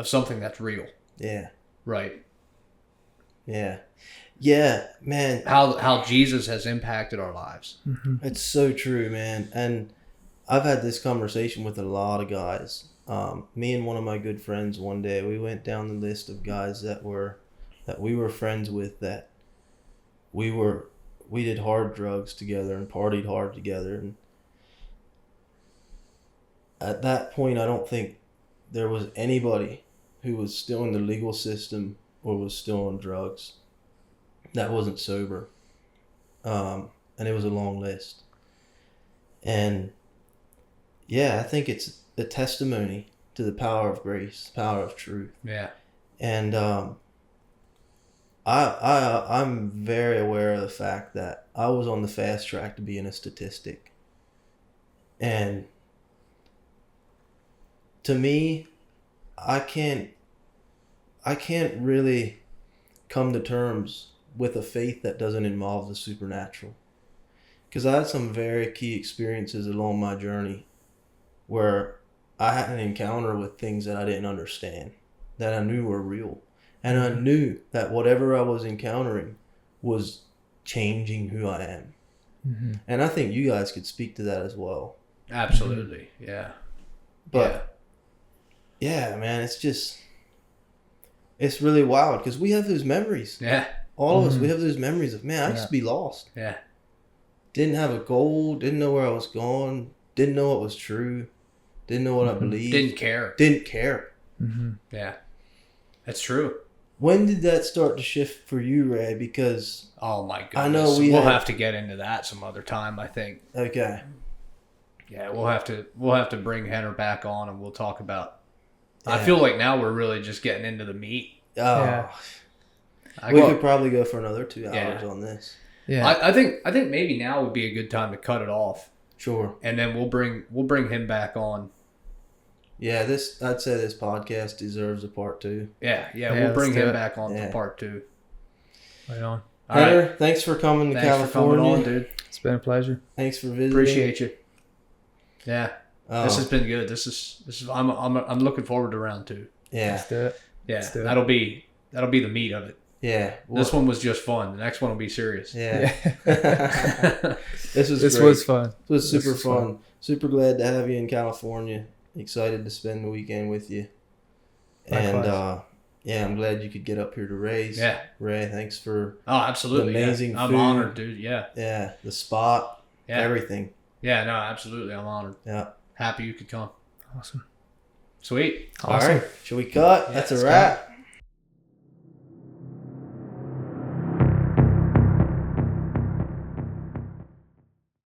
something that's real. Yeah. Right. Yeah. Yeah, man. How Jesus has impacted our lives. It's so true, man. And I've had this conversation with a lot of guys. Me and one of my good friends one day, we went down the list of guys that we were friends with, that we did hard drugs together and partied hard together. And at that point, I don't think there was anybody who was still in the legal system or was still on drugs that wasn't sober. And it was a long list. And yeah, I think it's a testimony to the power of grace, the power of truth. Yeah. And I'm very aware of the fact that I was on the fast track to being a statistic. And to me, I can't really come to terms with a faith that doesn't involve the supernatural. Because I had some very key experiences along my journey where I had an encounter with things that I didn't understand, that I knew were real. And I knew that whatever I was encountering was changing who I am. And I think you guys could speak to that as well. Absolutely. Yeah. But yeah, man, it's really wild, because we have those memories. Yeah. All of us, we have those memories of, man, I used to be lost. Yeah. didn't have a goal, didn't know where I was going, didn't know what was true, didn't know what I believed. Didn't care. Didn't care. Mm-hmm. Yeah, that's true. When did that start to shift for you, Ray? Because Oh my goodness. I know we'll have to get into that some other time, I think. okay, Yeah, we'll have to bring Henner back on and we'll talk about. I Yeah. feel like now we're really just getting into the meat. oh, I we go- could probably go for another 2 hours Yeah. on this. Yeah. I think maybe now would be a good time to cut it off, Sure. and then we'll bring him back on. Yeah, I'd say this podcast deserves a part 2. Yeah, Yeah, we'll bring let's do him it. back on Yeah. for part 2. Right on. All right, Henner, thanks for coming to thanks California. for coming on, dude. It's been a pleasure. Thanks for visiting. Appreciate you. Yeah, Oh, this has been good. This is I'm looking forward to round 2. yeah, Let's do it. Yeah, Let's do it. that'll be the meat of it. yeah. This one was just fun. The next one will be serious. Yeah. Yeah. This was This great. was fun. It was This super was fun. fun. Super glad to have you in California. Excited to spend the weekend with you. And Likewise. yeah, I'm glad you could get up here to Ray's. Yeah. Ray, thanks for Oh, absolutely. Amazing I'm food. honored, dude. Yeah. the spot, Yeah. everything. Yeah, no, absolutely. I'm honored. Yeah. Happy you could come. Awesome. Sweet. Awesome. All right, shall we cut? Yeah, That's a let's wrap.